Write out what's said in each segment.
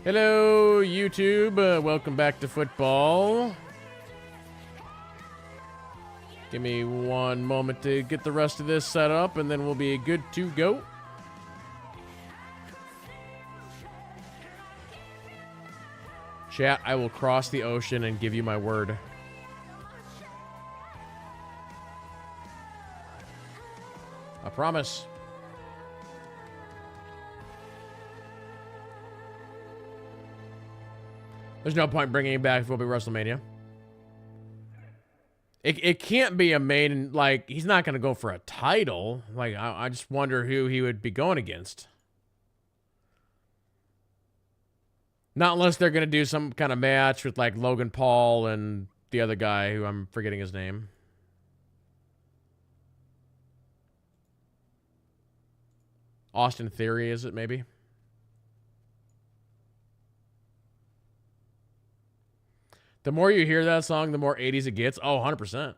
Hello, YouTube. Welcome back to football. Give me one moment to get the rest of this set up, and then we'll be good to go. Chat, I will cross the ocean and give you my word. I promise. There's no point bringing him back if it will be WrestleMania. It can't be a main, like, he's not going to go for a title. Like, I just wonder who he would be going against. Not unless they're going to do some kind of match with, like, Logan Paul and the other guy who I'm forgetting his name. Austin Theory, is it, maybe? The more you hear that song, the more 80s it gets. Oh, 100%.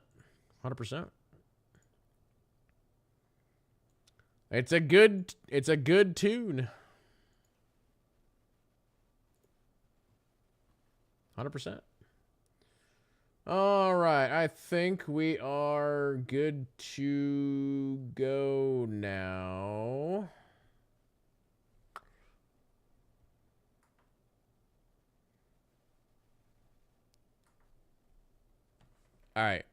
100%. It's a good tune. 100%. All right, I think we are good to go now. All right.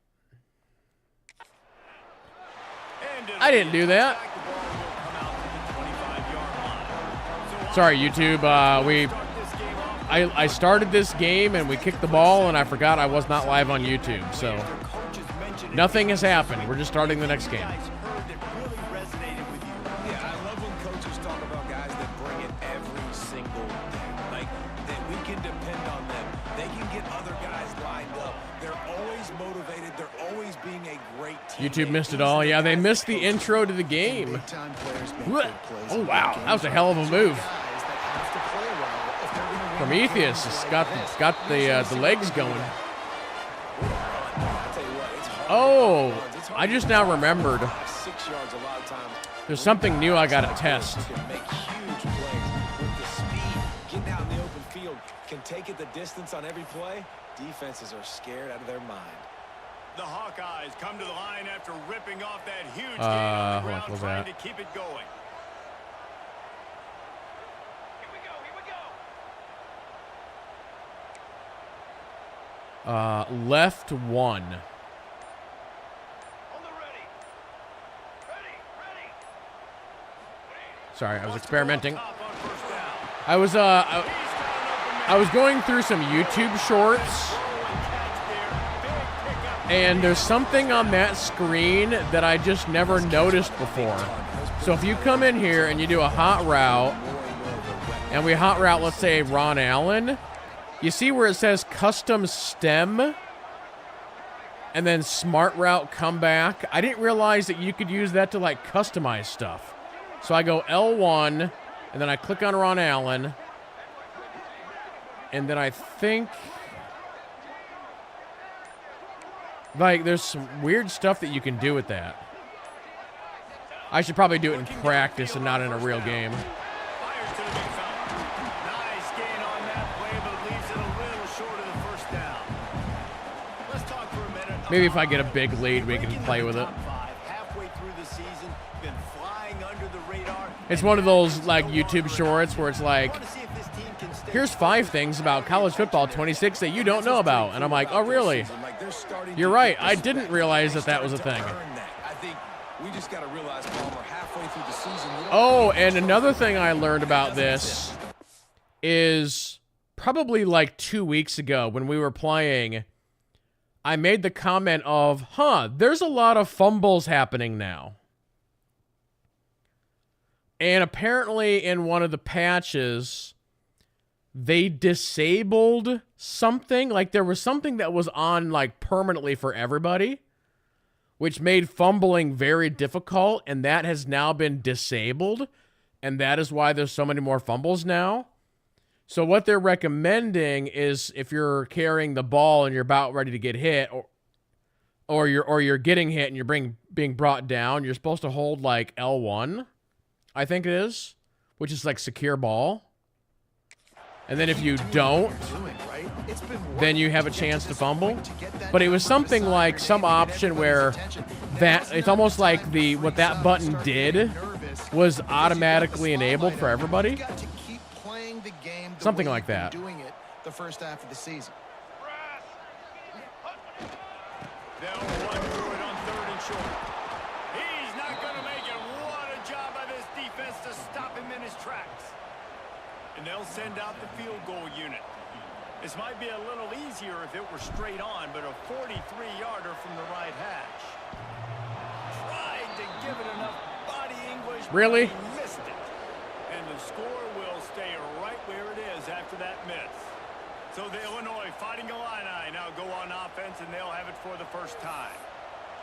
I didn't do that. Sorry, YouTube. I started this game and we kicked the ball and I forgot I was not live on YouTube. So nothing has happened. We're just starting the next game. YouTube missed it all. Yeah, they missed the intro to the game. Oh, wow. That was a hell of a move. Prometheus has got the legs going. Oh, I just now remembered. There's something new I got to test. Can take it the distance on every play. Defenses are scared out of their mind. The Hawkeyes come to the line after ripping off that huge gain on the ground, trying to keep it going. Here we go. Left one. On the ready. Sorry, I was experimenting. I was going through some YouTube shorts. And there's something on that screen that I just never noticed before. So if you come in here and you do a hot route, and we hot route, let's say, Ron Allen, you see where it says custom stem, and then smart route comeback? I didn't realize that you could use that to, like, customize stuff. So I go L1, and then I click on Ron Allen, and then I think... like, there's some weird stuff that you can do with that. I should probably do it in practice and not in a real game. Maybe if I get a big lead, we can play with it. It's one of those, like, YouTube shorts where it's like, here's 5 things about college football 26 that you don't know about. And I'm like, oh, really? You're right. I didn't realize that was a thing. Oh, and another thing I learned about this is probably like 2 weeks ago when we were playing, I made the comment of, there's a lot of fumbles happening now. And apparently in one of the patches, they disabled something. Like, there was something that was on, like, permanently for everybody, which made fumbling very difficult, and that has now been disabled, and that is why there's so many more fumbles now. So what they're recommending is if you're carrying the ball and you're about ready to get hit, or you're getting hit and you're being brought down, you're supposed to hold, like, L1, I think it is, which is, like, secure ball. And then if you don't, then you have a chance to fumble. But it was something like some option where that it's almost like what that button did was automatically enabled for everybody. Something like that. The first half of the season. They'll run through it on 3rd and short. He's not going to make it. What a job by this defense to stop him in his tracks. And they'll send out the field goal unit. This might be a little easier if it were straight on, but a 43-yarder from the right hash. Tried to give it enough body English. Really? But he missed it. And the score will stay right where it is after that miss. So the Illinois Fighting Illini now go on offense, and they'll have it for the first time.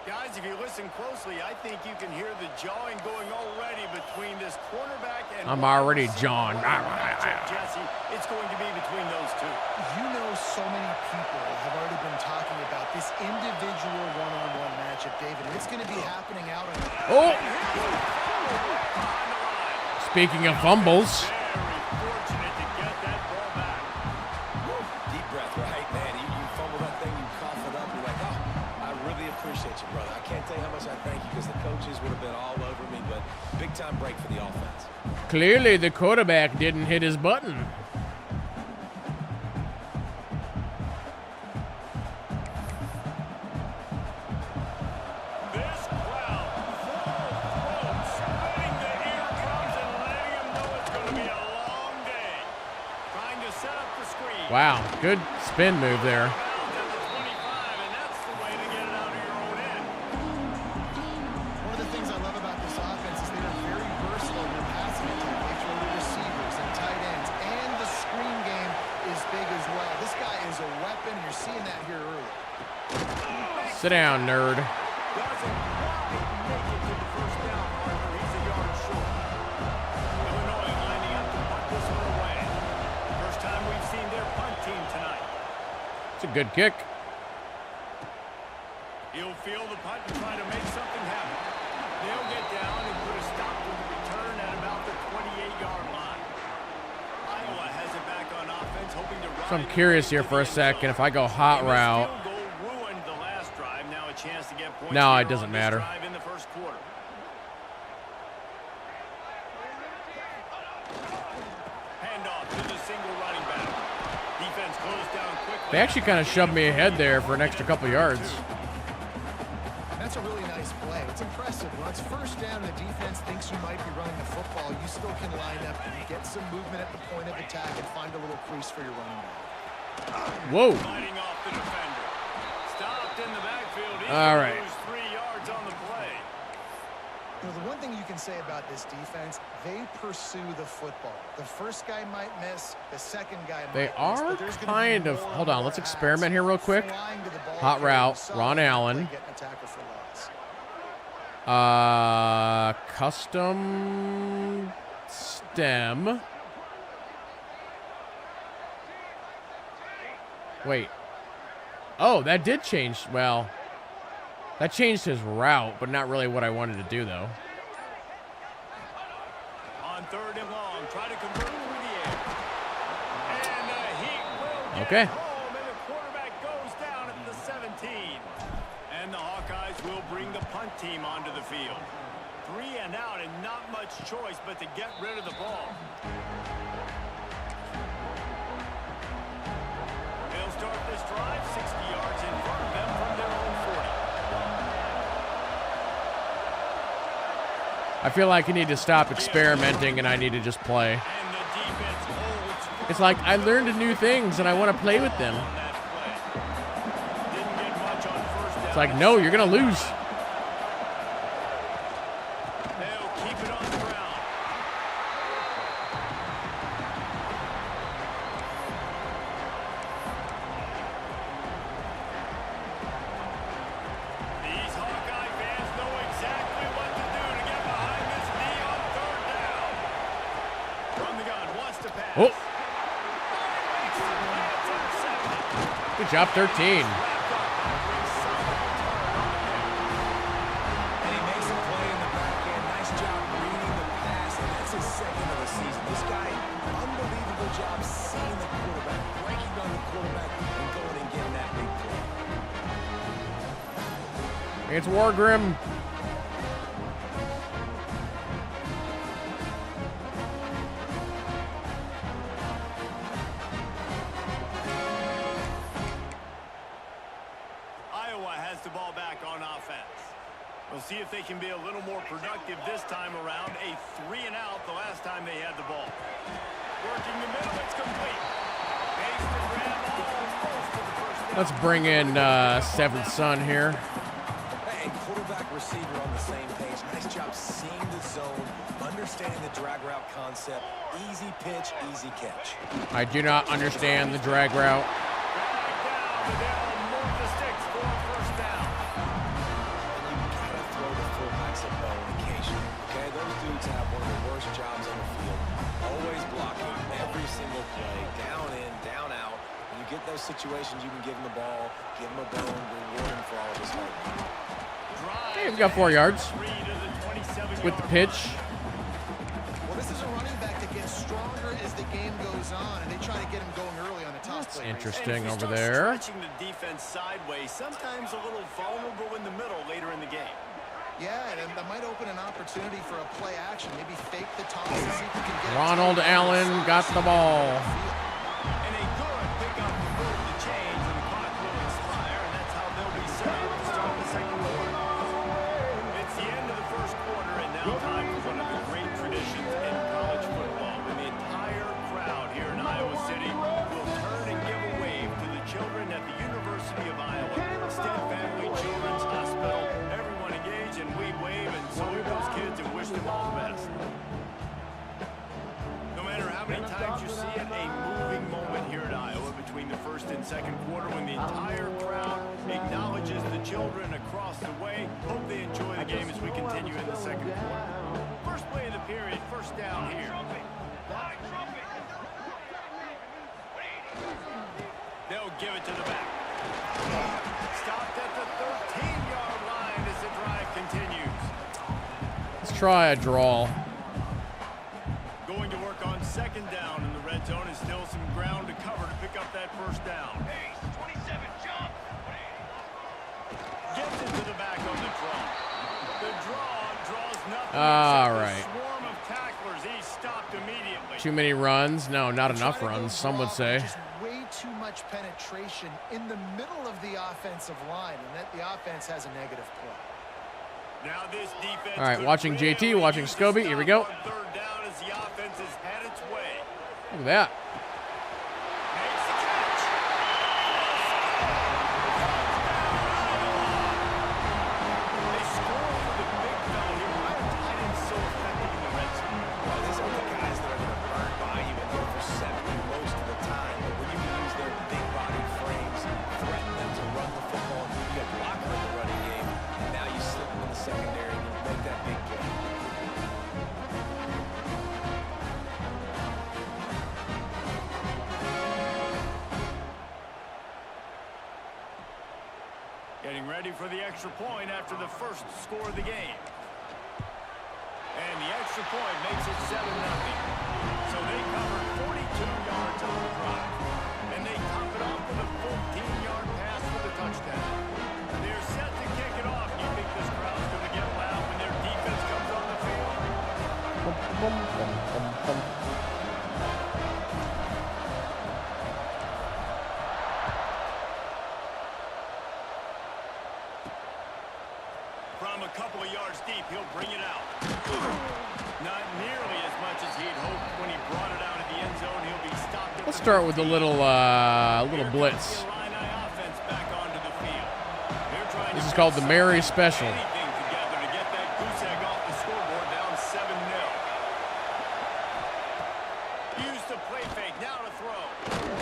Guys, if you listen closely, I think you can hear the jawing going already between this quarterback and... I'm already jawing. Jesse, it's going to be between those two. You know, so many people have already been talking about this individual one-on-one matchup, David, and it's going to be happening out on... Oh! Speaking of fumbles... Brother, I can't tell you how much I thank you because the coaches would have been all over me, but big time break for the offense. Clearly, the quarterback didn't hit his button. This crowd, full throat, splitting the eardrums and letting them know it's going to be a long day. Trying to set up the screen. Wow, good spin move there. Sit down, nerd. First time we've seen their punt team tonight. It's a good kick. He'll feel the punt and try to make something happen. They'll get down and put a stop to the return at about the 28-yard line. Iowa has it back on offense, hoping to run. So I'm curious here for a second. If I go hot route. No, it doesn't matter. In the first quarter. Handoff to the single running back. Defense closed down quickly. They actually kind of shoved me ahead there for an extra couple yards. That's a really nice play. It's impressive. When it's first down, the defense thinks you might be running the football. You still can line up and get some movement at the point of attack and find a little crease for your running back. Whoa. Fighting off the defender. Stopped in the backfield. All right. 3 yards on the play. You know, the one thing you can say about this defense, they pursue the football. The first guy might miss, the second guy might They are miss, kind of... Hold on, let's experiment here real quick. Hot route, Ron Allen. Custom stem. Wait. Oh, that did change. Well, that changed his route, but not really what I wanted to do, though. On 3rd and long, try to convert through the air. And he will Okay. get home, and the quarterback goes down at the 17. And the Hawkeyes will bring the punt team onto the field. 3 and out, and not much choice but to get rid of the ball. They'll start this drive 60 yards in front of them from their own 40. I feel like I need to stop experimenting and I need to just play. And the defense holds. It's like I learned new things and I want to play with them. On that play. Didn't get much on first down. It's like, no, you're going to lose. They'll keep it on the ground. These Hawkeye fans know exactly what to do to get behind this knee on 3rd down. From the gun, wants to pass. Oh. Good job, 13. And he makes a play in the back end. Nice job reading the pass, and that's his second of the season. This guy, unbelievable good job seeing the quarterback, breaking down the quarterback, and going and getting that big play. It's Wargrim. Iowa has the ball back on offense. We'll see if they can be a little more productive this time around. A 3-and-out the last time they had the ball. Working the middle, it's complete. Base to grab almost to the first down. Let's bring in Seventh Son here. And quarterback receiver on the same page. Nice job seeing the zone, understanding the drag route concept. Easy pitch, easy catch. I do not understand the drag route. Drag down, but they'll move the sticks for a first down. And you gotta throw the fullbacks a bone occasionally. Okay, those dudes have one of the worst jobs on the field. Always blocking every single play, down in, down out. When you get those situations, you can give them the ball, give them a bone, reward them for all of his hard work. Hey, we've got 4 yards with the pitch. Well, this is a running back that gets stronger as the game goes on, and they try to get him going early on the toss That's play. interesting And if you over start there. Stretching the defense sideways, sometimes a little vulnerable in the middle later in the game. Yeah, and that might open an opportunity for a play action. Maybe fake the toss and see if you can get Ronald Allen got the ball. And a good pickup to move the chains, and the clock will expire, and that's how they'll be set up to start the second quarter. It's the end of the first quarter, and now time for one of the great traditions in college football, when the entire crowd here in Iowa City will turn and give a wave to the children at the University of Iowa, Stead Family Children's Hospital. Everyone engage, and we wave and salute those kids and wish them all the best. No matter how many times you see it, a moving moment here at Iowa between the first and second quarter when the entire crowd acknowledges the children across the way. Hope they enjoy the game as we continue in the second quarter. First play of the period, first down here. They'll give it to the back. Stopped at the 13-yard line as the drive continues. Let's try a draw. Going to work on second down in the red zone, and still some ground to cover to pick up that first down. 27, jump. Gets into the back on the draw. The draw draws nothing. All except right. a swarm of tacklers. He stopped immediately. Too many runs? No, not enough Try to go runs, some would broad, say. Just way too much penetration in the middle of the offensive line, and that the offense has a negative play. Now this defense All right, could watching JT, really watching use a Scobie. Here we go. stop on third down as the offense has had its way. Look at that. Makes the catch. They score for the big fella here. Why are tight ends so effective in the red zone? Well, these are the guys that are going to burn by you and go for 70 most of the time. But when you can use their big body frames, threaten them to run the football and be a blocker in the running game, and now you slip them in the secondary and you make that big play. Getting ready for the extra point after the first score of the game. And the extra point makes it 7-0. So they covered 42 yards on the drive. And they top it off with a 14-yard pass for the touchdown. They're set to kick it off. You think this crowd's going to get loud when their defense comes on the field? From a couple of yards deep, he'll bring it out. Not nearly as much as he'd hoped when he brought it out of the end zone. He'll be stopped at Let's the start with a 15. little Here blitz. comes the Illini offense back onto the field. They're trying This to is called the put Mary Special. anything together to get that goose egg off the scoreboard, down 7-0. Use the play fake, now to throw.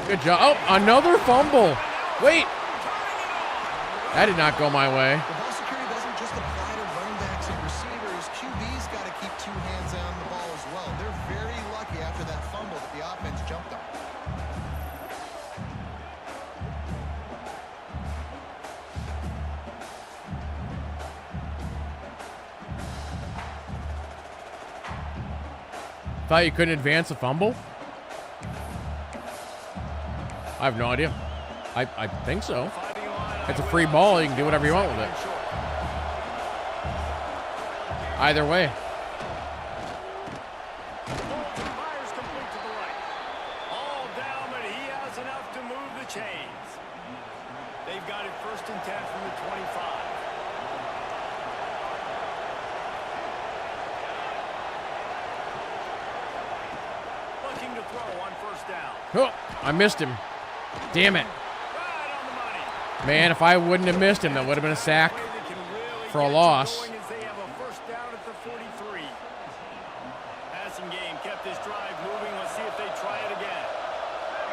Good job. Oh, another fumble. Wait. That did not go my way. The ball security doesn't just apply to running backs and receivers. QB's got to keep two hands on the ball as well. They're very lucky after that fumble that the offense jumped on. Thought you couldn't advance a fumble? I have no idea. I think so. It's a free ball. You can do whatever you want with it. Either way. Fires complete to the right. All down, but he has enough to move the chains. They've got it 1st and 10 from the 25. Looking to throw on 1st down. Oh, I missed him. Damn it. Right on the money. Man, if I wouldn't have missed him, that would have been a sack They can really for a get loss. going as they have a 1st down at the 43. Passing game kept this drive moving. Let's see if they try it again.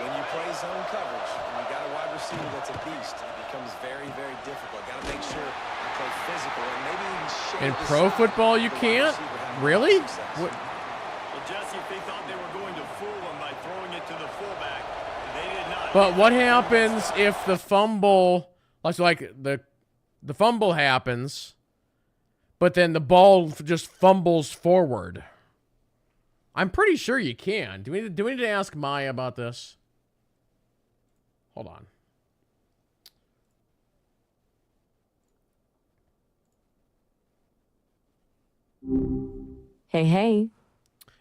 When you play zone coverage, and you got a wide receiver that's a beast, it becomes very, very difficult. Got to make sure you play physical and maybe even shade In the pro side football, you of the wide can't? receiver having Really? success. What? Well, Jesse, if they thought they were going to fool him by throwing it to the fullback, they did not. But what happens if the fumble, like the fumble happens, but then the ball just fumbles forward? I'm pretty sure you can. Do we need to ask Maya about this? Hold on. Hey.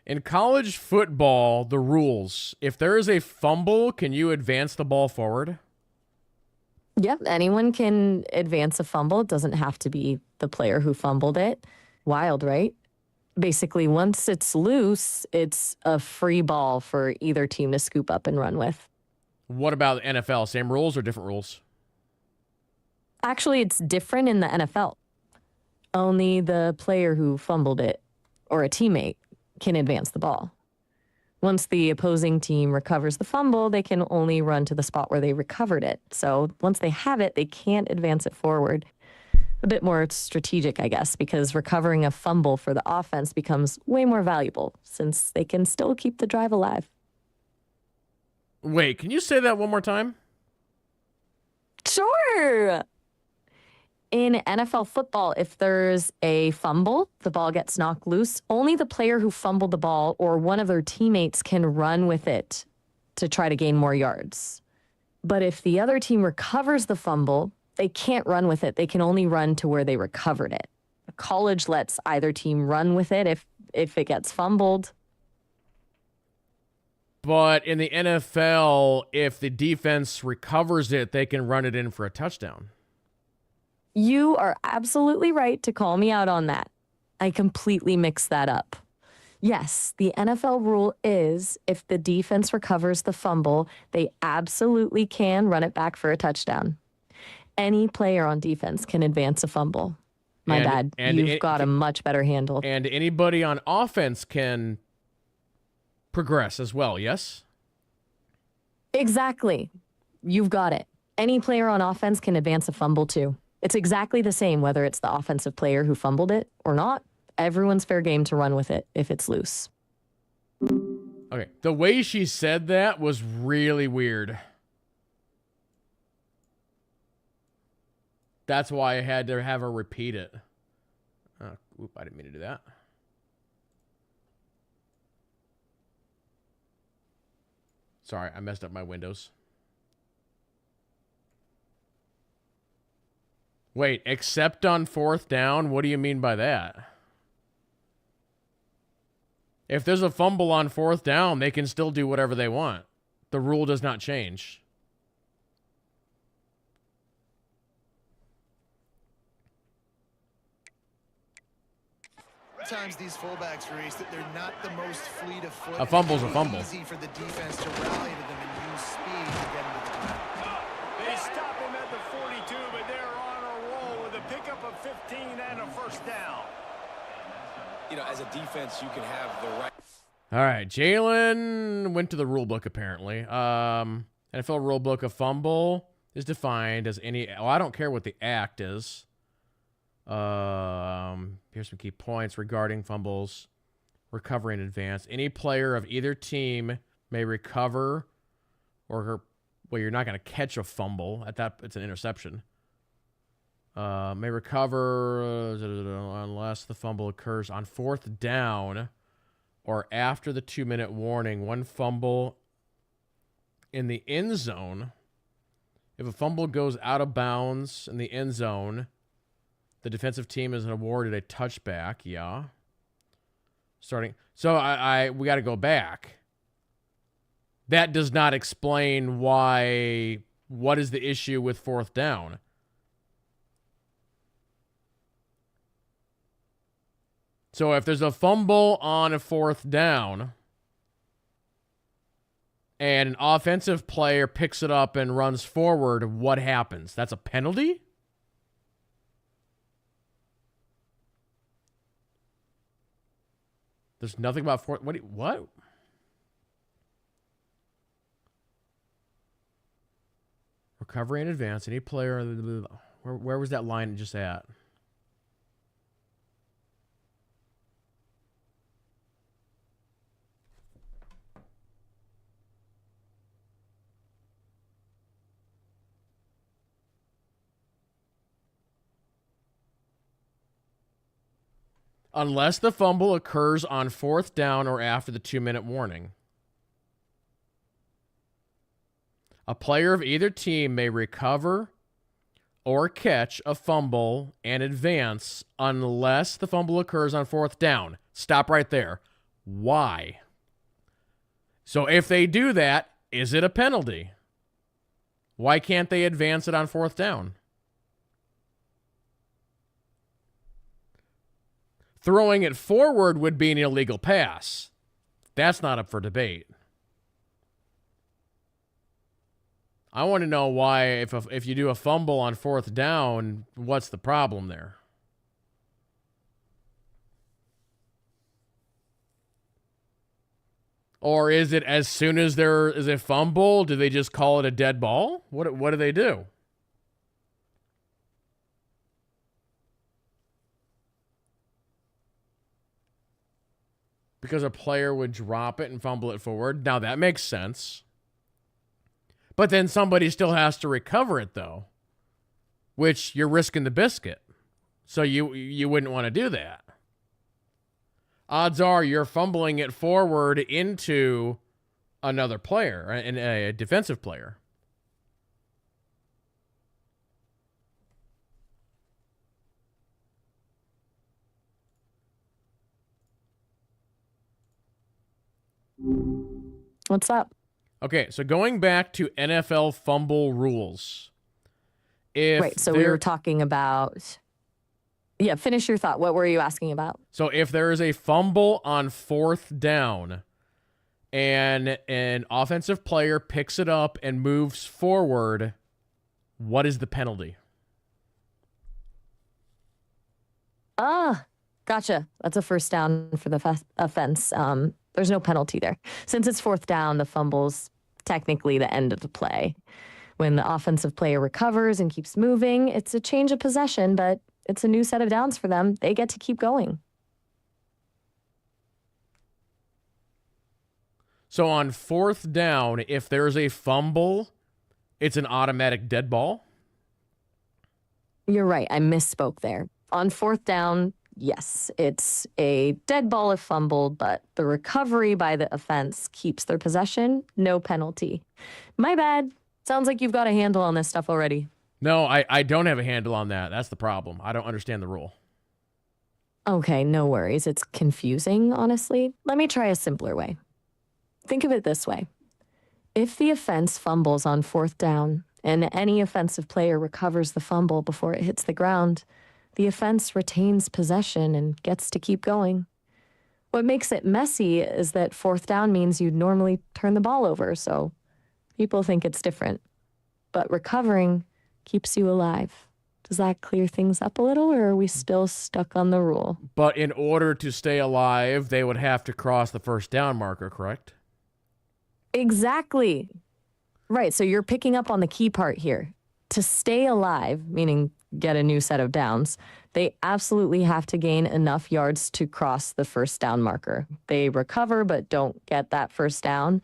In college football, the rules, if there is a fumble, can you advance the ball forward? Yep, anyone can advance a fumble. It doesn't have to be the player who fumbled it. Wild, right? Basically, once it's loose, it's a free ball for either team to scoop up and run with. What about the NFL? Same rules or different rules? Actually, it's different in the NFL. Only the player who fumbled it or a teammate can advance the ball. Once the opposing team recovers the fumble, they can only run to the spot where they recovered it. So once they have it, they can't advance it forward. A bit more strategic, I guess, because recovering a fumble for the offense becomes way more valuable since they can still keep the drive alive. Wait, can you say that one more time? Sure. In NFL football, if there's a fumble, the ball gets knocked loose, only the player who fumbled the ball or one of their teammates can run with it to try to gain more yards. But if the other team recovers the fumble, they can't run with it. They can only run to where they recovered it. College lets either team run with it if it gets fumbled. But in the NFL, if the defense recovers it, they can run it in for a touchdown. You are absolutely right to call me out on that. I completely mixed that up. Yes, the NFL rule is if the defense recovers the fumble, they absolutely can run it back for a touchdown. Any player on defense can advance a fumble. My bad. You've got a much better handle. And anybody on offense can progress as well, yes? Exactly. You've got it. Any player on offense can advance a fumble too. It's exactly the same whether it's the offensive player who fumbled it or not. Everyone's fair game to run with it if it's loose. Okay, the way she said that was really weird. That's why I had to have her repeat it. Oop, I didn't mean to do that. Sorry, I messed up my windows. Wait, except on 4th down? What do you mean by that? If there's a fumble on 4th down, they can still do whatever they want. The rule does not change. Sometimes these fullbacks, Reese, that they're not the most fleet of foot. A fumble's a It's fumble. easy for the defense to rally to them and use speed to get into the ground. They stop him at the 42, but they're on a roll with a pickup of 15 and a 1st down. You know, as a defense, you can have the right. All right, Jalen went to the rule book apparently. NFL rule book, a fumble is defined as any. Well, I don't care what the act is. Here's some key points regarding fumbles. Recovery in advance. Any player of either team may recover, well, you're not going to catch a fumble at that. It's an interception. May recover unless the fumble occurs on 4th down or after the 2-minute warning. One fumble in the end zone, if a fumble goes out of bounds in the end zone, the defensive team is awarded a touchback. Yeah. Starting. So we got to go back. That does not explain what is the issue with fourth down. So if there's a fumble on a fourth down and an offensive player picks it up and runs forward, what happens? That's a penalty? There's nothing about fourth. What? Recovery in advance. Any player. Where was that line just at? Unless the fumble occurs on fourth down or after the 2-minute warning. A player of either team may recover or catch a fumble and advance unless the fumble occurs on fourth down. Stop right there. Why? So if they do that, is it a penalty? Why can't they advance it on fourth down? Throwing it forward would be an illegal pass. That's not up for debate. I want to know why, if you do a fumble on fourth down, what's the problem there? Or is it as soon as there is a fumble, do they just call it a dead ball? What do they do? Because a player would drop it and fumble it forward. Now, that makes sense. But then somebody still has to recover it, though, which you're risking the biscuit. So you wouldn't want to do that. Odds are you're fumbling it forward into another player, a defensive player. What's up? Okay, so going back to NFL fumble rules. Right, so we were talking about... Yeah, finish your thought. What were you asking about? So if there is a fumble on fourth down and an offensive player picks it up and moves forward, what is the penalty? Gotcha. That's a first down for the offense. There's no penalty there. Since it's fourth down, the fumble's technically the end of the play. When the offensive player recovers and keeps moving, it's a change of possession, but it's a new set of downs for them. They get to keep going. So on fourth down, if there's a fumble, it's an automatic dead ball? You're right. I misspoke there. On fourth down, yes, it's a dead ball if fumbled, but the recovery by the offense keeps their possession. No penalty. My bad. Sounds like you've got a handle on this stuff already. No, I don't have a handle on that. That's the problem. I don't understand the rule. Okay, no worries. It's confusing, honestly. Let me try a simpler way. Think of it this way. If the offense fumbles on fourth down and any offensive player recovers the fumble before it hits the ground, the offense retains possession and gets to keep going. What makes it messy is that fourth down means you'd normally turn the ball over, so people think it's different. But recovering keeps you alive. Does that clear things up a little, or are we still stuck on the rule? But in order to stay alive, they would have to cross the first down marker, correct? Exactly. Right, so you're picking up on the key part here. To stay alive, meaning get a new set of downs, they absolutely have to gain enough yards to cross the first down marker. They recover but don't get that first down.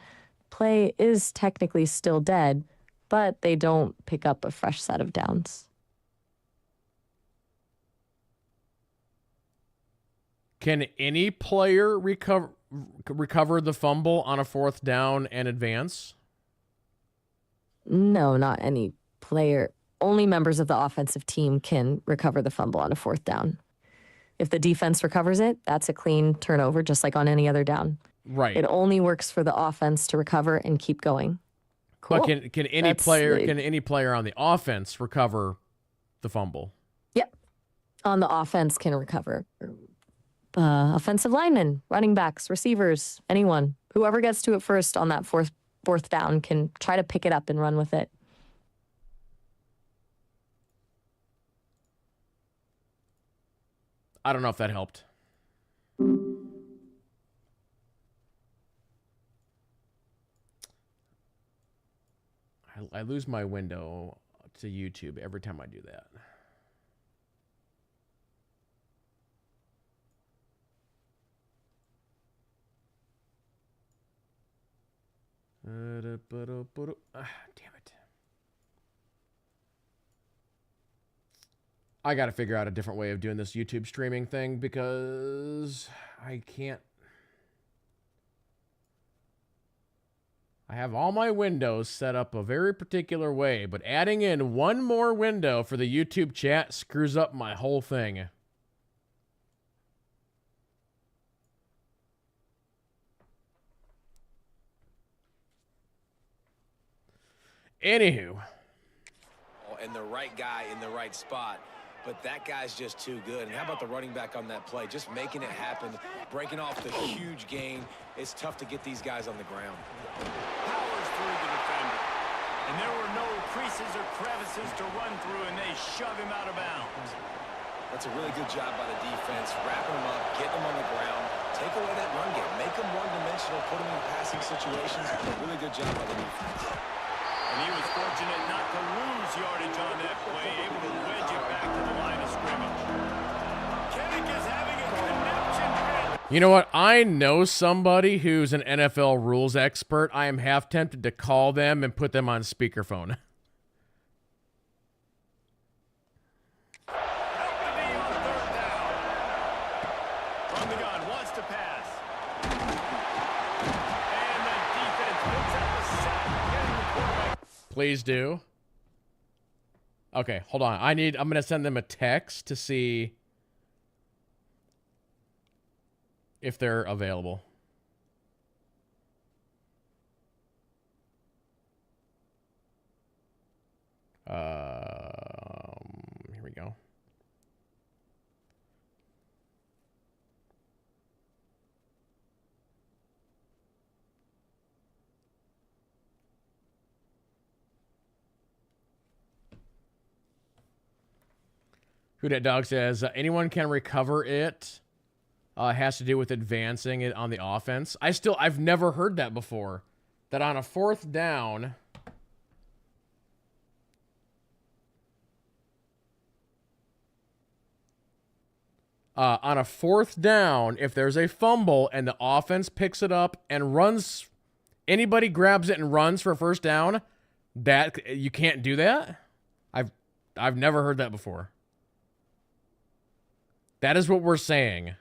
Play is technically still dead, but they don't pick up a fresh set of downs. Can any player recover the fumble on a fourth down and advance? No, not any player. Only members of the offensive team can recover the fumble on a 4th down. If the defense recovers it, that's a clean turnover, just like on any other down. Right. It only works for the offense to recover and keep going. Cool. But can any player on the offense recover the fumble? Yep. On the offense can recover. Offensive linemen, running backs, receivers, anyone. Whoever gets to it first on that fourth down can try to pick it up and run with it. I don't know if that helped. I lose my window to YouTube every time I do that. Damn it. I got to figure out a different way of doing this YouTube streaming thing because I can't. I have all my windows set up a very particular way, but adding in one more window for the YouTube chat screws up my whole thing. Anywho. And the right guy in the right spot, but that guy's just too good. And how about the running back on that play? Just making it happen, breaking off the huge gain. It's tough to get these guys on the ground. Powers through the defender. And there were no creases or crevices to run through, and they shove him out of bounds. That's a really good job by the defense, wrapping them up, getting them on the ground, take away that run game, make them one-dimensional, put them in passing situations. Really good job by the defense. And he was fortunate not to lose yardage on that play, able to wedge it back to the line of scrimmage. Kennick is having a connection. You know what? I know somebody who's an NFL rules expert. I am half tempted to call them and put them on speakerphone. From the gun, wants to pass. And the defense picks up the sack, getting the quarterback. Please do. Okay, hold on. I'm going to send them a text to see if they're available. Here we go. Who Dat Dog says, anyone can recover it. Has to do with advancing it on the offense. I've never heard that before. That on a 4th down, if there's a fumble and the offense picks it up and runs, anybody grabs it and runs for a 1st down, that you can't do that? I've never heard that before. That is what we're saying.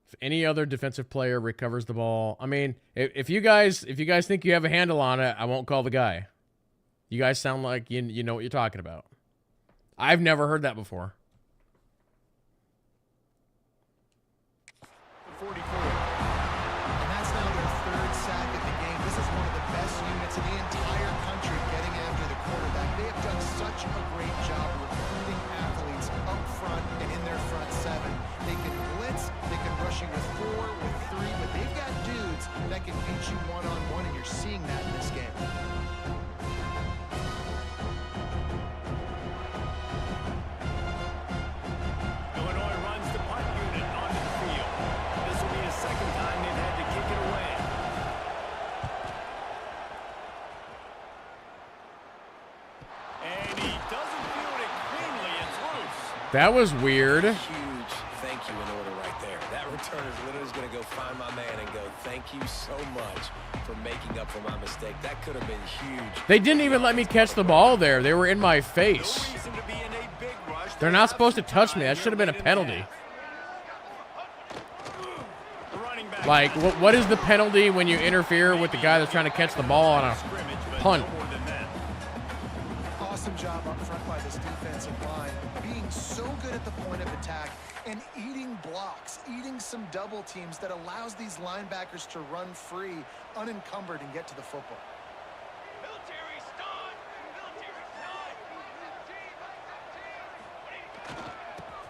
If any other defensive player recovers the ball, I mean, if you guys think you have a handle on it, I won't call the guy. You guys sound like you know what you're talking about. I've never heard that before. 44. And that's now their 3rd sack of the game. This is one of the best units in the entire country getting after the quarterback. They have done such a great job recruiting athletes up front and in their front 7. They can blitz, they can rush you with 4, with 3, but they've got dudes that can beat you one-on-one, and you're seeing that in this game. Illinois runs the punt unit onto the field. This will be the 2nd time they've had to kick it away. And he doesn't field it cleanly. It's loose. That was weird. Huge thank you in order right there. That returner is literally going to go find my man and go, thank you so much for making up for my mistake. That could have been huge. They didn't even let me catch the ball there. They were in my face. No reason to be in They're not supposed to touch me. That should have been a penalty. Like, what is the penalty when you interfere with the guy that's trying to catch the ball on a punt? Awesome job up front by this defensive line, being so good at the point of attack and eating blocks, eating some double teams that allows these linebackers to run free, unencumbered, and get to the football.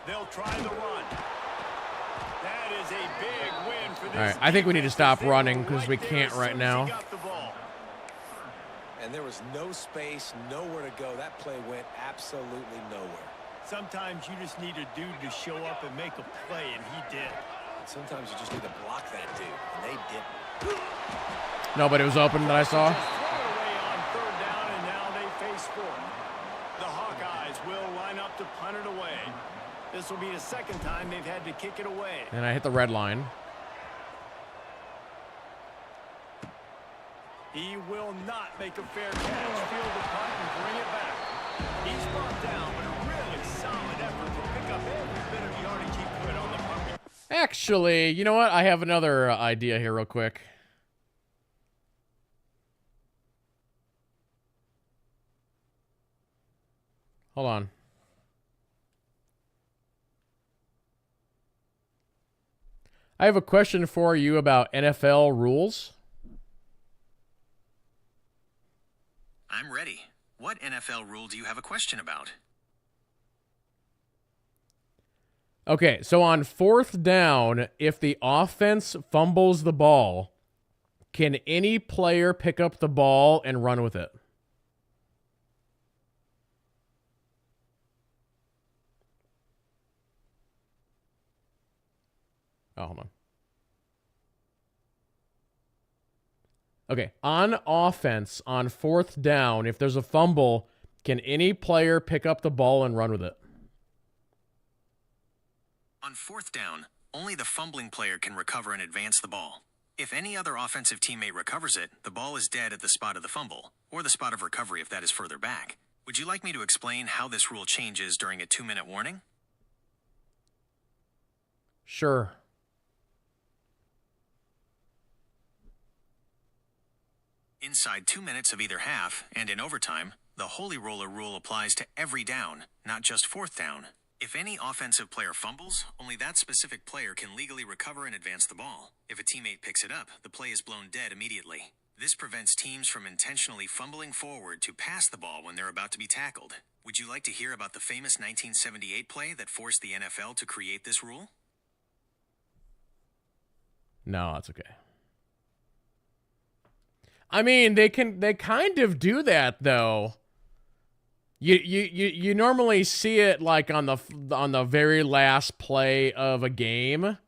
They'll try the run. That is a big win for this. All right, I think we need to stop running because we can't right now. And there was no space, nowhere to go. That play went absolutely nowhere. Sometimes you just need a dude to show up and make a play, and he did. And sometimes you just need to block that dude, and they didn't. No, but it was open that I saw. Throw it away on third down, and now they face fourth. The Hawkeyes will line up to punt it away. This will be the second time they've had to kick it away. And I hit the red line. He will not make a fair catch. Field the punt and bring it back. He's brought down, but a really solid effort to pick up every bit of yardage he could on the punt. Actually, you know what? I have another idea here real quick. Hold on. I have a question for you about NFL rules. I'm ready. What NFL rule do you have a question about? Okay, so on fourth down, if the offense fumbles the ball, can any player pick up the ball and run with it? Oh, hold on. Okay, on offense, on fourth down, if there's a fumble, can any player pick up the ball and run with it? On fourth down, only the fumbling player can recover and advance the ball. If any other offensive teammate recovers it, the ball is dead at the spot of the fumble, or the spot of recovery if that is further back. Would you like me to explain how this rule changes during a 2-minute warning? Sure. Inside 2 minutes of either half, and in overtime, the Holy Roller rule applies to every down, not just fourth down. If any offensive player fumbles, only that specific player can legally recover and advance the ball. If a teammate picks it up, the play is blown dead immediately. This prevents teams from intentionally fumbling forward to pass the ball when they're about to be tackled. Would you like to hear about the famous 1978 play that forced the NFL to create this rule? No, that's okay. I mean, they kind of do that though. You normally see it like on the very last play of a game.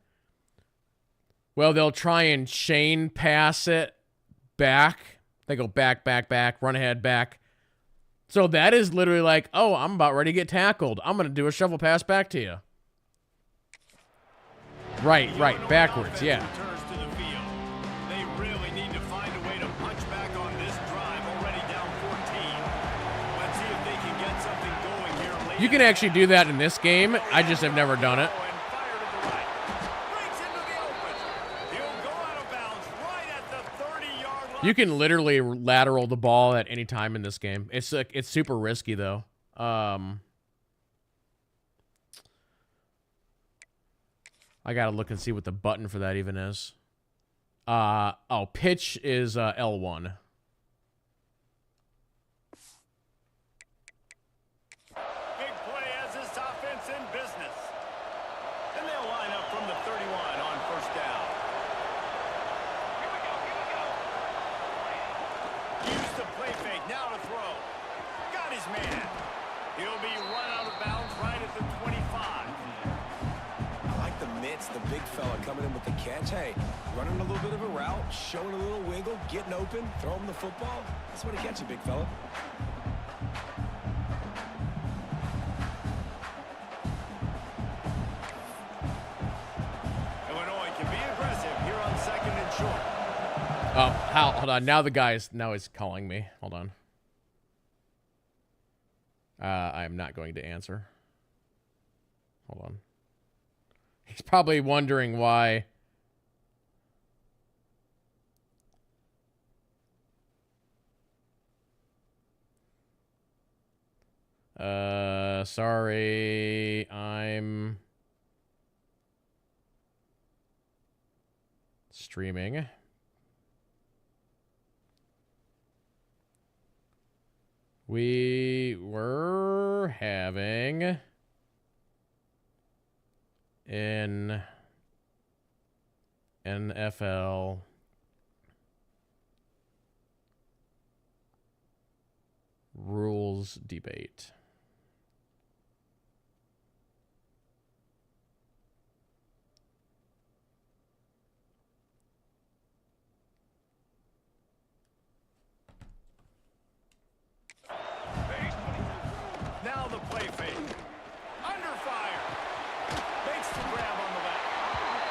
Well, they'll try and chain pass it back. They go back, run ahead, back. So that is literally like, oh, I'm about ready to get tackled. I'm going to do a shovel pass back to you. Right, backwards, yeah. You can actually do that in this game. I just have never done it. You can literally lateral the ball at any time in this game. It's super risky though. I gotta look and see what the button for that even is. Oh, pitch is L1. The big fella coming in with the catch. Hey, running a little bit of a route, showing a little wiggle, getting open, throw him the football. That's what he gets you, big fella. Illinois can be aggressive here on second and short. Oh, hold on. Now he's calling me. Hold on. I'm not going to answer. Hold on. He's probably wondering why. Sorry, I'm streaming. We were having an NFL rules debate. Now the play fake. Under fire. Makes the grab on the left.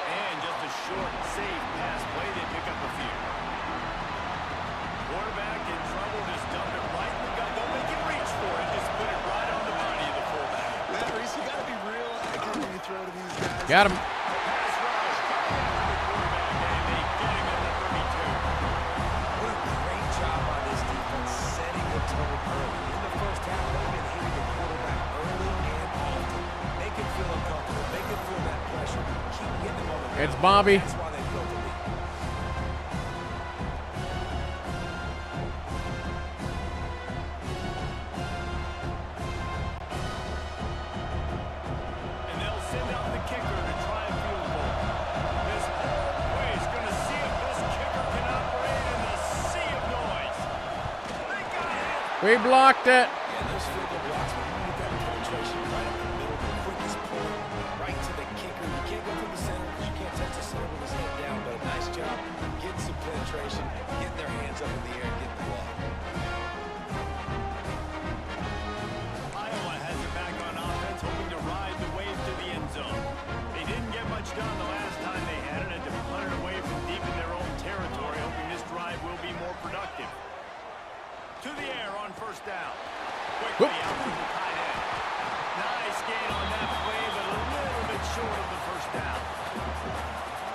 And just a short, safe pass play. They pick up a few. Quarterback in trouble. Just dump it right in the gut. Don't make him reach for it. Just put it right on the body of the fullback. Yeah, Reese, you got to be real accurate when you throw to these guys. Got him. Pass rush. Quarterback, and they get him at the 32. What a great job by this defense setting the tone early. In the first half, they've been hitting the quarterback early and often. Make him feel uncomfortable. Make him feel that pressure. Keep getting him on the ground. It's Bobby. That's why they built the lead. And they'll send out the kicker to try a field goal. This whole place is going to see if this kicker can operate in the sea of noise. They got it. We blocked it. Yeah, those field goal blocks, when you get that penetration right up the middle, the quickest point, right to the kicker. You can't go through the center because you can't touch the center with his head down, but a nice job getting some penetration, getting their hands up in the air and getting the ball. Iowa has it back on offense, hoping to ride the wave to the end zone. They didn't get much done the last time they had it, and to punt it away from deep in their own territory, hoping this drive will be more productive. To the air on first down. Quickly out to the tight end. Nice gain on that play, but a little bit short of the first down.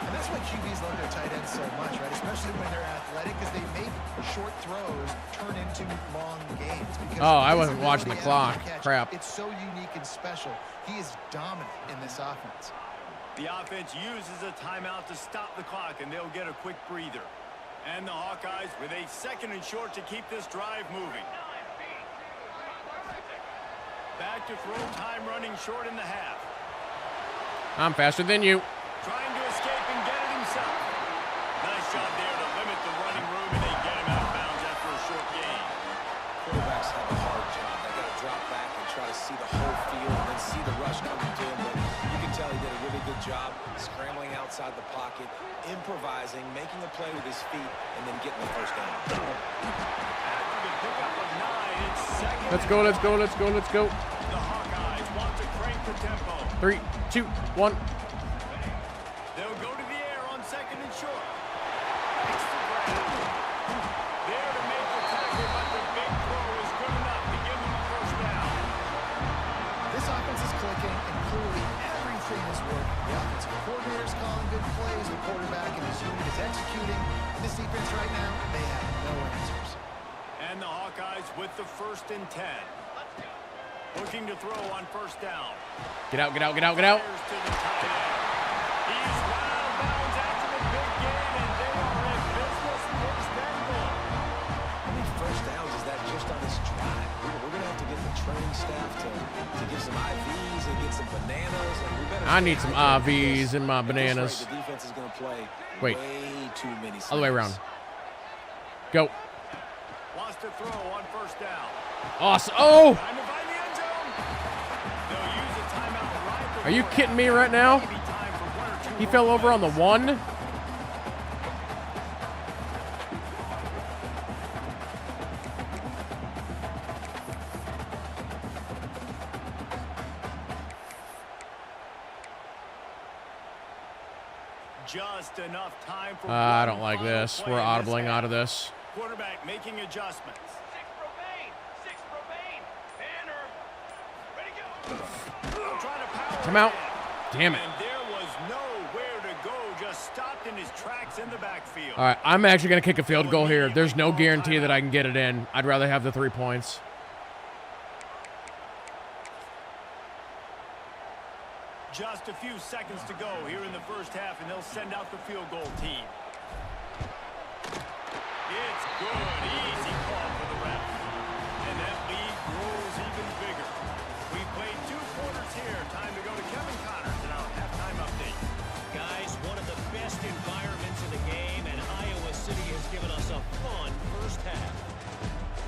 And that's why QBs love their tight ends so much, right? Especially when they're athletic, because they make short throws turn into long gains. Because Oh, I his wasn't watching the ability clock. after catch, Crap. It's so unique and special. He is dominant in this offense. The offense uses a timeout to stop the clock, and they'll get a quick breather. And the Hawkeyes with a second and short to keep this drive moving. Back to throw, time running short in the half. I'm faster than you. Trying to escape and get it himself. Nice job there to limit the running room, and they get him out of bounds after a short gain. Quarterbacks have a hard job. They got to drop back and try to see the whole field and then see the rush coming to him. But you can tell he did a really good job scrambling outside the pocket, improvising, making a play with his feet, and then getting the first down. After the pickup of 9, it's second. Let's go, let's go, let's go, let's go. The Hawkeyes want to crank the tempo. 3, 2, 1. They'll go to the air on second and short. Makes the grab. There to make the tackle, but the big throw is good enough to give them the first down. This offense is clicking, and clearly everything is working. The offensive coordinator is calling good plays. The quarterback and his unit is executing. This defense right now, they have no answers. And the Hawkeyes with the first and 10. Looking to throw on first down. Get out, get out, get out, get out. Fires to the tight end. He's right out of bounds after the big gain, and they are in business first and goal. How many first downs is that just on this drive? We're going to have to get the training staff to get some IVs and get some bananas. And we better I need some hydrated IVs in my At this bananas. rate, the defense is going to play Wait. way too many All the way around. snaps. Go. Wants to throw on first down. Awesome. Oh! Time to find the end zone. They'll use a timeout right Are you before kidding me right now? maybe time for one or two He more fell over on the plays. 1. Just enough time for I one don't like final this. play We're in this audibling half. out of this. Quarterback making adjustments. Six remain. Banner. Ready, go. They'll try to power Timeout. Damn it. And there was nowhere to go, just stopped in his tracks in the backfield. All right, I'm actually going to kick a field goal here. There's no guarantee that I can get it in. I'd rather have the 3 points. Just a few seconds to go here in the first half, and they'll send out the field goal team. It's good. Easy call for the ref. And that lead grows even bigger. We played 2 quarters here. Time to go to Kevin Connors in our halftime update. Guys, one of the best environments in the game, and Iowa City has given us a fun first half.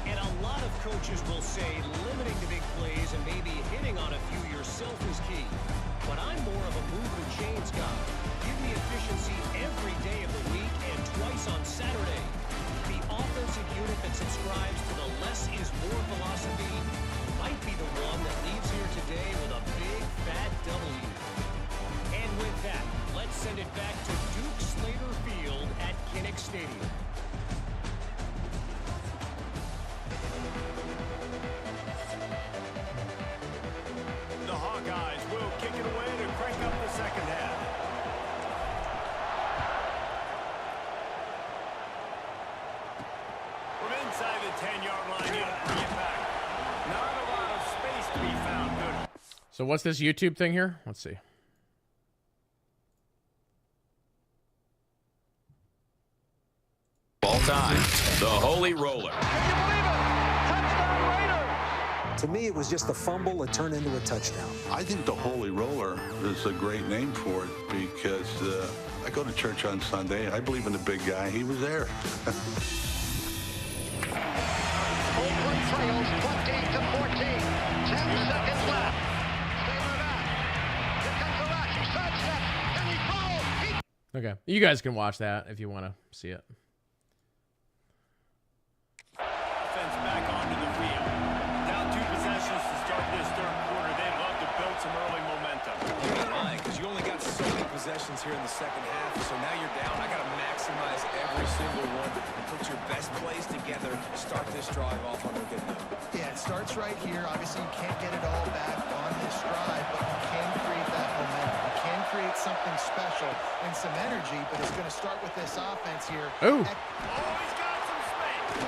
And a lot of coaches will say limiting the big plays and maybe hitting on a few yourself is key. But I'm more of a move and chains guy. Give me efficiency every day of the week and twice on Saturday. The offensive unit that subscribes to the less is more philosophy might be the one that leaves here today with a big fat W. And with that, let's send it back to Duke Slater Field at Kinnick Stadium. The Hawkeyes will kick it away to crank up the second half. From inside the 10-yard line, he'll bring it back. Not a lot of space to be found. Good. So what's this YouTube thing here? Let's see. All time, the Holy Roller. To me, it was just a fumble that turned into a touchdown. I think the Holy Roller is a great name for it because I go to church on Sunday. I believe in the big guy. He was there. Oakland trails 20-14. 10 seconds left. Stay with that. Here comes the rush. He sidesteps. And he falls. Okay. You guys can watch that if you want to see it. Offense back onto the field. Down 2 possessions to start this third quarter. They'd love to build some early momentum. You're lying, because you only got so many possessions here in the second half, so now you're down. I got to maximize every single one and put your best plays together. Start this drive off on a good note. Yeah, it starts right here. Obviously, you can't get it all back on this drive, but you can create that momentum. You can create something special and some energy, but it's going to start with this offense here. Ooh. Oh, he's got some space.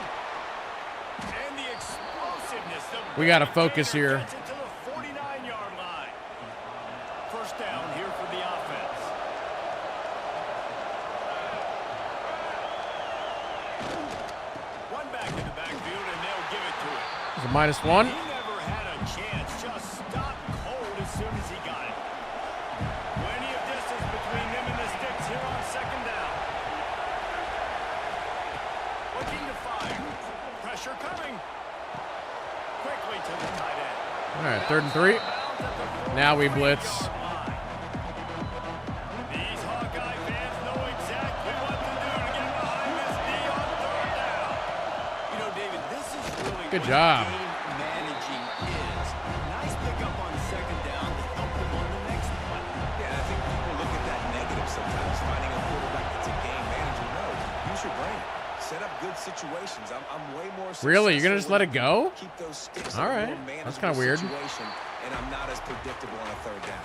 And the explosiveness. We got to focus here. Gets it to the 49-yard line. First down here for the offense. One back in the backfield, and they'll give it to him. It's a -1. He never had a chance. Just stopped cold as soon as he got it. Plenty of distance between them and the sticks here on second down. Looking to fire. Pressure coming. Quickly to the tight end. All right, 3rd and 3. Now we blitz. These Hawkeye fans know exactly what to do to get behind this D on third down. You know, David, this is really Good what job. game managing is. Nice pickup on second down to help them on the next play. Yeah, I think people look at that negative sometimes, finding a quarterback that's a game manager. No, use your brain. Set up good situations. I'm way more Really? You're going to just successful let it go? Keep those sticks All in a right. more That's manageable kind of weird. situation, and I'm not as predictable on a third down.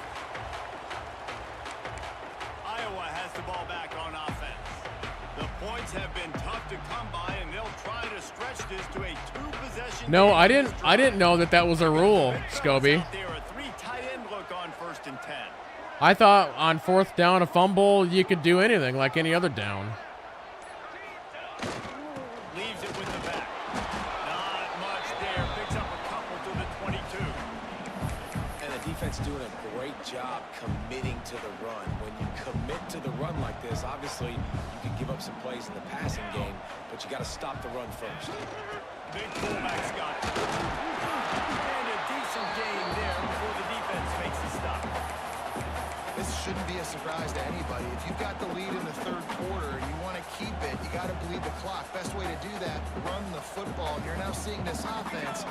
Iowa has the ball back on offense. The points have been tough to come by, and they'll try to stretch this to a 2-possession. No, game I didn't know that that was a rule, Scobie. There a 3 tight end look on 1st and 10. I thought on 4th down, a fumble, you could do anything like any other down. Leaves it with the back. Not much there. Picks up a couple to the 22. And the defense doing a great job committing to the run. When you commit to the run like this, obviously you can give up some plays in the passing game, but you got to stop the run first. Big fullback Scott. And a decent gain there before the defense makes a stop. This shouldn't be a surprise to anybody. If you've got the lead in the third quarter and you want to keep it, you got to bleed the clock. Best way to do that, run the football. And you're now seeing this offense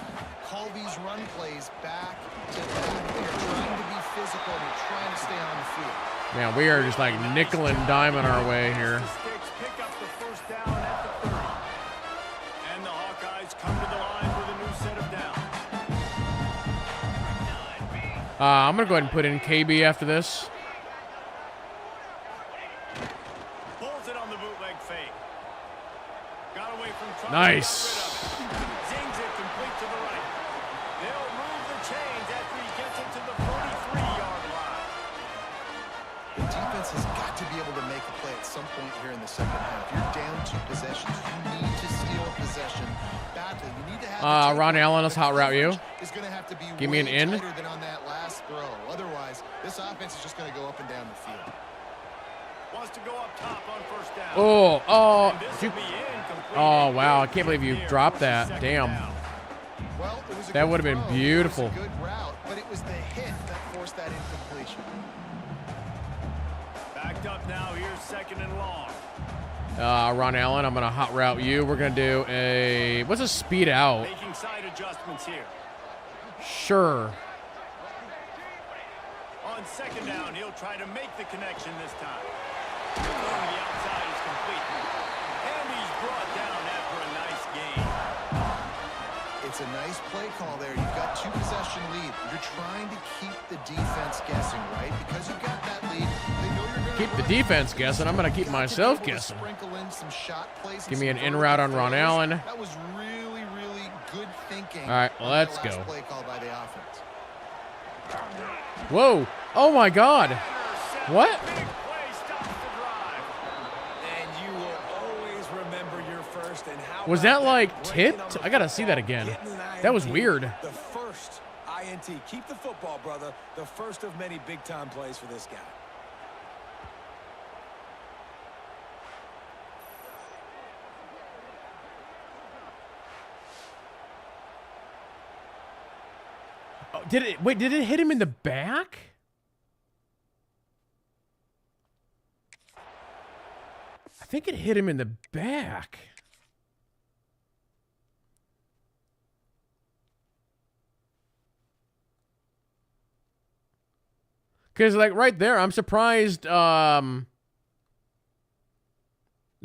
call these run plays back to them. They're trying to be physical and they're trying to stay on the field. Man, we are just like nickel and diming our way here. The Sticks pick up the first down at the 30. And the Hawkeyes come to the line with a new set of downs. I'm going to go ahead and put in KB after this. Pulls it on the bootleg fake. Got away from trouble. Nice. Zings it complete to the right. They'll move the chains after he gets it to the 43-yard line. The defense has got to be able to make a play at some point here in the second half. You're down 2 possessions. You need to steal a possession badly. You need to have Ron Allen, let's hot route you. is going to have to be Give me an in. tighter than on that last throw. Otherwise, this offense is just going to go up and down the field. Wants to go up top on first down. Oh, And this will be incomplete. oh, wow. I can't believe you dropped that. Damn. Well, it was a That good would have been throw. beautiful. It was a good route, but it was the hit that forced that incompletion. Backed up now. Here's second and long. Ron Allen, I'm going to hot route you. We're going to do a, what's a speed out? Making side adjustments here. Sure. On second down, he'll try to make the connection this time. The throw to the outside is complete. And he's brought down after a nice gain. It's a nice play call there. You've got 2 possession lead. You're trying to keep the defense guessing, right? Because you've got that lead. They know you're going to Keep the defense guessing. I'm going to keep myself guessing. Sprinkle in some shot plays. Give me an in route on Ron Allen. That was really, really good thinking. All right, on let's that last go. Play call by the offense. Whoa. Oh, my God. What? Big play stops the drive. And you will always remember your first. And how Was about that like breaking on tipped? the I got to see that football, again. getting an That was INT, weird. The first INT. Keep the football, brother. The first of many big-time plays for this guy. Oh, did it hit him in the back? I think it hit him in the back. Because, like, right there, I'm surprised, is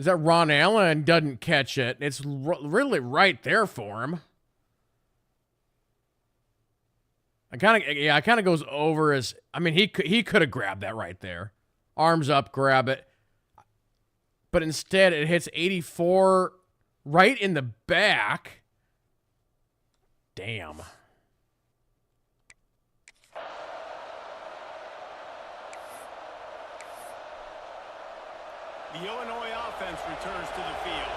that Ron Allen doesn't catch it. It's really right there for him. I kind of goes over his, I mean, he could have grabbed that right there. Arms up, grab it. But instead, it hits 84 right in the back. Damn. The Illinois offense returns to the field.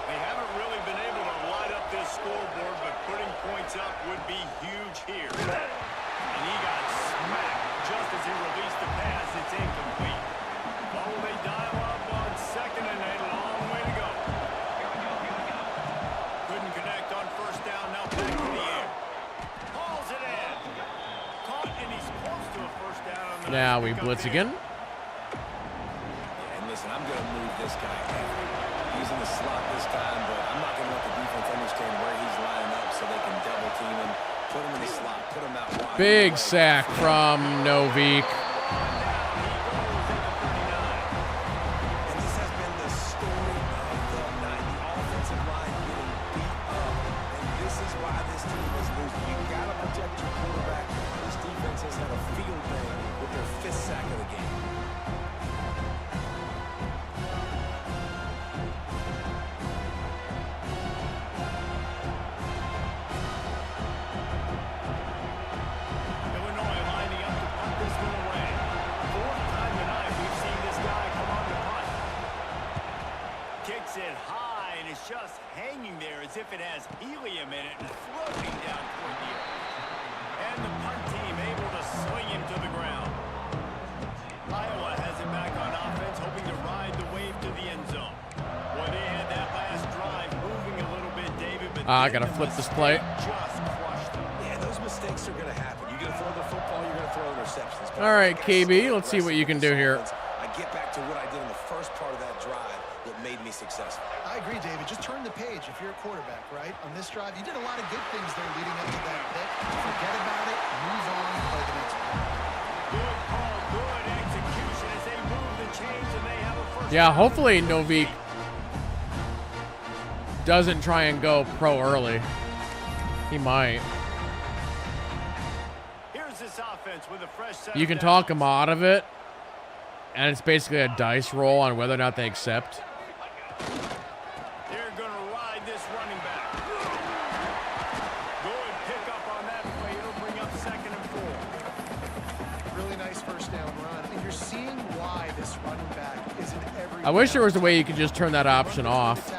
They haven't really been able to light up this scoreboard, but putting points up would be huge here. And he got smacked just as he released the pass. It's incomplete. Oh, they dial up on second and a long way to go. Couldn't connect on first down. Now back to the air. Hauls it in. Caught, and he's close to a first down. On the Now we pickup blitz here. again. And listen, I'm going to move this guy heavy. He's in the slot this time, but I'm not going to let the defense understand where he's lining up so they can double team him, put him in the slot, put him out wide. Big sack from Novik. And this has been the story of the night. The offensive line getting beat up, and this is why this team is losing. You got to protect your quarterback. This defense has had a field day with their 5th sack of the game. Illinois lining up to punt this one away. 4th time tonight we've seen this guy come on to punt. Kicks it high, and it's just hanging there as if it has helium in it and floating down toward the earth. And the punt team able to swing him to the ground. Iowa has it back on offense, hoping to ride the wave to the end zone. Well, they had that last drive moving a little bit, David, but I then gotta the flip this play. mistake just crushed them. Yeah, those mistakes are going to happen. You're going to throw the football, you're going to throw interceptions. But All right, I gotta KB, stay let's see what you can aggressive do here. with this offense. I get back to what I did in the first part of that drive that made me successful. I agree, David. Just turn the page if you're a quarterback, right? On this drive, you did a lot of good things there leading up to that pick. Forget about it, move on, play the next play. Good call, good execution as they move the chains and they have a first Yeah, down. hopefully Novik doesn't try and go pro early. He might. Here's comes this offense with a fresh set You of can downs. talk them out of it, and it's basically a dice roll on whether or not they accept. They're going to ride this running back. Good pick up on that play. It'll bring up 2nd and 4. Really nice first down run. And you're seeing why this running back isn't every I wish there was a way you could just turn that option off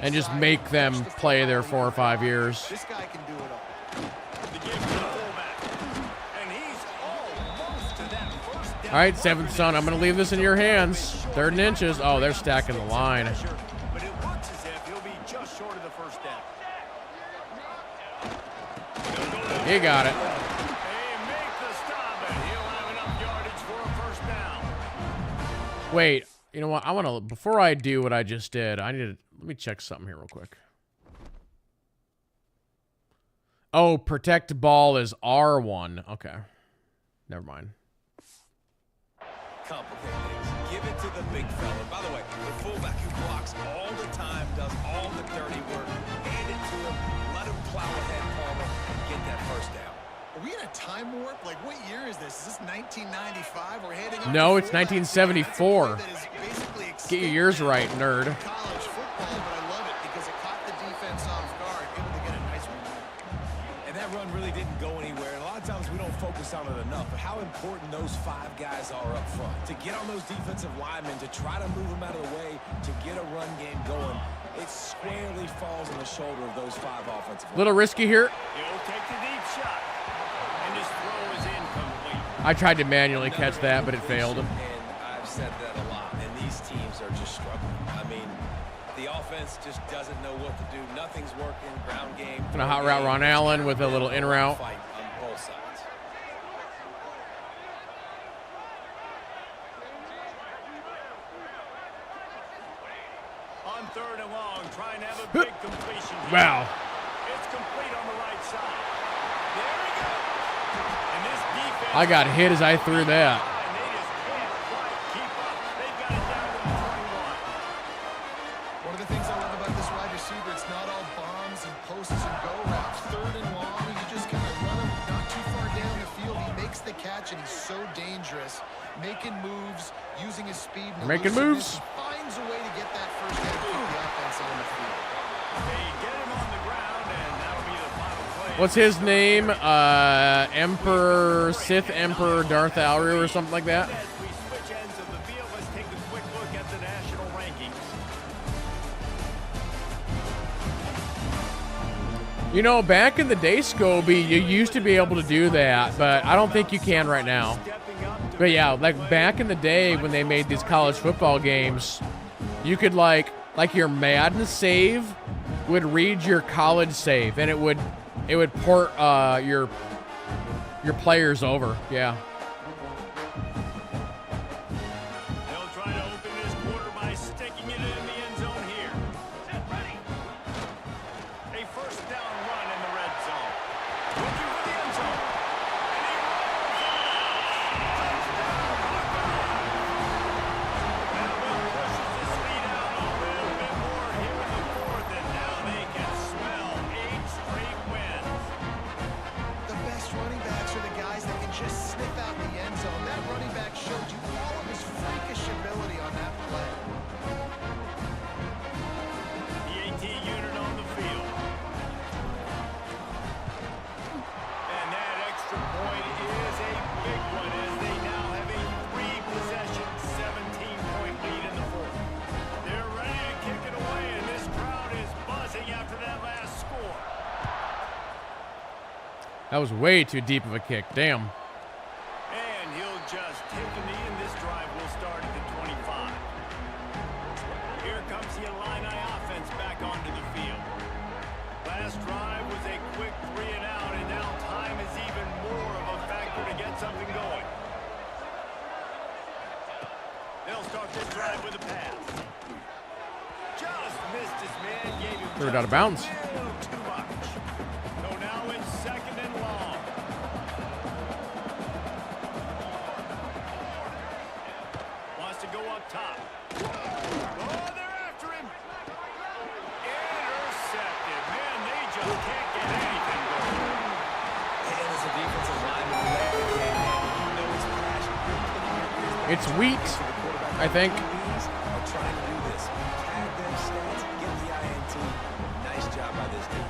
and just make them play there 4 or 5 years. This guy can do it all. The give to the fullback. And he's almost to that first down. All right, 7th son, I'm going to leave this in your hands. 3rd and inches. Oh, they're stacking the line. But it looks as if he'll be just short of the first down. You got it. They make the stop, and he'll have enough yardage for a first down. Wait, you know what? I want to, before I do what I just did, I need to, let me check something here real quick. Oh, protect ball is R1. Okay. Never mind. Complicate things. Give it to the big fella. By the way, the fullback who blocks all the time, does all the dirty work. Hand it to him. Let him plow ahead, Palmer, and get that first down. Are we in a time warp? Like, what year is this? Is this 1995? We're heading up No, to it's fullback. 1974. That is basically Get your years right, nerd. college football, but I love it because it caught the defense off guard, able to get a nice one. And that run really didn't go anywhere. And a lot of times we don't focus on it enough, but how important those 5 guys are up front. To get on those defensive linemen, to try to move them out of the way, to get a run game going, it squarely falls on the shoulder of those 5 offensive linemen. Little risky here. He'll take the deep shot. And his throw is incomplete. I tried to manually catch that, but it failed. And I've said that a lot, and these teams are just struggling. I mean, the offense just doesn't know what to do. Nothing's working. Ground game. Gonna hot route Ron Allen with a little in route. Fight on both sides. On 3rd and long, trying to have a big completion here. Wow. It's complete on the right side. There he goes. And this defense... I got hit as I threw that. And they just can't quite keep up. They've got it down to the 21. One of the things I love about this wide receiver, it's not all bombs and posts and go routes. 3rd and long, you just kind of run him not too far down the field. He makes the catch, and he's so dangerous. Making moves, using his speed. And Making elusiveness. moves. He finds a way to get that first down, keep the offense on the field. They get him on the ground, and that'll be the final play. What's his name? Emperor, Sith Emperor Darth Vader or something like that? As we switch ends of the field, let's take a quick look at the national rankings. You know, back in the day, Scobie, you used to be able to do that, but I don't think you can right now. Stepping up to But yeah, like back in the day when they made these college football games, you could like your Madden save would read your college save, and it would port your players over. Yeah. They'll try to open this quarter by sticking it in the end zone here. Set ready. A first down run in the red zone. Looking for the end zone. And he runs. Touchdown. Alabama pushes this lead out a little bit more here in the 4th, and now they can smell 8 straight wins. The best running backs are the guys that can just sniff out the end zone. That running back showed you all of his freakish ability on that play. The AT unit on the field. And that extra point is a big one as they now have a 3-possession, 17-point lead in the 4th. They're ready to kick it away, and this crowd is buzzing after that last score. That was way too deep of a kick. Damn. And he'll just take a knee, and this drive will start at the 25. Here comes the Illini offense back onto the field. Last drive was a quick 3 and out, and now time is even more of a factor to get something going. They'll start this drive with a pass. Just missed his man, gave him Threw it out of just a bounds. little too much. So now it's 2nd and long. Wants to go up top. Oh, they're after him. Intercepted. Man, they just can't get anything going. And as a defensive lineman, It's wheat, I think. Are trying to do this. Tag them stats, get the INT. Nice job by this team.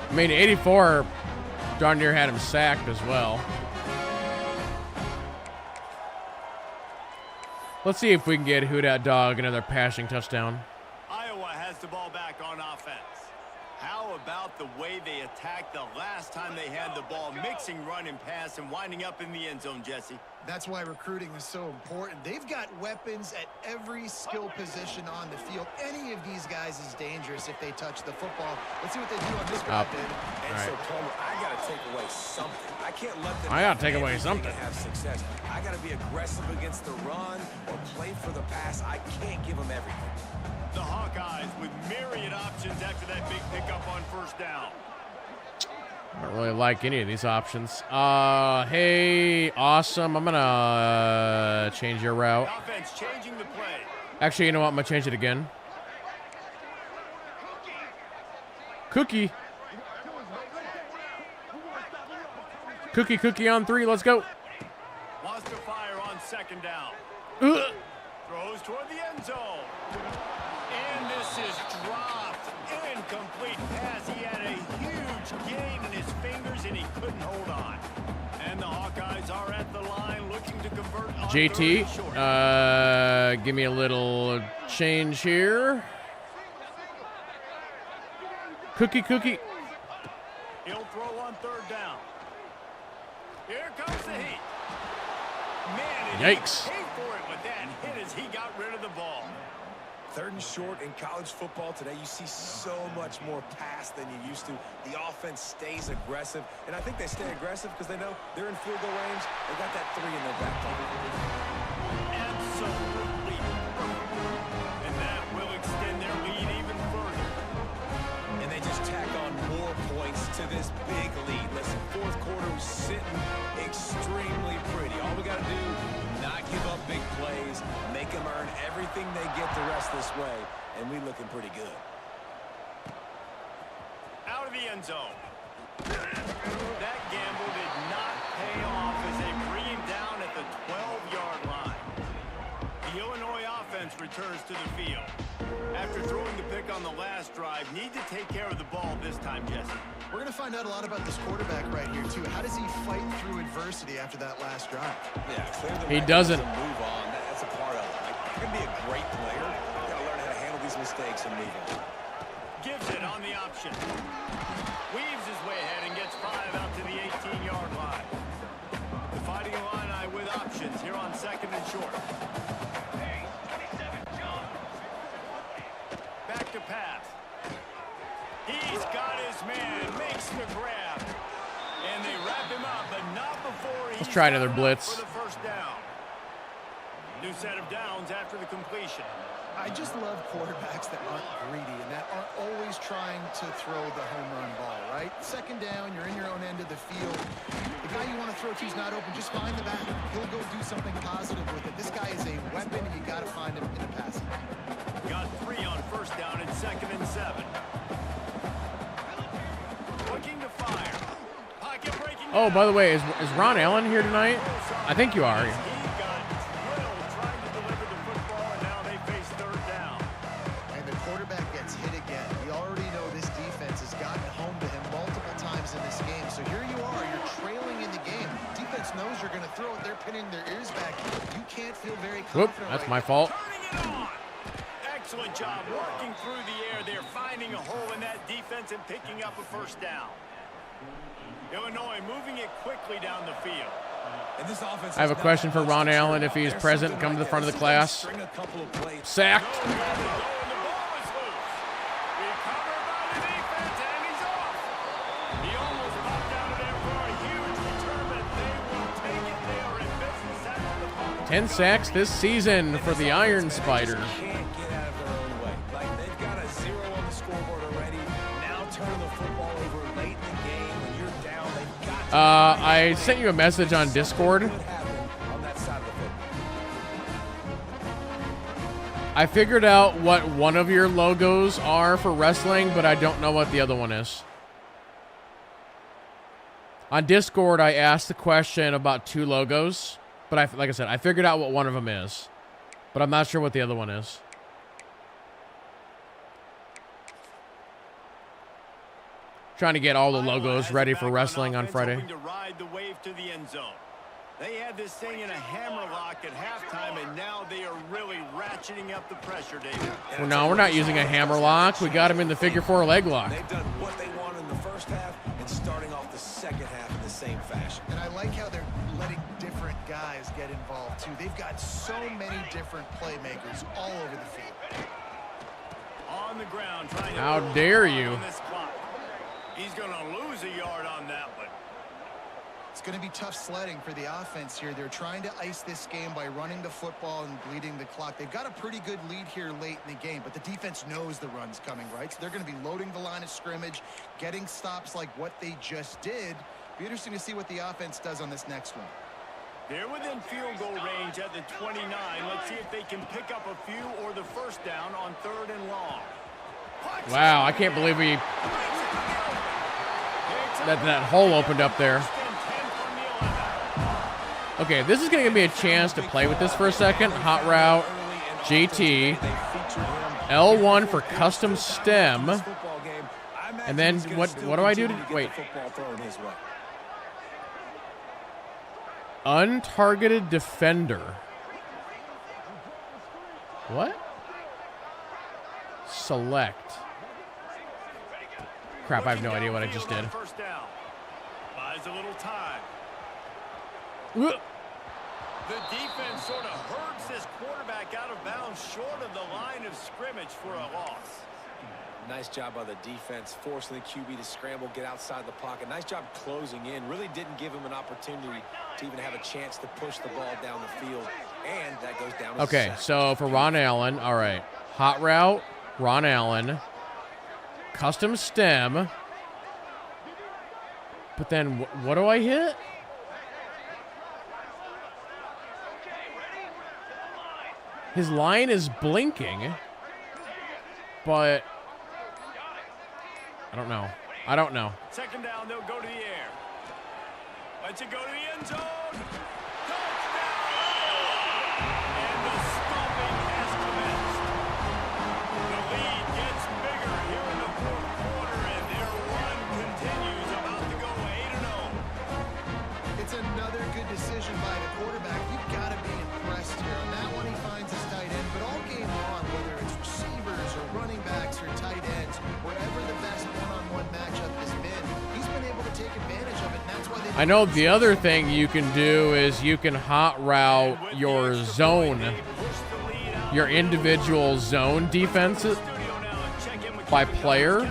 I mean, 84 darn near had him sacked as well. Let's see if we can get Who Dat Dog another passing touchdown. Iowa has the ball back on offense. How about the way they attacked the last time they had the ball, mixing run and pass and winding up in the end zone, Jesse? That's why recruiting is so important. They've got weapons at every skill position on the field. Any of these guys is dangerous if they touch the football. Let's see what they do on this drive, David. And so, Palmer, I got to take away something. I can't let them take away something. Have success. I got to be aggressive against the run or play for the pass. I can't give them everything. The Hawkeyes with myriad options after that big pickup on first down. I don't really like any of these options. Hey, awesome. I'm going to change your route. Offense changing the play. Actually, you know what? I'm going to change it again. Cookie. Cookie on 3. Let's go. Wants to fire on second down. Throws toward the end zone. And this is dropped. Incomplete pass. He had a huge gain in his fingers, and he couldn't hold on. And the Hawkeyes are at the line looking to convert on JT, third and short. give me a little change here. Cookie. He'll throw on third down. Here comes the heat. Man, Yikes. he paid for it with that hit as he got rid of the ball. Third and short in college football today, you see so much more pass than you used to. The offense stays aggressive, and I think they stay aggressive because they know they're in field goal range. They got that 3 in their back pocket. Absolutely perfect. And that will extend their lead even further. And they just tack on more points to this big lead. Listen, fourth quarter was sitting extremely pretty. All we got to do, not give up big plays, make them earn everything they get the rest this way, and we looking pretty good. Out of the end zone. That gamble did not pay off as they bring him down at the 12-yard line. The Illinois offense returns to the field. After throwing the pick on the last drive, need to take care of the ball this time, Jesse. We're going to find out a lot about this quarterback right here, too. How does he fight through adversity after that last drive? Yeah, clear the He doesn't. move on. That's a part of it. Like, if you're going to be a great player, you got to learn how to handle these mistakes and move on. Gives it on the option. Weaves his way ahead and gets 5 out to the 18-yard line. The Fighting Illini with options here on second and short. Back to pass. He's got his man, makes the grab. And they wrap him up, but not before he's Let's try another blitz. for the first down. New set of downs after the completion. I just love quarterbacks that aren't greedy and that aren't always trying to throw the home run ball, right? Second down, you're in your own end of the field. The guy you want to throw to is not open. Just find the back. He'll go do something positive with it. This guy is a weapon, and you got to find him in the passing. Got 3 on first down and second and 7. Looking to fire. Pocket breaking. Oh, by the way, is Ron Allen here tonight? I think you are. He got drilled trying to deliver the football, and now they face third down. And the quarterback gets hit again. We already know this defense has gotten home to him multiple times in this game. So here you are, you're trailing in the game. Defense knows you're going to throw it. They're pinning their ears back. You can't feel very confident. Whoop, that's right my fault. Turning it on. Excellent job working through the air. They're finding a hole in that defense and picking up a first down. Illinois moving it quickly down the field. And this offense I have a question for Ron Allen if he's present. Come to the front of the class. Sacked. And the ball is loose. Recovered by the defense, and he's off. He almost popped out of there for a huge return, but they will take it. They are in business after the ball. 10 sacks this season for the Iron Spiders. Can't get out of their own way. Like, they've got a 0 on the scoreboard already. Now turn the football over late in the game when you're down. They've got to I sent you a message on Discord. what happened on that side of the football. I figured out what one of your logos are for wrestling, but I don't know what the other one is. On Discord, I asked the question about 2 logos, but like I said, I figured out what one of them is, but I'm not sure what the other one is. Trying to get all the logos ready for wrestling on Friday. To ride the wave to the end zone. They had this thing in a hammerlock at halftime, and now they are really ratcheting up the pressure, David. Well, no, we're not using a hammerlock. We got him in the figure 4 leg lock. They've done what they wanted in the first half and starting off the second half in the same fashion. And I like how they're letting different guys get involved, too. They've got so many different playmakers all over the field. On the ground, trying to How dare you? He's going to lose a yard on that one. It's going to be tough sledding for the offense here. They're trying to ice this game by running the football and bleeding the clock. They've got a pretty good lead here late in the game, but the defense knows the run's coming, right? So they're going to be loading the line of scrimmage, getting stops like what they just did. Be interesting to see what the offense does on this next one. They're within field goal range at the 29. Let's see if they can pick up a few or the first down on 3rd and long. Wow, I can't believe that hole opened up there. Okay, this is going to give me a chance to play with this for a second. Hot route, GT, L1 for custom stem, and then what do I do? Wait. Untargeted defender. What? Select. Crap, I have no idea what I just did. First down. Buys a little time. The defense sort of herds this quarterback out of bounds short of the line of scrimmage for a loss. Nice job by the defense, forcing the QB to scramble, get outside the pocket. Nice job closing in. Really didn't give him an opportunity to even have a chance to push the ball down the field. And that goes down to Okay, so for Ron Allen, all right. Hot route, Ron Allen. Custom stem. But then what do I hit? His line is blinking, but I don't know. I don't know. Second down, they'll go to the air. Let's it go to the end zone. And the stopping has commenced. The lead gets bigger here in the 4th quarter, and their run continues, about to go 8-0. It's another good decision by the quarterback. You've got to be impressed here. On that one, he finds his tight end, but all game long, whether it's receivers or running backs or tight ends, wherever the best one-on-one matchup has been, he's been able to take advantage of it, and that's why they... I know the other thing you can do is you can hot route your zone, your individual zone defenses by player.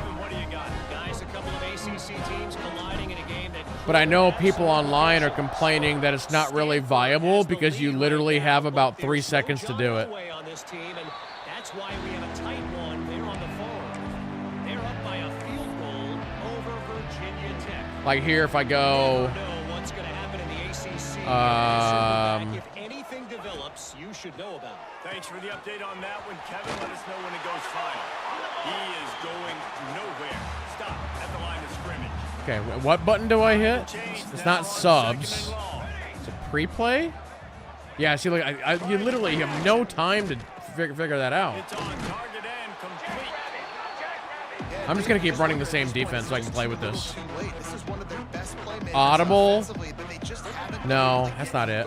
But I know people online are complaining that it's not really viable because you literally have about 3 seconds to do it. That's why we have a tight one there on the phone. They're up by a field goal over Virginia Tech. Like here, if I go, What's going to happen in the ACC? If anything develops, you should know about it. Thanks for the update on that one, Kevin. Let us know when it goes final. He is going nowhere. Stop at the line of scrimmage. okay, what button do I hit? It's not subs. It's a pre-play? Yeah, see, look, you literally have no time to figure that out. It's on target and complete. I'm just going to keep running the same defense so I can play with this. Audible? No, that's not it.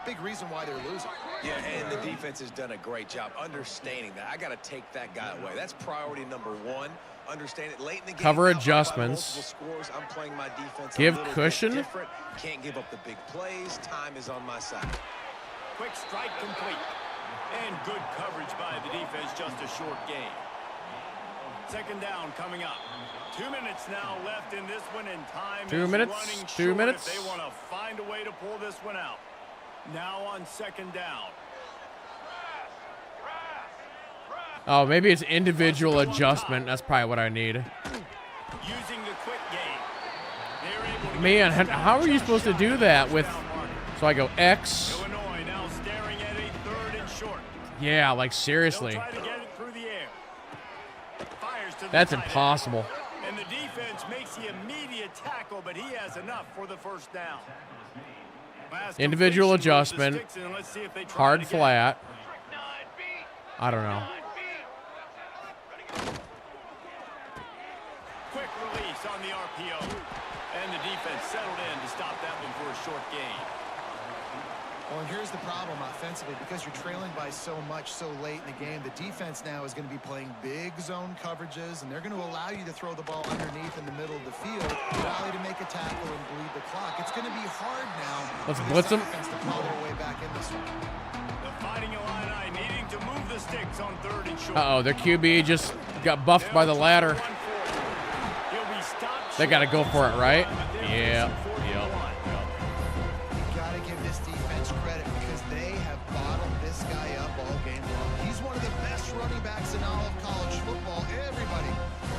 Big reason why they're losing. Yeah, and the defense has done a great job understanding that. I got to take that guy away. That's priority number 1. Understand it late in the game. Cover adjustments. Scores. I'm playing my defense Give a little cushion. bit different. Can't give up the big plays. Time is on my side. Quick strike complete. And good coverage by the defense, just a short game. Second down coming up. 2 minutes now left in this one, and time 2 is minutes, running 2 short minutes. if they want to find a way to pull this one out. Now on second down. Oh, maybe it's individual adjustment. That's probably what I need. Using the quick game. They're able to Man, how are you supposed to do that with... So I go X. Illinois now staring at a 3rd and short. Yeah, like seriously. They'll try to get it through the air. Fires to the That's tight end. impossible. And the defense makes the immediate tackle, but he has enough for the first down. Last Individual completion moves the adjustment. sticks, and let's see if they try Hard it again. flat. I don't know. Quick release on the RPO. And the defense settled in to stop that one for a short gain. Well, and here's the problem offensively. Because you're trailing by so much so late in the game, the defense now is going to be playing big zone coverages, and they're going to allow you to throw the ball underneath in the middle of the field, allow you to make a tackle and bleed the clock. It's going to be hard now Let's for blitz this them. offense to claw their way back in this one. The Fighting Illini needing to move the sticks on 3rd and short. Uh-oh, their QB just got buffed by the ladder. He'll be stopped They got to go for it, right? Yeah. Yeah. You got to give this defense credit because they have bottled this guy up all game long. He's one of the best running backs in all of college football. Everybody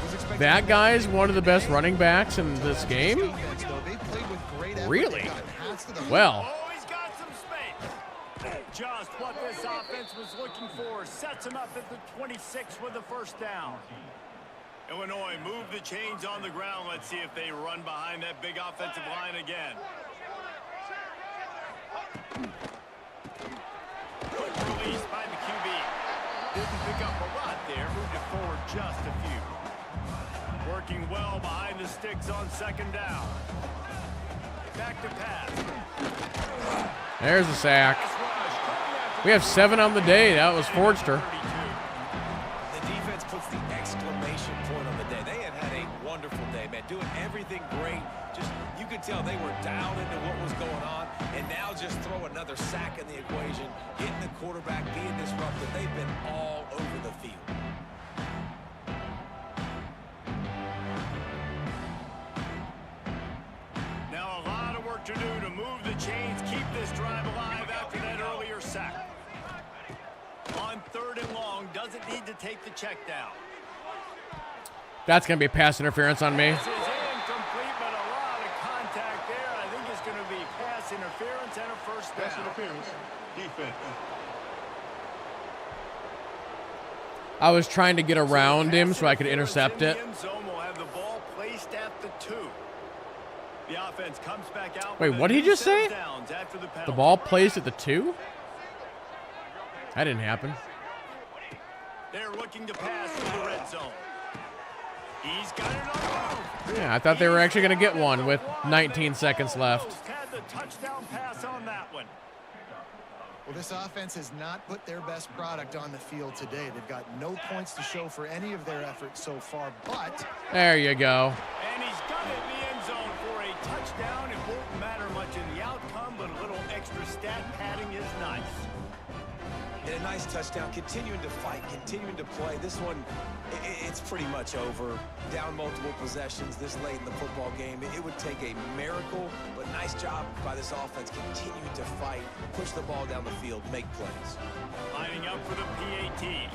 was expecting That guy's one of the best running backs in this game? defense, though. They played with great effort. Really? They got hats to the Well, Oh, he's got some space. Just what this offense was looking for. Sets him up at the 26 with the first down. Illinois move the chains on the ground. Let's see if they run behind that big offensive line again. Quick release by the QB. Didn't pick up a lot there. Moved it forward just a few. Working well behind the sticks on 2nd down. Back to pass. there's a sack. We have 7 on the day. That was Forster. The defense puts the exclamation point on the day. They have had a wonderful day, man. Doing everything great. Just, you could tell they were down into what was going on, and now just throw another sack in the equation, hitting the quarterback, being disruptive. They've been all over the field. Now a lot of work to do to move the chains, keep this drive alive after that earlier sack. On 3rd and long, doesn't need to take the check down. That's going to be pass interference on me. This is incomplete, but a lot of contact there. I think it's going to be pass interference and a first down. Pass interference, defense. I was trying to get around him so I could intercept it. The end zone will have the ball placed at the 2. The offense comes back out. Wait, with a what did he new just set of say? downs after the The penalty. ball placed at the 2? That didn't happen. They're looking to pass from the red zone. He's got it on the move. Yeah, I thought they were actually going to get one with 19 seconds left. Had the touchdown pass on that one. Well, this offense has not put their best product on the field today. They've got no points to show for any of their efforts so far, but There you go. And he's got it in the end zone for a touchdown. It won't matter much in the outcome, but a little extra stat padding is nice. And a nice touchdown, continuing to fight, continuing to play. This one, it's pretty much over. Down multiple possessions this late in the football game. It would take a miracle, but nice job by this offense, continuing to fight, push the ball down the field, make plays. Lining up for the PAT.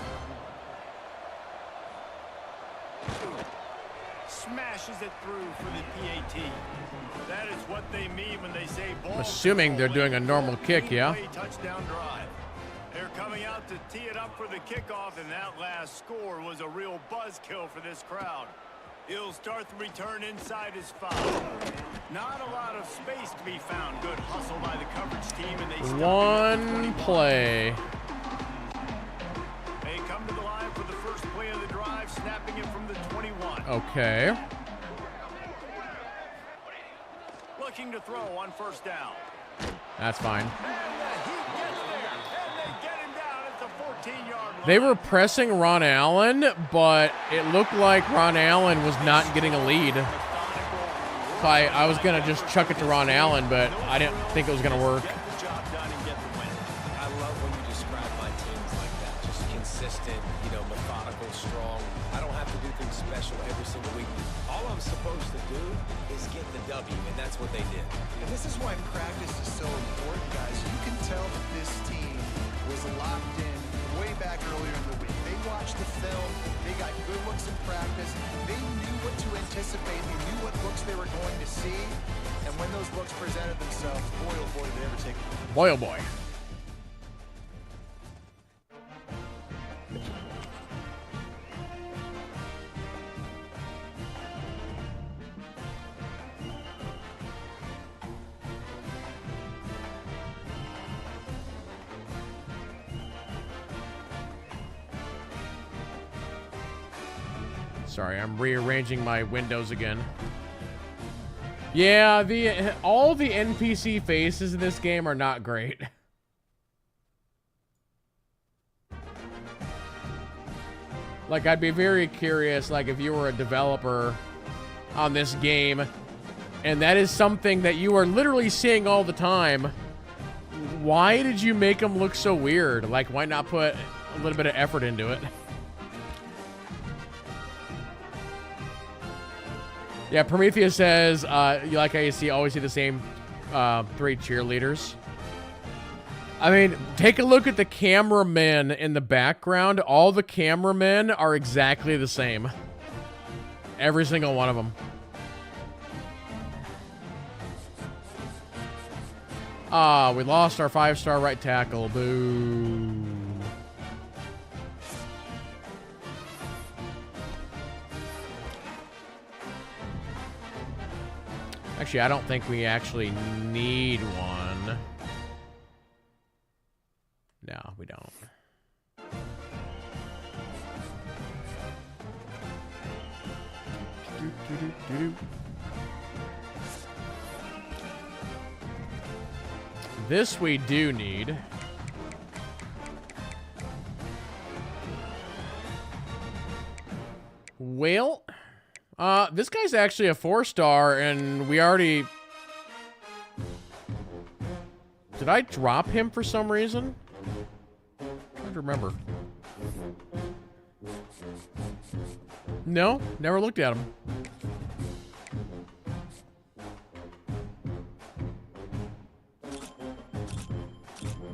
Smashes it through for the PAT. That is what they mean when they say ball. I'm assuming they're doing a normal kick, yeah? Touchdown drive. They're coming out to tee it up for the kickoff, and that last score was a real buzzkill for this crowd. He'll start the return inside his 5. Not a lot of space to be found. Good hustle by the coverage team, and they stop him at the 21. Play. They come to the line for the first play of the drive, snapping it from the 21. Okay. Looking to throw on 1st down. That's fine. And he gets there, and they get him down at the 14-yard line. They were pressing Ron Allen, but it looked like Ron Allen was not getting a lead. So I was going to just chuck it to Ron Allen, but I didn't think it was going to work. Get the job done and get the win. I love when you describe my teams like that. Just consistent, methodical, strong. I don't have to do things special every single week. All I'm supposed to do is get the W, and that's what they did. and this is why practice is so important, guys. You can tell that this team was locked in way back earlier in the week. They watched the film. They got good looks in practice. They knew what to anticipate. They knew what looks they were going to see. And when those looks presented themselves, boy, oh boy, did they ever take them. Boy, oh boy. Sorry, I'm rearranging my windows again. Yeah, all the NPC faces in this game are not great. Like, I'd be very curious, like, if you were a developer on this game, and that is something that you are literally seeing all the time, why did you make them look so weird? Like, why not put a little bit of effort into it? Yeah, Prometheus says, you like how you always see the same 3 cheerleaders. I mean, take a look at the cameramen in the background. All the cameramen are exactly the same. Every single one of them. We lost our 5-star right tackle. Boo. Actually, I don't think we actually need one. No, we don't. This we do need. Well, this guy's actually a 4-star, and we already... Did I drop him for some reason? I don't remember. No, never looked at him.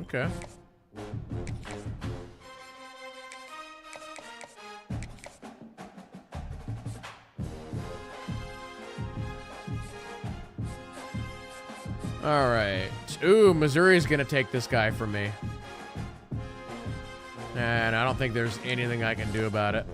Okay. All right. Ooh, Missouri's gonna take this guy from me. And I don't think there's anything I can do about it.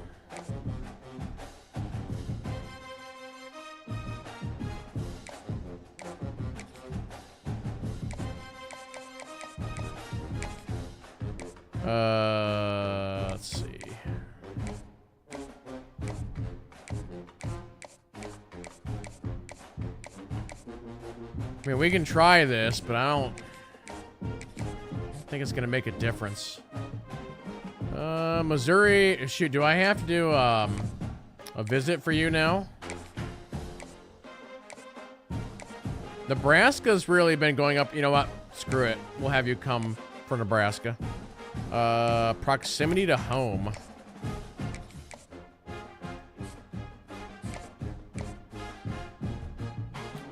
Let's see. I mean, we can try this, but I don't think it's gonna make a difference. Missouri, shoot, do I have to do a visit for you now? Nebraska's really been going up. You know what? Screw it. We'll have you come for Nebraska. Proximity to home.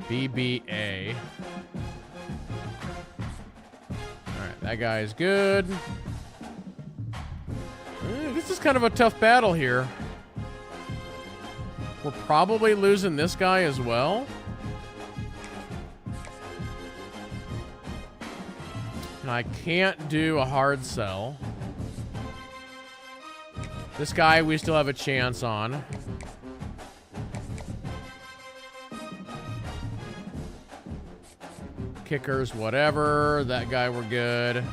BBA. Alright, that guy's good. This is kind of a tough battle here. We're probably losing this guy as well. And I can't do a hard sell. This guy we still have a chance on. Kickers, whatever. That guy we're good.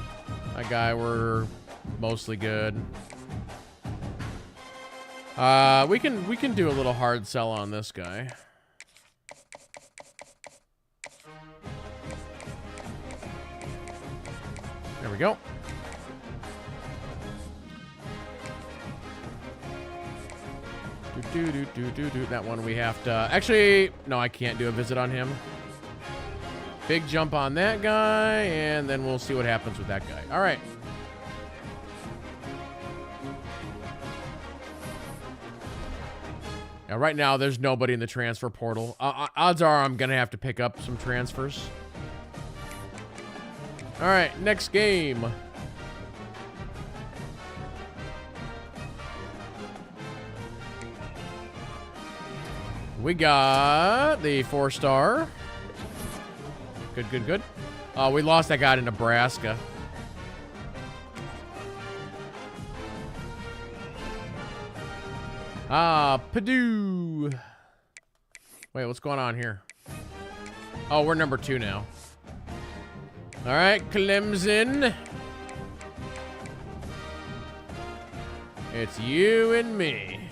That guy we're mostly good. We can do a little hard sell on this guy. There we go. Do. That one we have to... Actually, no, I can't do a visit on him. Big jump on that guy, and then we'll see what happens with that guy. All right. Now, right now, there's nobody in the transfer portal. Odds are I'm going to have to pick up some transfers. All right, next game. We got the 4-star. Good. We lost that guy to Nebraska. Purdue. Wait, what's going on here? Oh, we're number 2 now. All right, Clemson. It's you and me.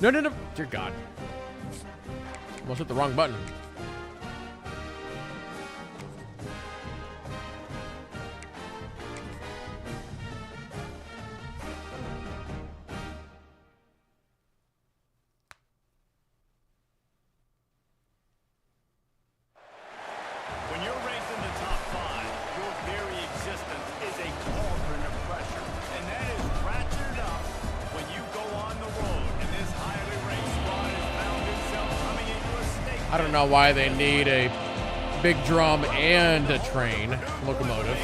No, no, no. Dear God. Almost hit the wrong button. When you're ranked in the top 5, your very existence is a cauldron of pressure. And that is ratcheted up when you go on the road. And this highly ranked squad has found itself coming into a state. I don't know why they need a big drum and a train locomotive.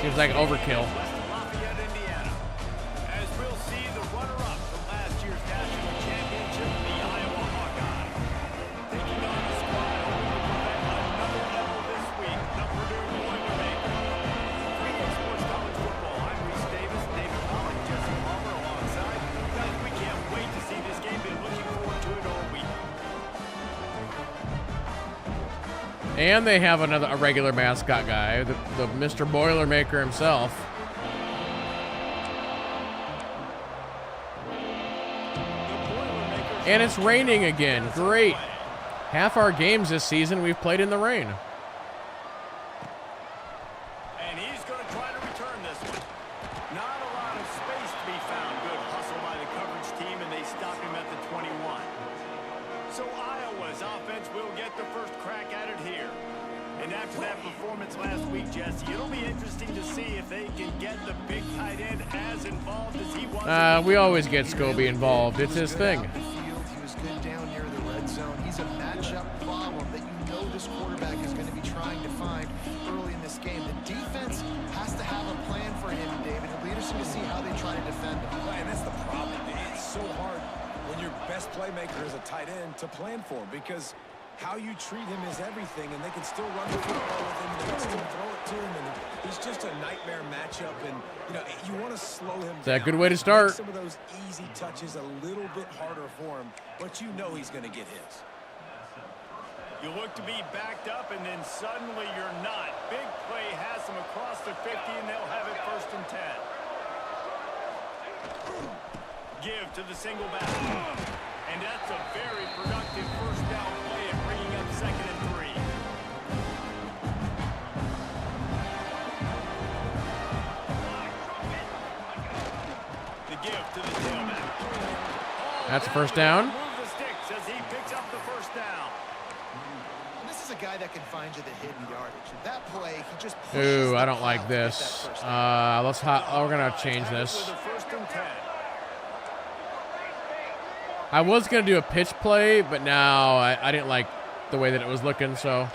Seems like overkill. Lafayette, Indiana. As we'll see the runner-up from last year's national championship, the Iowa Hawkeyes. Taking on the squad hoping to prevent another level this week, the Purdue Boilermakers. 3 Sports College Football. I'm Reese Davis, David Pollock, Jesse Palmer alongside. Guys, we can't wait to see this game. Been looking forward to it all week. And they have a regular mascot guy, the Mr. Boilermaker himself. And it's raining again. Great. Half our games this season we've played in the rain. And he's going to try to return this one. Not a lot of space to be found. Good hustle by the coverage team, and they stop him at the 21. So Iowa's offense will get the first crack at it here. And after that performance last week, Jesse, it'll be interesting to see if they can get the big tight end as involved as he was. We always get Scobie involved. It's his thing. He was good down near the red zone. He's a matchup problem that you know this quarterback is going to be trying to find early in this game. The defense has to have a plan for him, David. It'll be interesting to see how they try to defend him. And that's the problem. It's so hard when your best playmaker is a tight end to plan for him, because how you treat him is everything, and they can still run the football with him, and they can still throw it to him, and he's just a nightmare matchup. And you want to slow him down. That's a good way to start. Make some of those easy touches a little bit harder for him, but you know he's going to get his. You look to be backed up, and then suddenly you're not. Big play has them across the 50, and they'll have it 1st and 10. Give to the single back. And that's a very productive first down play at bringing up 2nd and 3. The give to the tailback. That's a first down. Move the sticks as he picks up the first down. This is a guy that can find you the hidden yardage. That play, he just Ooh, I don't like this. We're gonna change this. I was gonna do a pitch play, but now I didn't like the way that it was looking, so.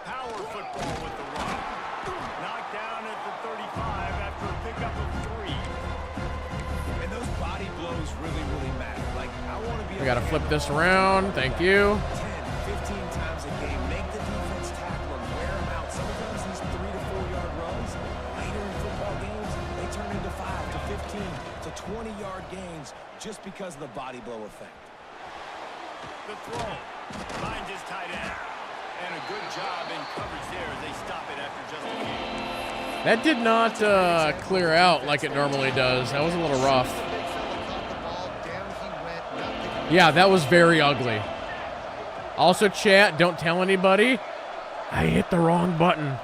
Power football with the run. Knocked down at the 35 after a pickup of 3. And those body blows really, really matter. Like, I want to be. We gotta flip this around. Thank you. 10, 15 times a game. Make the defense tackle him, wear him out. Sometimes these 3 to 4 yard runs, later in football games, they turn into 5 to 15 to 20 yard gains just because of the body blow effect. The throw finds his tight end. And a good job in coverage there as they stop it after just a few. That did not clear out like it normally does. That was a little rough. Yeah, that was very ugly. Also, chat, don't tell anybody. I hit the wrong button.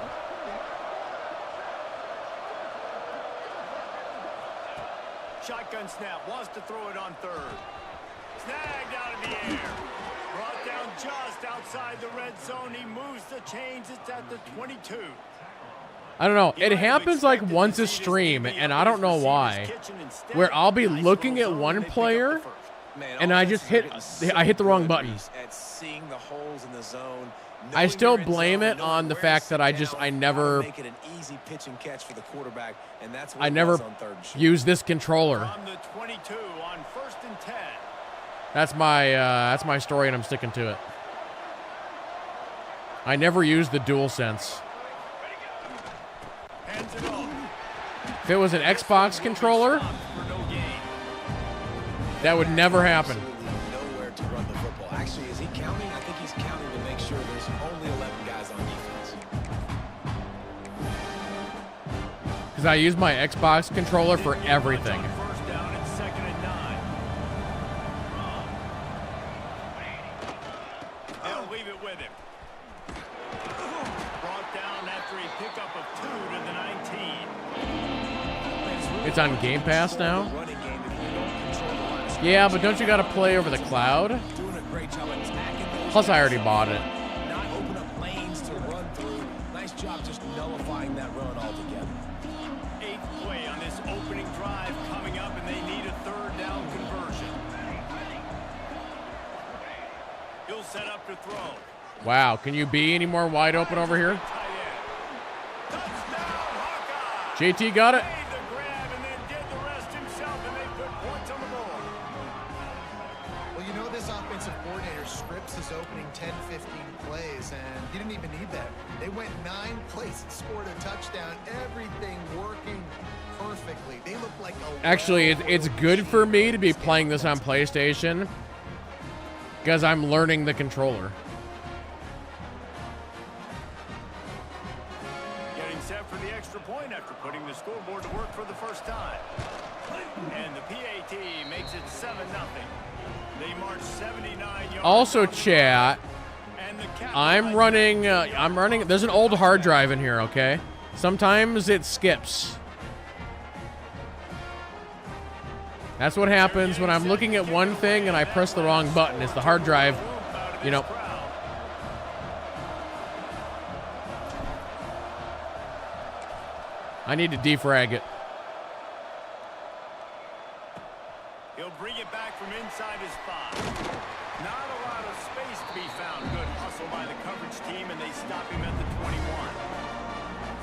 Shotgun snap, wants to throw it on 3rd. Snagged out of the air. Brought down just outside the red zone. He moves the chains. It's at the 22. I don't know. It happens like once a stream, and I don't know why. Where I'll be looking at one player, and I hit the wrong button. At seeing the holes in the zone. I still blame it on the fact that I never Make it an easy pitch and catch for the quarterback, and that's what I it never was on 3rd and short. use this controller. From the 22 on 1st and 10. That's my story, and I'm sticking to it. I never use the DualSense. Hands it off. If it was an Xbox controller, that would never happen. Nowhere to run the football. Actually, is he counting? I think he's counting to make sure there's only 11 guys on defense. Because I use my Xbox controller for everything. First down and 2nd and 9. leave it with him. Brought down after a pickup of 2 to the 19. It's on Game Pass now? Yeah, but don't you got to play over the cloud? Plus, I already bought it. Not open up lanes to run through. Nice job just nullifying that run altogether. 8th play on this opening drive coming up, and they need a 3rd down conversion. He'll set up to throw. Wow, can you be any more wide open over here? JT got it. Made the grab and then did the rest himself, and they put points on the board. Well, you know this offensive coordinator scripts his opening 10, 15 plays, and he didn't even need that. They went 9 plays and scored a touchdown. Everything working perfectly. They look like a Actually, it's good for me to be playing this on PlayStation because I'm learning the controller. Getting set for the extra point after putting the scoreboard to work for the first time. And the PAT makes it 7-0. They march 79 yards. Also, chat, I'm running, there's an old hard drive in here, okay? Sometimes it skips. That's what happens when I'm looking at one thing and I press the wrong button. It's the hard drive, you know. I need to defrag it. He'll bring it back from inside his 5. Not a lot of space to be found. Good hustle by the coverage team, and they stop him at the 21.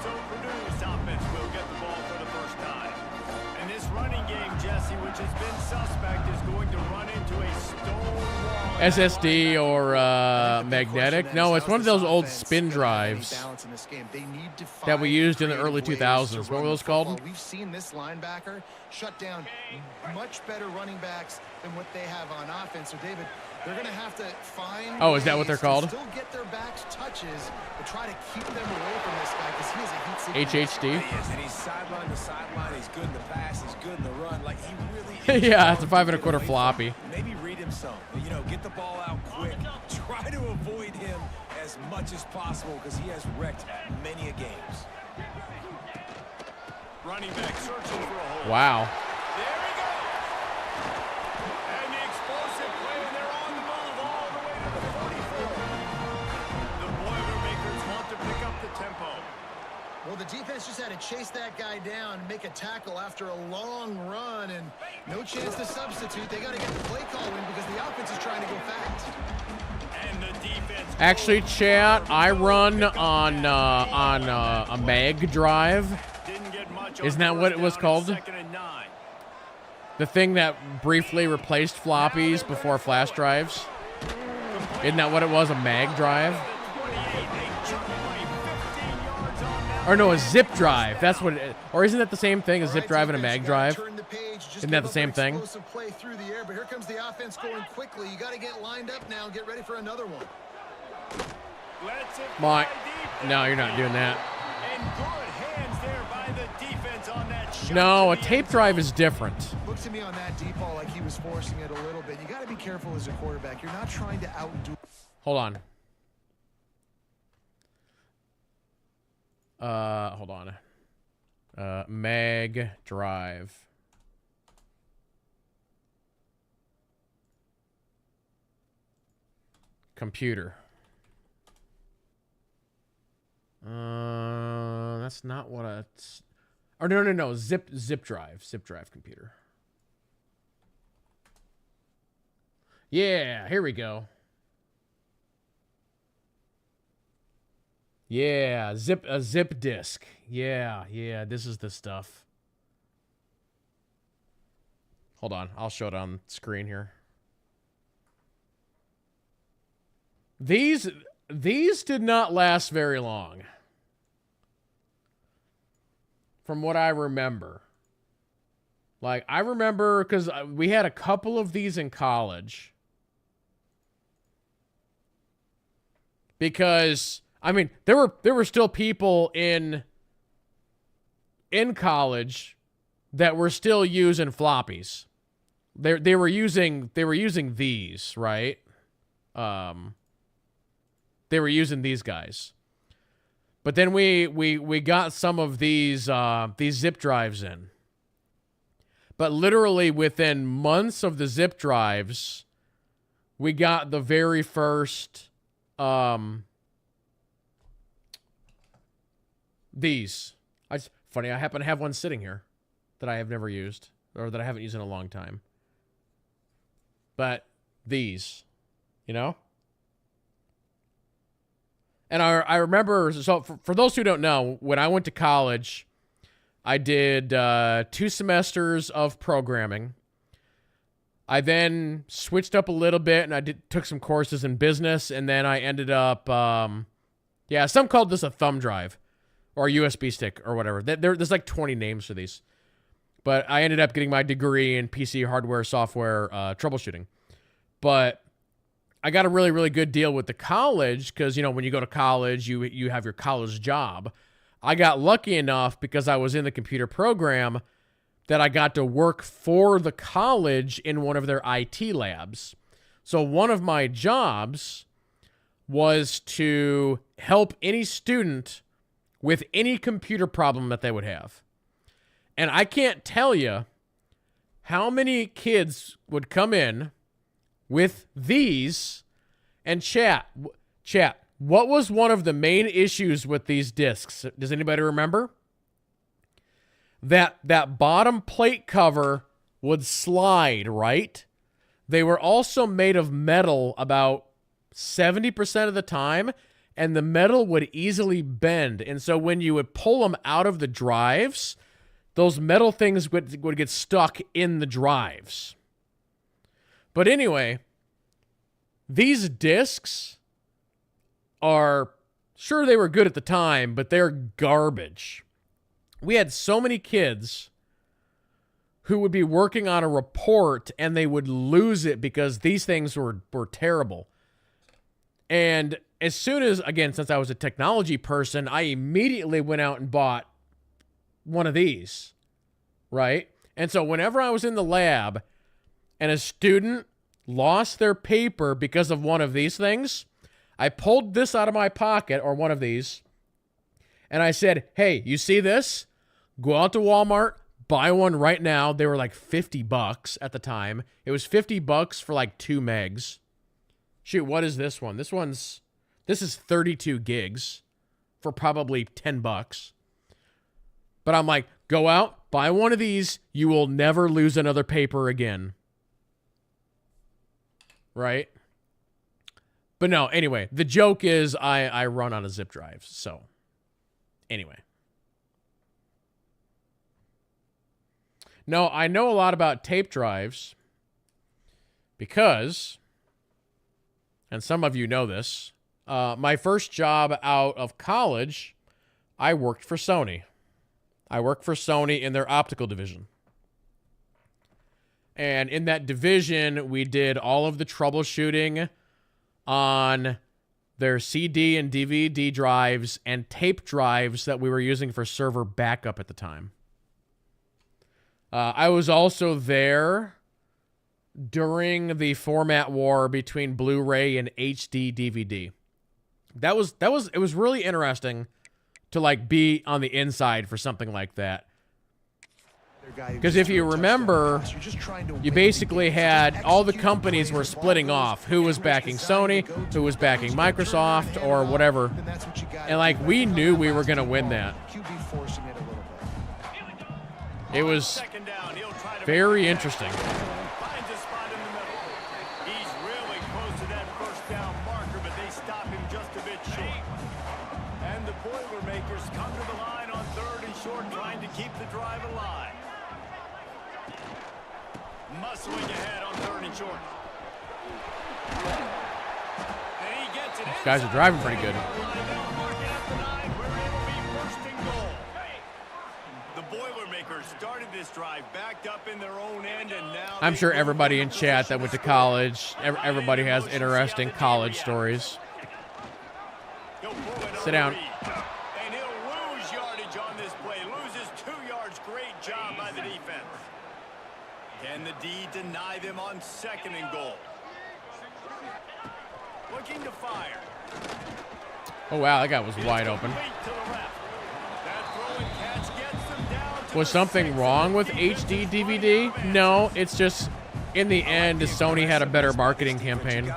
So Purdue's offense will get the ball for the first time. And this running game, Jesse, which has been suspect, is going to run into a stone wall. SSD or magnetic? No, it's one of those old spin drives that we used in the early 2000s. What were those called? We've seen this linebacker shut down much better running backs than what they have on offense. So, David, they're going to have to find. Oh, is that what they're called? Still get their backs touches, but try to keep them away from this guy because he is a heat seeker. HHD. He is, and he's sideline to sideline. He's good in the pass. He's good in the run. Like he really. Is Yeah, it's a 5 1/4 floppy. Maybe read him some. You know, get the ball out quick. Try to avoid him as much as possible because he has wrecked many a games. Running back searching for a hole. Wow. There we go. And the explosive play, and they're on the move all the way to the 44. The Boilermakers want to pick up the tempo. Well, the defense just had to chase that guy down, make a tackle after a long run, and no chance to substitute. They got to get the play call in because the offense is trying to go fast. And the defense. Actually, chat, I run on a mag drive. Isn't that what it was called? The thing that briefly replaced floppies before flash drives? Isn't that what it was, a mag drive? Or no, a zip drive. That's what it is. Or isn't that the same thing, a zip drive and a mag drive? Isn't that the same thing? Explosive play through the air, but here comes the offense going quickly. You got to get lined up now and get ready for another one. Mike, no, you're not doing that. And good hands there by the defense on that shot. No, a tape drive is different. Looks to me on that deep ball like he was forcing it a little bit. You got to be careful as a quarterback. You're not trying to outdo. Hold on. Hold on. Mag drive. Computer. That's not what a. Or no. Zip drive. Zip drive computer. Yeah, here we go. Yeah, a zip disk. Yeah, this is the stuff. Hold on, I'll show it on screen here. These did not last very long. From what I remember. Like, I remember, because we had a couple of these in college. Because, I mean, there were still people in college that were still using floppies. They were using these, right? they were using these guys. But then we got some of these zip drives in. But literally within months of the zip drives, we got the very first these. Funny, I happen to have one sitting here that I have never used, or that I haven't used in a long time. But these, you know? And I remember, so for those who don't know, when I went to college, I did 2 semesters of programming. I then switched up a little bit, and I took some courses in business, and then I ended up, some called this a thumb drive, or a USB stick, or whatever. There's like 20 names for these. But I ended up getting my degree in PC hardware, software, troubleshooting. But I got a really, really good deal with the college because, you know, when you go to college, you have your college job. I got lucky enough because I was in the computer program that I got to work for the college in one of their IT labs. So one of my jobs was to help any student with any computer problem that they would have. And I can't tell you how many kids would come in with these and chat, what was one of the main issues with these discs? Does anybody remember? That bottom plate cover would slide, right? They were also made of metal about 70% of the time, and the metal would easily bend. And so when you would pull them out of the drives, those metal things would get stuck in the drives. But anyway, these discs are, sure, they were good at the time, but they're garbage. We had so many kids who would be working on a report and they would lose it because these things were terrible. And as soon as, again, since I was a technology person, I immediately went out and bought one of these, right? And so whenever I was in the lab and a student lost their paper because of one of these things, I pulled this out of my pocket, or one of these, and I said, hey, you see this? Go out to Walmart, buy one right now. They were like $50 at the time. It was $50 for like 2 megs. Shoot, what is this one? This is 32 gigs for probably $10. But I'm like, go out, buy one of these. You will never lose another paper again. Right? But no, anyway, the joke is I run on a zip drive. So, anyway. No, I know a lot about tape drives because, and some of you know this, my first job out of college, I worked for Sony. I worked for Sony in their optical division. And in that division, we did all of the troubleshooting on their CD and DVD drives and tape drives that we were using for server backup at the time. I was also there during the format war between Blu-ray and HD DVD. It was really interesting to like be on the inside for something like that. Because if you remember, you basically had all the companies were splitting off. Who was backing Sony, who was backing Microsoft, or whatever. And like we knew we were going to win that. It was very interesting. He's really close to that first down marker, but they stop him just a bit short. And the Boilermakers come to the line on 3rd and short, trying to keep the drive alive. Muscling ahead on 3rd and short. And he gets it. These guys are driving pretty good. The Boilermakers started this drive backed up in their own end, and now I'm sure everybody in chat that went to college, everybody has interesting college stories. Sit down. And he'll lose yardage on this play. Loses 2 yards. Great job by the defense. Can the D deny them on 2nd and goal? Looking to fire. Oh, wow, that guy was wide open. Was something wrong with HD DVD? No, it's just, in the end, Sony had a better marketing campaign.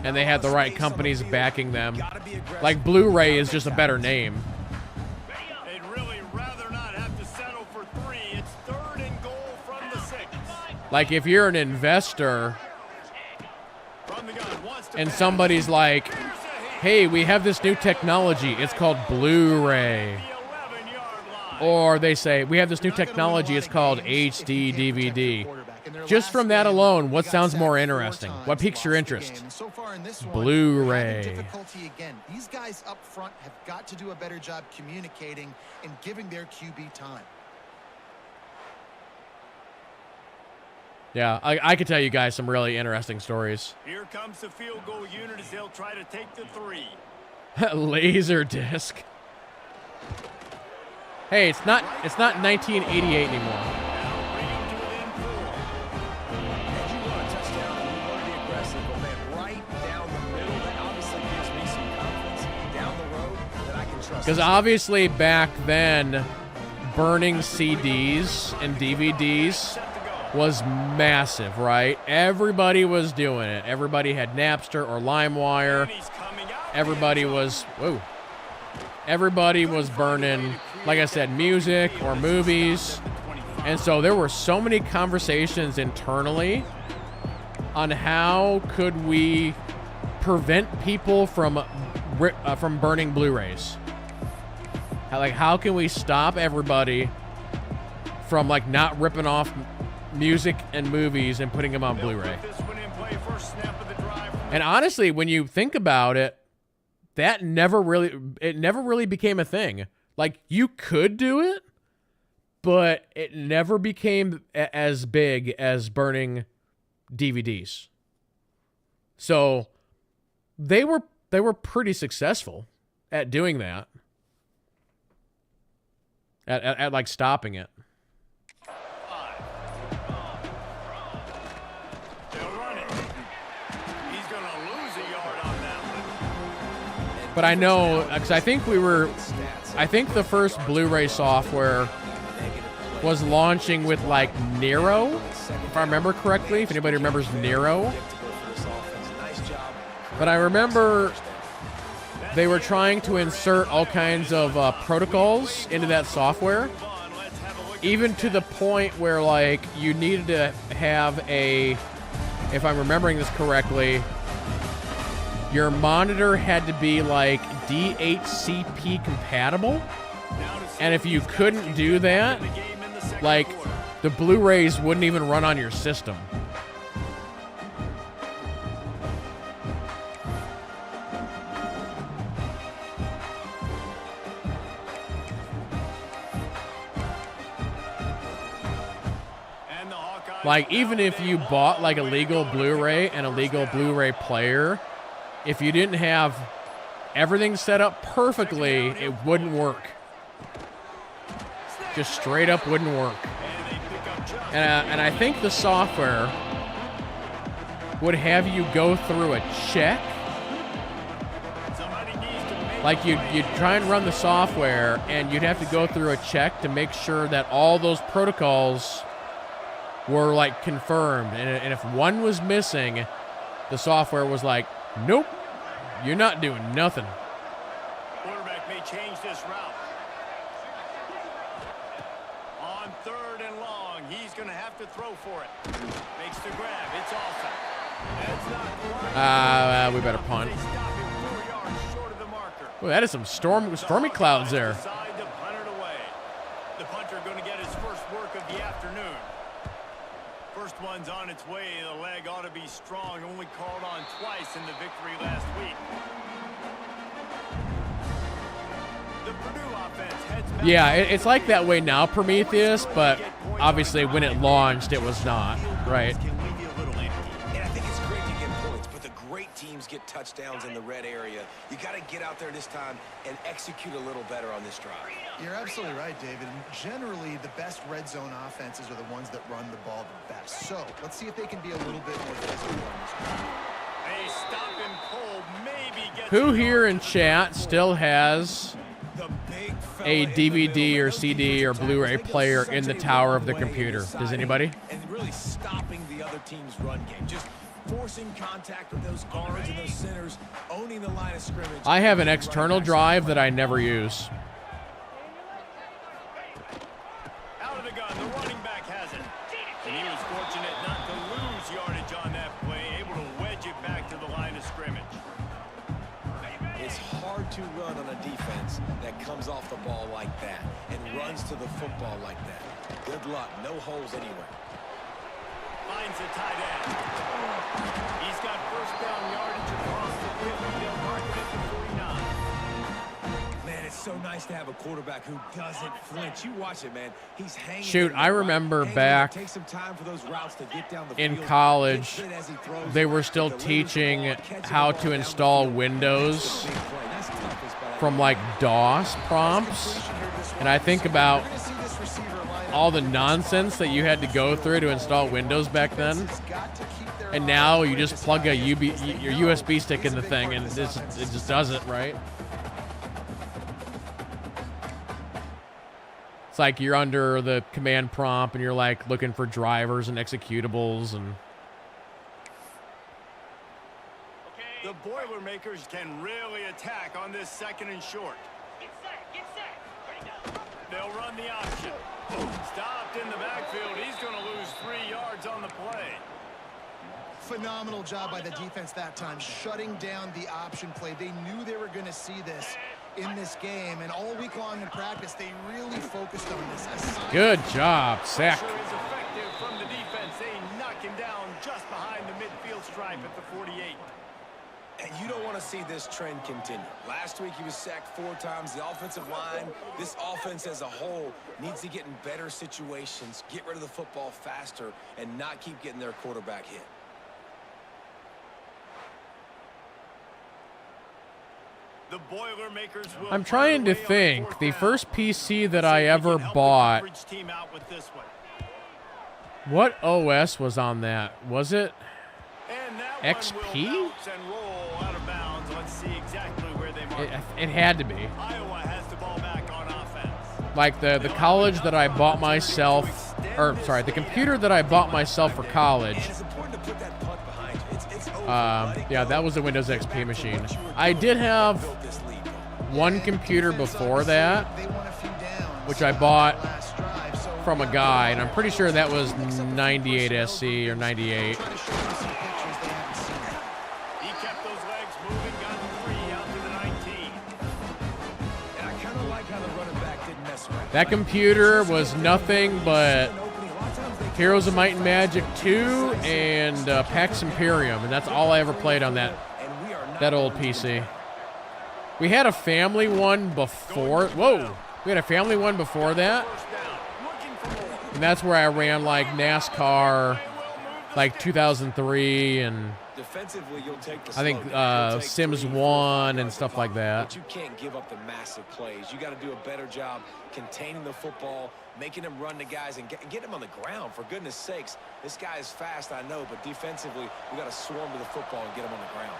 And they had the right companies backing them. Like, Blu-ray is just a better name. They'd really rather not have to settle for 3. It's 3rd and goal from the 6. Like, if you're an investor and somebody's like, hey, we have this new technology. It's called Blu-ray. Or they say, we have this new technology. It's called HD DVD. Just from that alone, what sounds more interesting? What piques your interest? Blu-ray. These guys up front have got to do a better job communicating and giving their QB time. Yeah, I could tell you guys some really interesting stories. Here comes the field goal unit as they'll try to take the 3. Laser disc. Hey, it's not 1988 anymore. Because obviously back then, burning CDs and DVDs was massive, right? Everybody was doing it. Everybody had Napster or LimeWire. Everybody was burning, like I said, music or movies. And so there were so many conversations internally on how could we prevent people from burning Blu-rays. How can we stop everybody from not ripping off music and movies and putting them on Blu-ray? And honestly, when you think about it, it never really became a thing. Like, you could do it, but it never became as big as burning DVDs. So they were pretty successful at doing that. At stopping it. But I know, because I think the first Blu-ray software was launching with Nero, if I remember correctly, if anybody remembers Nero. But I remember they were trying to insert all kinds of protocols into that software, even to the point where you needed to have if I'm remembering this correctly, your monitor had to be DHCP compatible, and if you couldn't do that, the Blu-rays wouldn't even run on your system. Even if you bought a legal Blu-ray and a legal Blu-ray player, if you didn't have everything set up perfectly, it wouldn't work. Just straight up wouldn't work. And I think the software would have you go through a check. You'd try and run the software, and you'd have to go through a check to make sure that all those protocols were confirmed. And if one was missing, the software was nope, you're not doing nothing. Quarterback may change this route. On 3rd and long, he's going to have to throw for it. Makes the grab. It's offside. That's not we better punt. Oh, that is some stormy clouds there. The punter going to get his first work of the afternoon. First one's on its way. The leg ought to be strong. Only called on twice in the victory last week. The Purdue offense heads back. Yeah, it's like that way now, Prometheus, but obviously when it launched, it was not, right? And I think it's great to get points, but the great teams get touchdowns in the red area. You got to get out there this time and execute a little better on this drive. You're absolutely right, David. And generally, the best red zone offenses are the ones that run the ball the best. So let's see if they can be a little bit more physical on this one. They stop him cold, maybe get Who here in chat still has a DVD or CD or Blu-ray player in the tower of the computer? Does anybody? And really stopping the other team's run game. Just forcing contact with those guards and those centers, owning the line of scrimmage. I have an external drive that I never use. Out of the gun, the running back has it. And he was fortunate not to lose yardage on that play, able to wedge it back to the line of scrimmage. It's hard to run on a defense that comes off the ball like that and runs to the football like that. Good luck. No holes anywhere. Finds the tight end. He's got first down yardage across the 50. They'll mark it at the 49. Man, it's so nice to have a quarterback who doesn't flinch. You watch it, man. He's hanging. Shoot, I remember back Take some time for those routes to get down the in field. college, they were still teaching how to install Windows from like DOS prompts. And I think about all the nonsense that you had to go through to install Windows back then. And now you just plug your USB stick in the thing and it just does it, right? It's like you're under the command prompt and you're like looking for drivers and executables and... The Boilermakers can really attack on this 2nd and short. Get set. They'll run the option. Stopped in the backfield. He's going to lose 3 yards on the play. Phenomenal job by the defense that time, shutting down the option play. They knew they were going to see this in this game, and all week long in practice, they really focused on this. Good job, sack. Pressure is effective from the defense. They knock him down just behind the midfield stripe at the 48. And you don't want to see this trend continue. Last week he was sacked 4 times. The offensive line, this offense as a whole, needs to get in better situations, get rid of the football faster, and not keep getting their quarterback hit. The Boilermakers will I'm trying to think. The first PC that I ever bought, what OS was on that? Was it XP? It had to be. Iowa has the ball back on offense. Like the college that I bought myself, or sorry, the computer that I bought myself for college. Yeah, that was a Windows XP machine. I did have one computer before that, which I bought from a guy, and I'm pretty sure that was 98 SC or 98. That computer was nothing but Heroes of Might and Magic 2 and PAX Imperium, and that's all I ever played on that old PC. We had a family one before. Whoa! We had a family one before that, and that's where I ran like NASCAR, like 2003 and. Defensively, you'll take the I think Sims 1 and stuff like that. But you can't give up the massive plays. You got to do a better job containing the football, making them run the guys, and get them on the ground. For goodness sakes, this guy is fast, I know, but defensively, we got to swarm to the football and get him on the ground.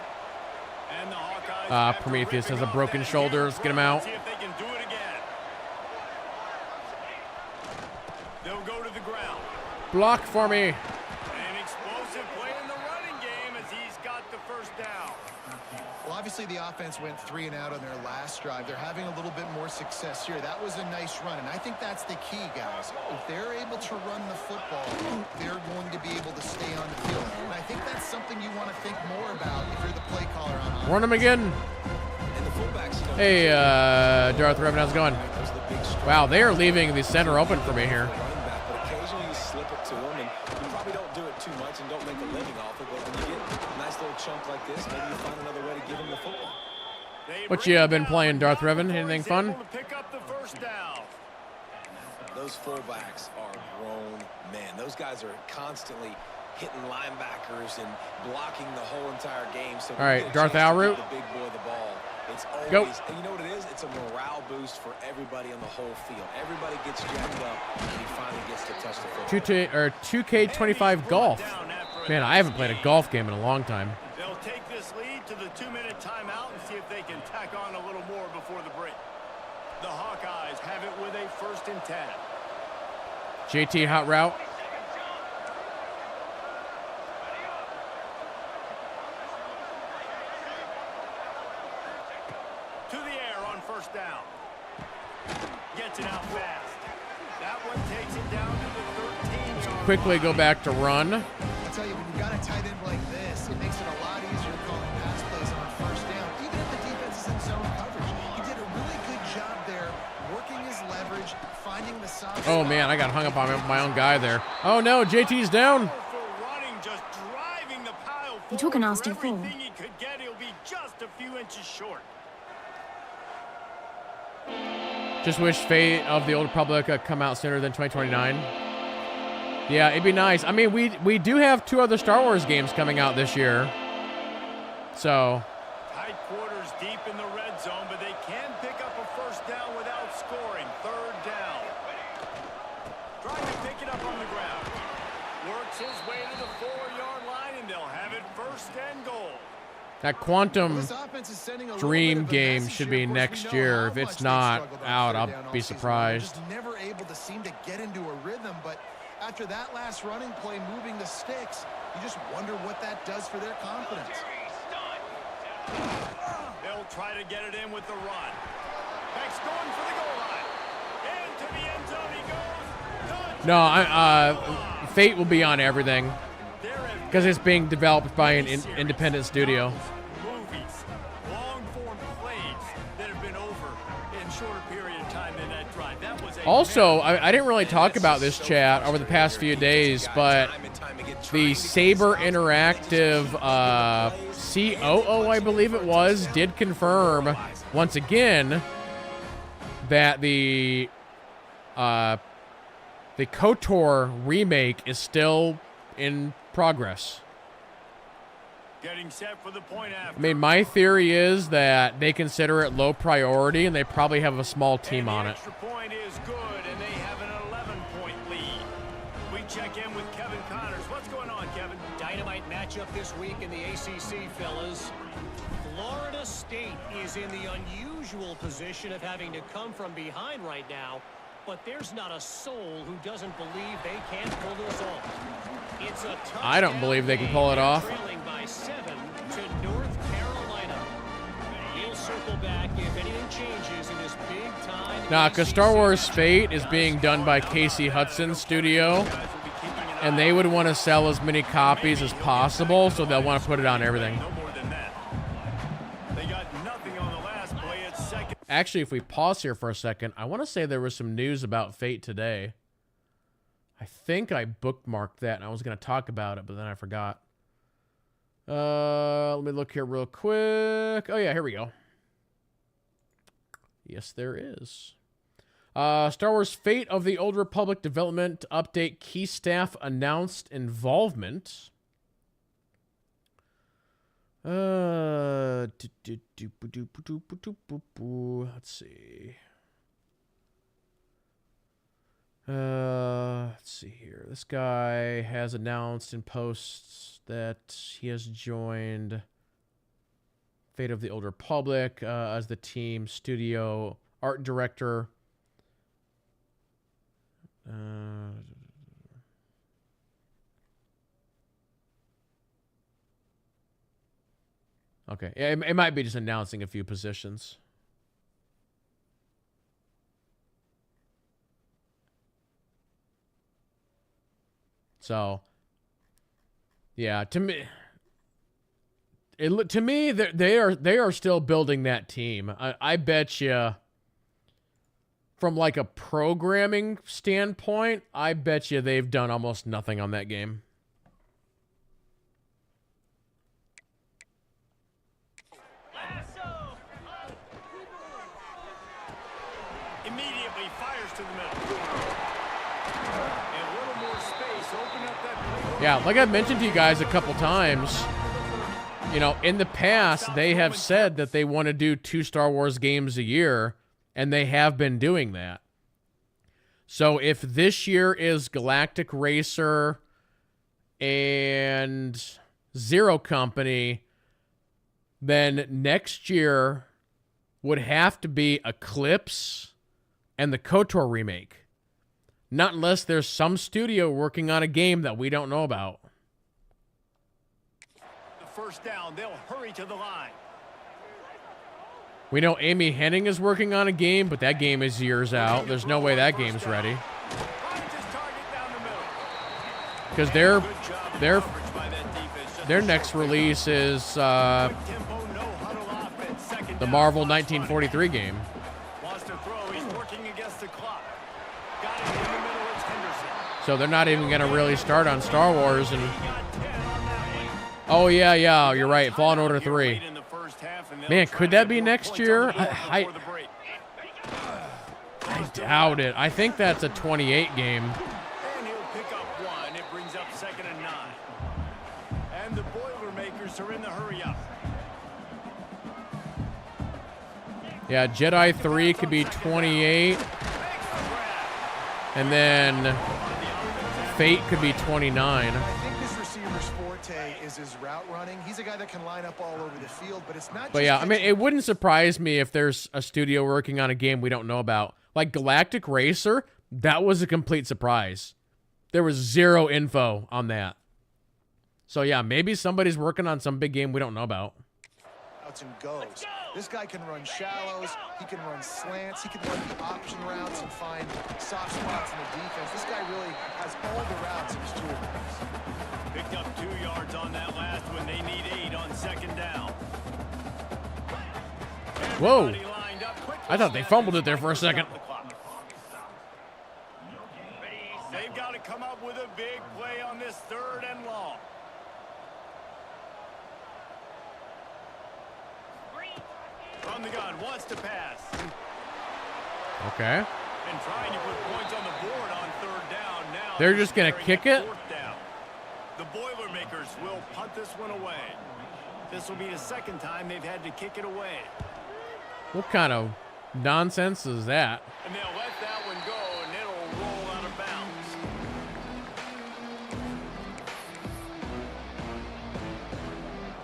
And the Hawkeyes Prometheus has a broken shoulder. Let's get him out. See if they can do it again. They'll go to the ground. Block for me. An explosive play in the running game as he's got the first down. Well, obviously the offense went 3 and out on their last drive. They're having a little bit more success here. That was a nice run, and I think that's the key, guys. If they're able to run the football, they're going to be able to stay on the field. And I think that's something you want to think more about if you're the play caller on offense. Run him again. Hey, Darth Revan, how's it going? Wow, they are leaving the center open for me here. But occasionally you slip it to them, and you probably don't do it too much and don't make a living off it. But when you get a nice little chunk like this, maybe you find another way to give them the football. What you been playing, Darth Revan? Anything fun? Those fullbacks are grown men. Those guys are constantly hitting linebackers and blocking the whole entire game. So all right, Darth Alroot. The big boy the ball. It's always, go. And you know what it is? It's a morale boost for everybody on the whole field. Everybody gets jacked up, and he finally gets to touch the football. 2K25 golf. Man, I haven't played a golf game in a long time. They'll take this lead to the 2-minute timeout and see if they can tack on a little more before the break. The Hawkeyes have it with a 1st and 10. JT hot route. To the air on 1st down. Gets it out fast. That one takes it down to the 13-yard Quickly go back to run. I'll tell you, when you got a tight end like this, it makes it a lot easier calling pass plays on 1st down, even if the defense is in zone coverage. He did a really good job there, working his leverage, finding the soft Oh, man, I got hung up on my own guy there. Oh, no, JT's down. You took a nasty fall. Everything he could get, he'll be just a few inches short. Just wish Fate of the Old Republic come out sooner than 2029. Yeah, it'd be nice. I mean, we do have 2 other Star Wars games coming out this year. So. Tight quarters deep in the red zone, but they can pick up a 1st down without scoring. 3rd down. Trying to pick it up on the ground. Works his way to the 4-yard line, and they'll have it 1st and goal. That Quantum Dream game should be next year. If it's not out, I'll be surprised. Just never able to seem to get into a rhythm, but after that last running play moving the sticks, you just wonder what that does for their confidence. They'll try to get it in with the run. Beck's going for the goal line. Into the end zone he goes. No, Fate will be on everything because it's being developed by an independent studio. Movies, long-form plays that have been over in shorter period of time than that drive. That was Also, I didn't really talk about this, chat, over the past few days, but the Saber Interactive COO, I believe it was, did confirm once again that the KOTOR remake is still in progress. Getting set for the point after. I mean, my theory is that they consider it low priority and they probably have a small team on it. Extra point is good, and they have an 11-point lead. We check in with Kevin Connors. What's going on, Kevin? Dynamite matchup this week in the ACC, fellas. Florida State is in the unusual position of having to come from behind right now, but there's not a soul who doesn't believe they can pull this off. It's a I don't believe they can pull it off. Trailing by 7 to North Carolina. We'll circle back if anything changes in this big-time. Nah, because Star Wars Fate is being done by Casey Hudson's studio, and they would want to sell as many copies as possible, so they'll want to put it on everything. Actually, if we pause here for a second, I want to say there was some news about Fate today. I think I bookmarked that, and I was going to talk about it, but then I forgot. Let me look here real quick. Oh, yeah, here we go. Yes, there is. Star Wars Fate of the Old Republic development update. Key staff announced involvement. Let's see. Let's see here. This guy has announced in posts that he has joined Fate of the Old Republic as the team studio art director. Okay, it might be just announcing a few positions. So, yeah, to me, they are still building that team. I bet you, from like a programming standpoint, I bet you they've done almost nothing on that game. Immediately fires to the middle. And a little more space. Open up that. Yeah, like I've mentioned to you guys a couple times, you know, in the past, they have said that they want to do 2 Star Wars games a year, and they have been doing that. So if this year is Galactic Racer and Zero Company, then next year would have to be Eclipse and the KOTOR remake. Not unless there's some studio working on a game that we don't know about. The first down, they'll hurry to the line. We know Amy Hennig is working on a game, but that game is years out. There's no way that game's ready. Because their next release is the Marvel 1943 game. So they're not even going to really start on Star Wars. And oh, yeah, you're right. Fallen Order 3. Man, could that be next year? I doubt it. I think that's a 28 game. And he'll pick up one. It brings up 2nd and 9. And the Boilermakers are in the hurry up. Yeah, Jedi 3 could be 28. And then Fate could be 29. I think this receiver's forte is his route running. He's a guy that can line up all over the field, but it's not. But yeah, I mean, it wouldn't surprise me if there's a studio working on a game we don't know about. Like Galactic Racer, that was a complete surprise. There was zero info on that. So yeah, maybe somebody's working on some big game we don't know about. And goes. This guy can run shallows, he can run slants, he can run the option routes and find soft spots in the defense. This guy really has all the routes in his toolbox. Picked up 2 yards on that last one. They need 8 on 2nd down. Whoa. I thought they fumbled it there for a second. They've got to come up with a big play on this 3rd and long. From the gun, wants to pass. Okay. And trying to put points on the board on 3rd down. Now they're just going to kick it? 4th down. The Boilermakers will punt this one away. This will be the 2nd time they've had to kick it away. What kind of nonsense is that? And they'll let that one go, and it'll roll out of bounds.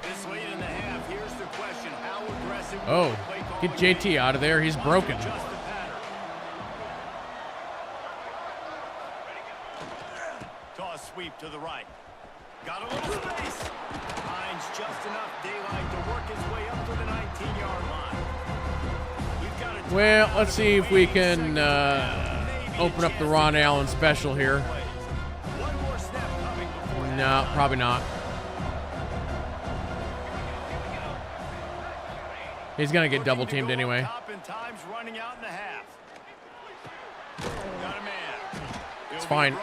This late in the half, here's the question. How aggressive Oh, get JT out of there. He's broken. Toss sweep to the right. Got a little space. Finds just enough daylight to work his way up to the 19-yard line. Well, let's see if we can open up the Ron Allen special here. No, probably not. He's going to get double teamed anyway. It's fine.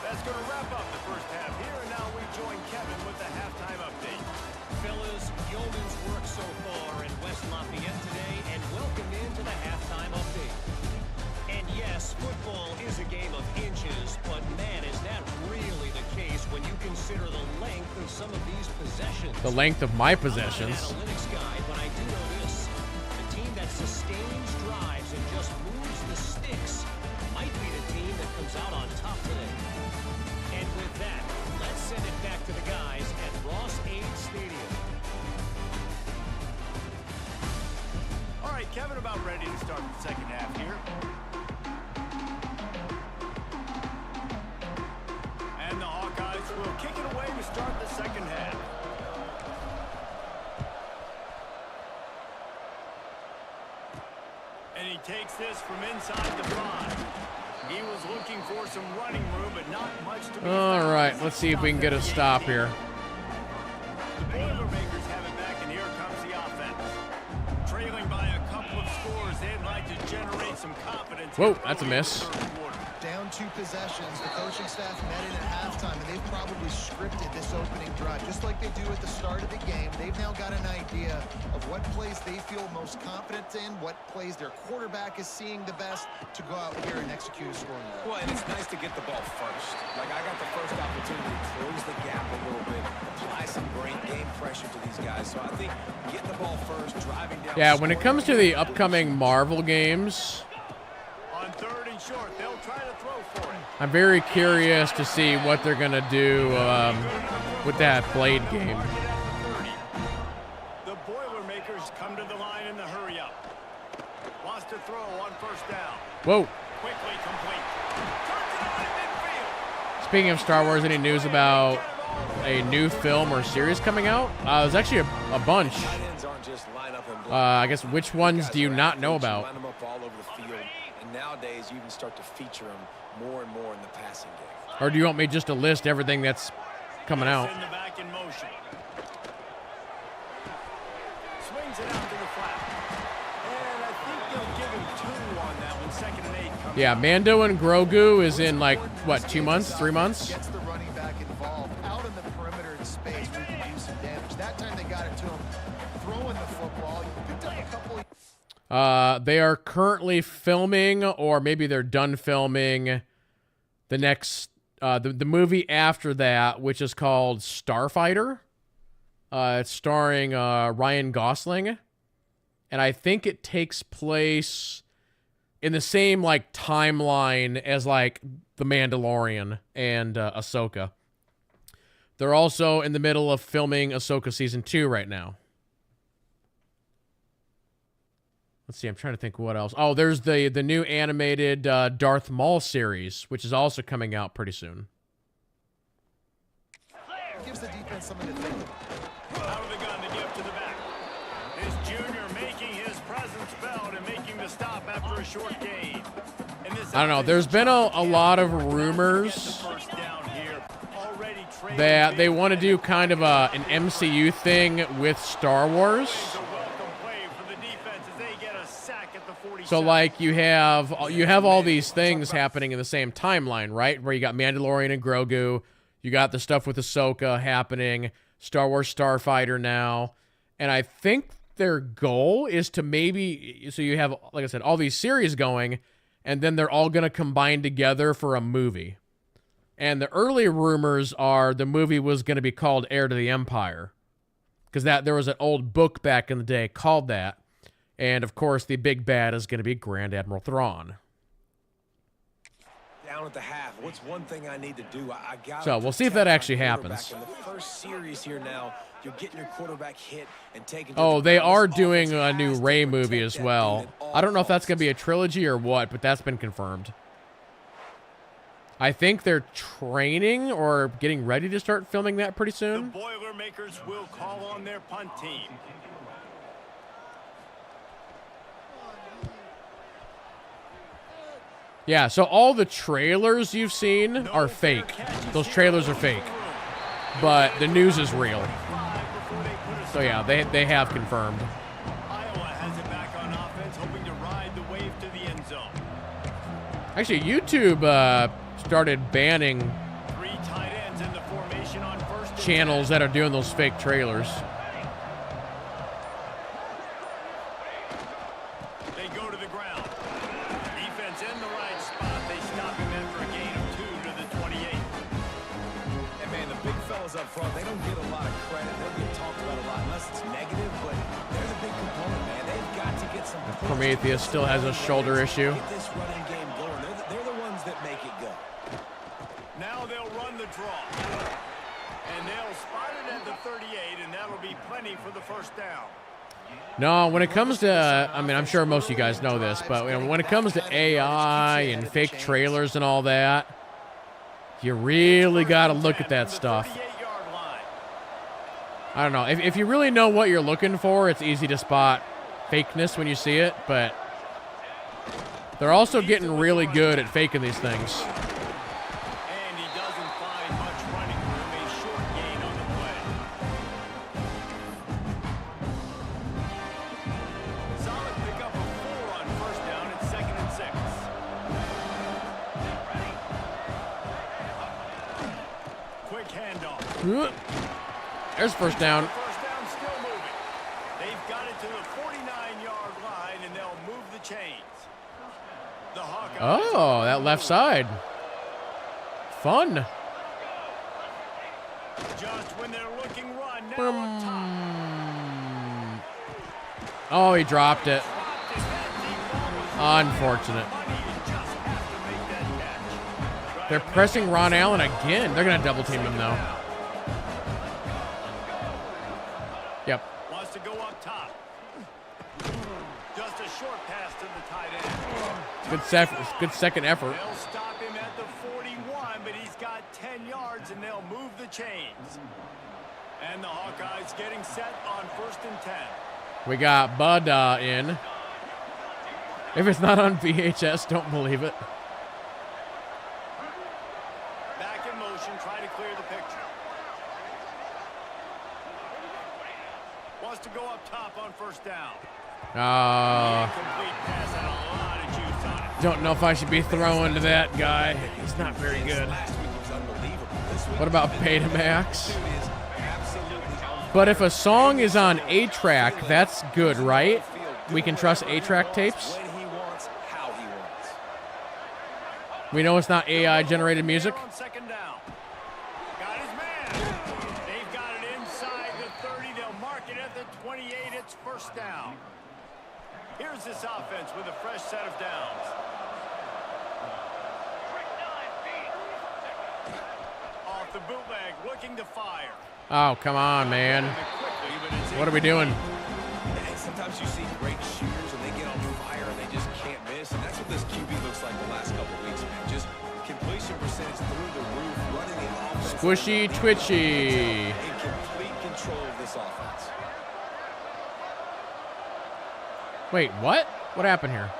That's going to wrap up the first half here, and now we join Kevin with the halftime update. Fellas, yeoman's work so far in West Lafayette today, and welcome into the halftime update. And yes, football is a game of inches, but man, is that really the case when you consider the length of some of these possessions. The length of my possessions. I'm not an analytics guy, but I do know this. The team that sustains drives and just moves the sticks might be the team that comes out on top today. And with that, let's send it back to the guys at Ross Aid Stadium. All right, Kevin, about ready to start the second half here. And the Hawkeyes will kick it away to start the second half. And he takes this from inside the 5. He was looking for some running room, but not much to be All right, let's see if we can get a stop here. The Boilermakers have it back, and here comes the offense. Trailing by a couple of scores, they'd like to generate some confidence. Whoa, that's a miss. Down 2 possessions, the coaching staff met in at halftime, and they've probably scripted this opening drive, just like they do at the start of the game. They've now got an idea of what plays they feel most confident in, what plays their quarterback is seeing the best to go out here and execute a scoring drive. Well, and it's nice to get the ball first. Like, I got the first opportunity to close the gap a little bit, apply some great game pressure to these guys. So I think getting the ball first, driving down. Yeah, when it comes to the upcoming Marvel games, On 3rd and short, they'll try to throw for it. I'm very curious to see what they're going to do with that Blade game. The Boilermakers come to the line in the hurry up. Wants to throw on first down. Whoa. Quickly complete. Turns it on in midfield. Speaking of Star Wars, any news about a new film or series coming out? There's actually a bunch. I guess, which ones do you not know about? Line them up all over the field, and nowadays you can start to feature them more and more in the passing game. Or do you want me just to list everything that's coming out? In the back in motion. Swings it out to the flat. And I think they'll give him 2 on that one. 2nd and 8 coming. Yeah, Mando and Grogu is in like, what, 2 months, 3 months? Gets the running back involved out in the perimeter in space where he can do some damage. That time they got it to him throwing the football. He picked up a couple. They are currently filming, or maybe they're done filming, the next, the movie after that, which is called Starfighter. It's starring Ryan Gosling, and I think it takes place in the same like timeline as like The Mandalorian and Ahsoka. They're also in the middle of filming Ahsoka season 2 right now. Let's see, I'm trying to think what else. Oh, there's the new animated Darth Maul series, which is also coming out pretty soon. Gives the defense something to think about. Out of the gun to give to the back. Is Junior making his presence felt and making the stop after a short gain. I don't know. There's been a lot of rumors that they want to do kind of an MCU thing with Star Wars. So like you have all these things happening in the same timeline, right? Where you got Mandalorian and Grogu, you got the stuff with Ahsoka happening, Star Wars Starfighter now, and I think their goal is to maybe, so you have, like I said, all these series going, and then they're all going to combine together for a movie. And the early rumors are the movie was going to be called Heir to the Empire, because there was an old book back in the day called that. And, of course, the big bad is going to be Grand Admiral Thrawn. Down at the half, what's one thing I need to do? I got. So we'll see if that actually happens. In the first series here now, you're getting your quarterback hit and taking. Oh, they are doing a new Rey movie as well. I don't know if that's going to be a trilogy or what, but that's been confirmed. I think they're training or getting ready to start filming that pretty soon. The Boilermakers will call on their punt team. Yeah, so all the trailers you've seen are fake. Those trailers are fake. But the news is real. So yeah, they have confirmed. Iowa has it back on offense, hoping to ride the wave to the end zone. Actually, YouTube started banning 3 tight ends in the formation on first channels that are doing those fake trailers. They go to the ground. Defense in the right spot. They stop him after a gain of 2 to the 28. And man, the big fellas up front, they don't get a lot of credit. They'll get talked about a lot unless it's negative, but they're the big component, man. They've got to get some. Prometheus still has a shoulder issue. Get this running game going. They're the ones that make it go. Now they'll run the draw. And they'll spot it at the 38, and that'll be plenty for the first down. No, when it comes to, I mean, I'm sure most of you guys know this, but when it comes to AI and fake trailers and all that, you really got to look at that stuff. I don't know. If you really know what you're looking for, it's easy to spot fakeness when you see it, but they're also getting really good at faking these things. And he doesn't find much running room. A short gain on the play. Solid pick up of 4 on first down. It's 2nd and 6. Quick handoff. There's first down. First down still moving. They've got it to the 49-yard line, and they'll move the chains. The Hawkeyes. Oh, that left side. Fun. Just when they're looking run, now on top. Oh, he dropped it. Unfortunate. They're pressing Ron Allen again. They're going to double team him now. Yep. Wants to go up top. Just a short pass to the tight end. Good second effort. They'll stop him at the 41, but he's got 10 yards, and they'll move the chains. And the Hawkeyes getting set on 1st and 10. We got Bud in. If it's not on VHS, don't believe it. Back in motion, try to clear the picture. Wants to go up top on 1st down. Incomplete pass had a lot of juice on it. Don't know if I should be throwing to that guy. He's not very good. What about Betamax? But if a song is on 8-track, that's good, right? We can trust 8-track tapes? We know it's not AI-generated music? On 2nd down. Got his man. They've got it inside the 30. They'll mark it at the 28. It's 1st down. Here's this offense with a fresh set of downs. Off the bootleg, looking to fire. Oh, come on, man. What are we doing? Sometimes you see great shooters and they get on fire and they just can't miss. And that's what this QB looks like the last couple of weeks, man. Just completion percentage through the roof, running the offense. Squishy, twitchy. In complete control of this offense. Wait, what? What happened here?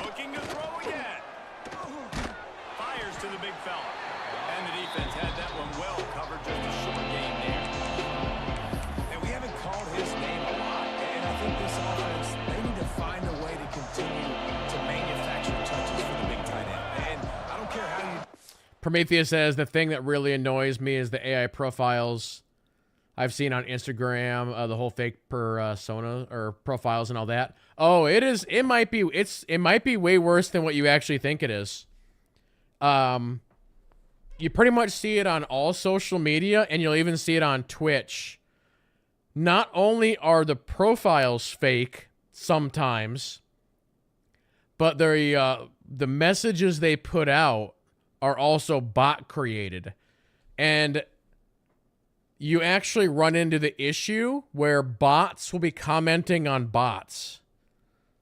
Looking to throw again. Fires to the big fella. And the defense had that one well covered. Just a short game there. And we haven't called his name a lot. And I think this offense, they need to find a way to continue to manufacture touches for the big tight end. And I don't care how you... Prometheus says, the thing that really annoys me is the AI profiles I've seen on Instagram, the whole fake persona or profiles and all that. Oh, it might be way worse than what you actually think it is. You pretty much see it on all social media, and you'll even see it on Twitch. Not only are the profiles fake sometimes, but the messages they put out are also bot created. And you actually run into the issue where bots will be commenting on bots.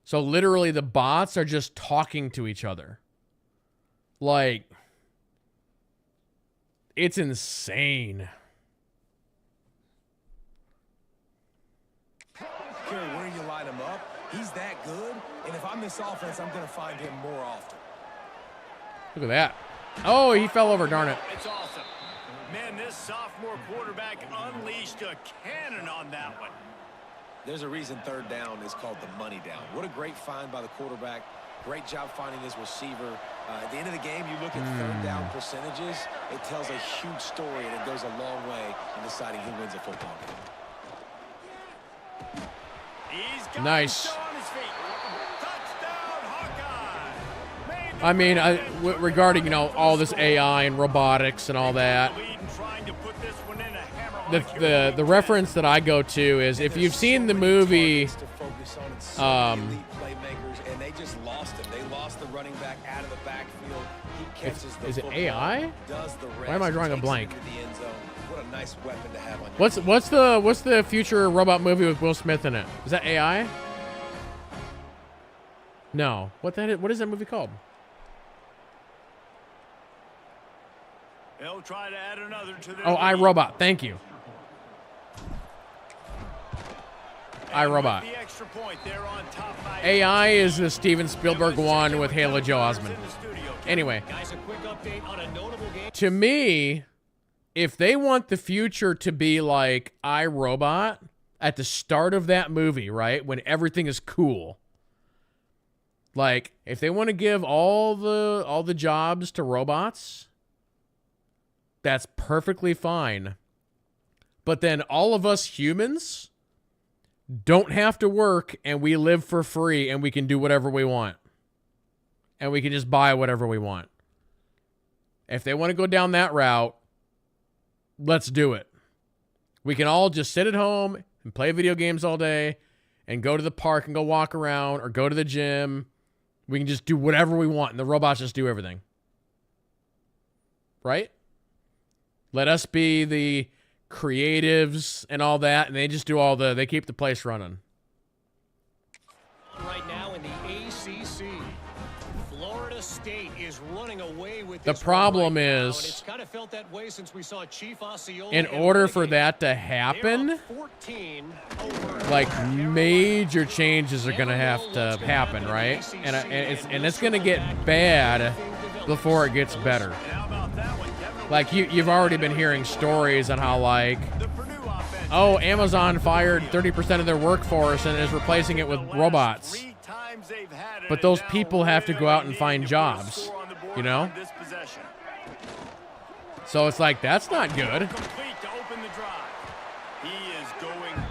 So literally the bots are just talking to each other. Like, it's insane. Care where you line him up, he's that good. And if I'm this offense, I'm going to find him more often. Look at that. Oh, he fell over, darn it. It's awesome. Man, this sophomore quarterback unleashed a cannon on that one. There's a reason 3rd down is called the money down. What a great find by the quarterback. Great job finding his receiver. At the end of the game, you look at 3rd down percentages. It tells a huge story, and it goes a long way in deciding who wins a football game. He's got nice. him on his feet. Touchdown, Hawkeye. I mean, regarding, you know, all this AI and robotics and all that, the reference that I go to is if you've seen the movie, and they just lost him. They lost the running back out of the backfield. He catches the is it football, AI? does the rest, Why am I drawing a blank? into the end zone. What a nice weapon to have on your What's the future robot movie with Will Smith in it? Is that AI? No. What is that movie called? They'll try to add another to their Oh, lead. iRobot. Thank you. iRobot. The extra point, they're on top by AI is the Steven Spielberg one with Haley Joel Osment. Anyway, Guys, a quick update on a notable game. to me, if they want the future to be like iRobot at the start of that movie, right, when everything is cool, like if they want to give all the jobs to robots, that's perfectly fine. But then all of us humans don't have to work, and we live for free, and we can do whatever we want. And we can just buy whatever we want. If they want to go down that route, let's do it. We can all just sit at home and play video games all day and go to the park and go walk around or go to the gym. We can just do whatever we want, and the robots just do everything. Right? Let us be the creatives and all that, and they just do all they keep the place running. Right now in the ACC, Florida State is running away with the this problem right now, is, and it's kind of felt that way since we saw Chief Osceola in order for that to happen, like major changes are gonna have to happen, right? And it's gonna get bad before it gets better. Like you've already been hearing stories on how like, oh, Amazon fired 30% of their workforce and is replacing it with robots. But those people have to go out and find jobs, you know? So it's like, that's not good.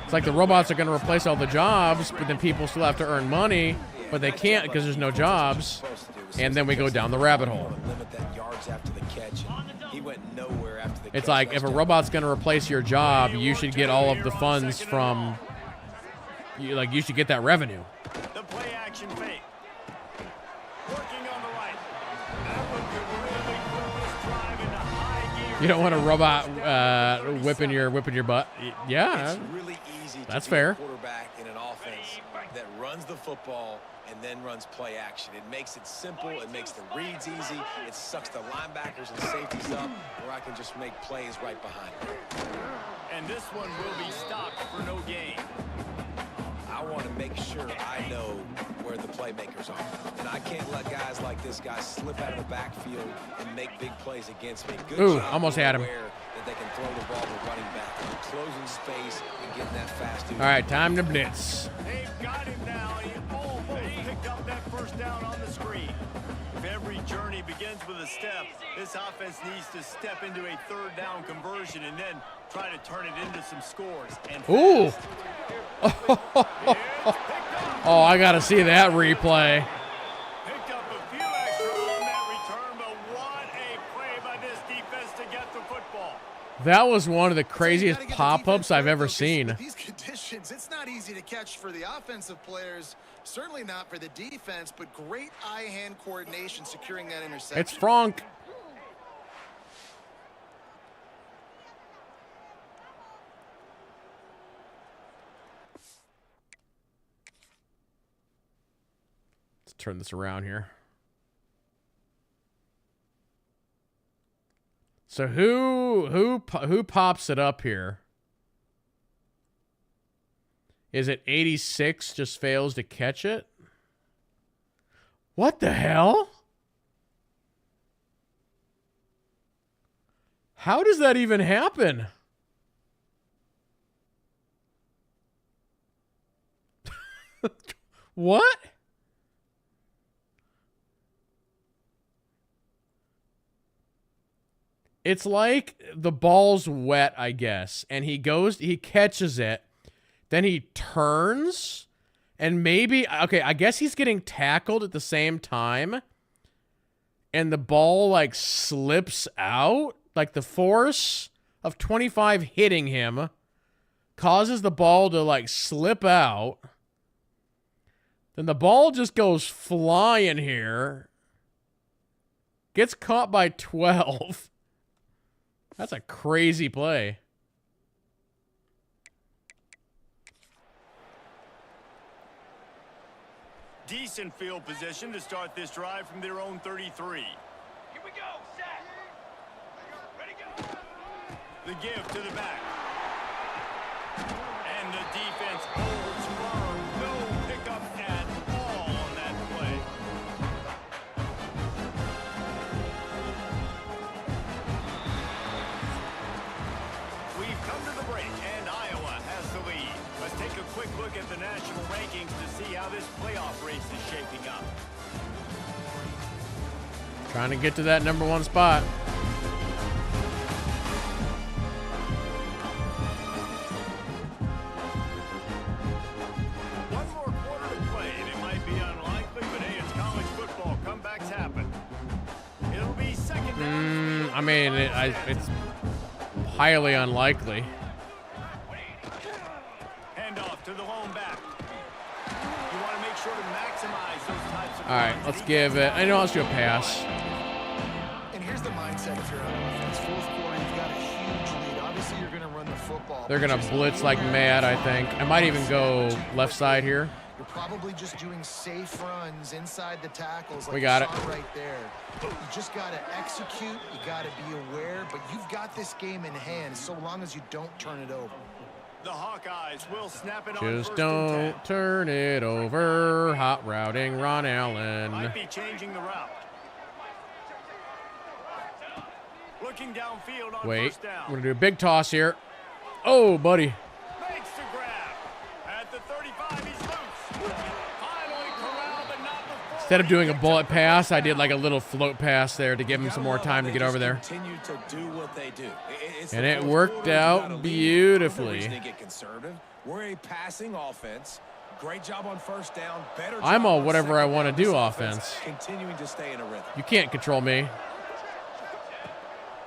It's like the robots are going to replace all the jobs, but then people still have to earn money, but they can't because there's no jobs. And then we go down the rabbit hole. It's like, if a robot's going to replace your job, you should get all of the funds from, you should get that revenue. The play action fake. Working on the right. You don't want a robot whipping your butt. Yeah, it's really easy that's to fair. Be a quarterback in an offense that runs the football and then runs play action. It makes it simple. It makes the reads easy. It sucks the linebackers and safeties up, where I can just make plays right behind them. And this one will be stopped for no gain. I want to make sure I know where the playmakers are. And I can't let guys like this guy slip out of the backfield and make big plays against me. Good Ooh, job almost had him. that they can throw the ball to running back, closing space and getting that fast. All right, time to blitz. They've got him now. He almost picked up that first down on the screen. If every journey begins with a step, this offense needs to step into a third down conversion and then try to turn it into some scores. And Ooh. Oh, I got to see that replay. Picked up a few extra on that return, but what a play by this defense to get the football. That was one of the craziest pop-ups I've ever seen. These conditions, it's not easy to catch for the offensive players, certainly not for the defense, but great eye-hand coordination securing that interception. It's Frank. Let's turn this around here. So who pops it up here? Is it 86 just fails to catch it? What the hell? How does that even happen? What? It's like the ball's wet, I guess, and he catches it, then he turns, and maybe, okay, I guess he's getting tackled at the same time, and the ball, like, slips out, like the force of 25 hitting him causes the ball to, like, slip out, then the ball just goes flying here, gets caught by 12. That's a crazy play. Decent field position to start this drive from their own 33. Here we go, set. Ready, go. The give to the back. And the defense holds firm. No pickup at all on that play. We've come to the break, and Iowa has the lead. Let's take a quick look at the national rankings to see how this playoff race is shaping up. Trying to get to that #1 spot. One more quarter to play, and it might be unlikely, but hey, it's college football. Comebacks happen. It'll be second down. I mean, it's highly unlikely. Hand off to the lone back. You want to make sure to maximize those types of. All right, let's give it. I know, let's do a pass. And here's the mindset if you're on offense. Fourth quarter, you've got to football. They're going to blitz like mad, I think. I might even go left side here. You're probably just doing safe runs inside the tackles. Like We got you it. saw right there. You just got to execute. You got to be aware, but you've got this game in hand so long as you don't turn it over. The Hawkeyes will snap it on Just first and 10. don't turn it over. Hot routing, Ron Allen. Might be changing the route. Looking downfield on Wait, first down. we're going to do a big toss here. Oh, buddy. Makes the grab. At the 35, he's loose. Finally corralled, but not before. Instead of doing a bullet pass, I did like a little float pass there to give him some more time to get over there. Continue to do what they do. It's And the it fourth worked quarter, you gotta out lead. beautifully. No reason to get conservative. We're a passing offense. Great job on first down. Better job I'm all on whatever I second want to down. do This offense. Continuing to stay in a rhythm. You can't control me.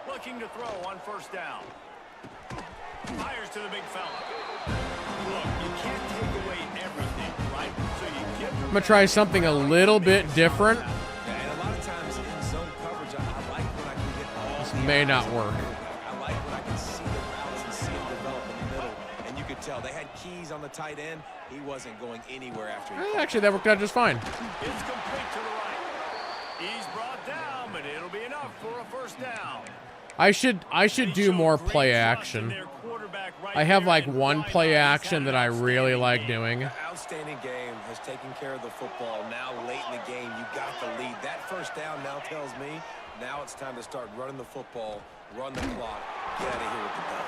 Looking to throw on first down. Fires to the big fella. Look, you can't take away everything, right? So you give I'm going to try something a little bit different. And a lot of times in zone coverage, I like when I can get all This the may not options. work. I like when I can see the routes and see them develop in the middle. And you could tell they had keys on the tight end. He wasn't going anywhere after he Actually, that worked out just fine. It's complete to the right. He's brought down, but it'll be enough for a first down. I should do more play action. I have like one play action that I really like doing. Outstanding game, has taken care of the football. Now late in the game, you got the lead. That first down now tells me now it's time to start running the football, run the clock, get out of here with the ball.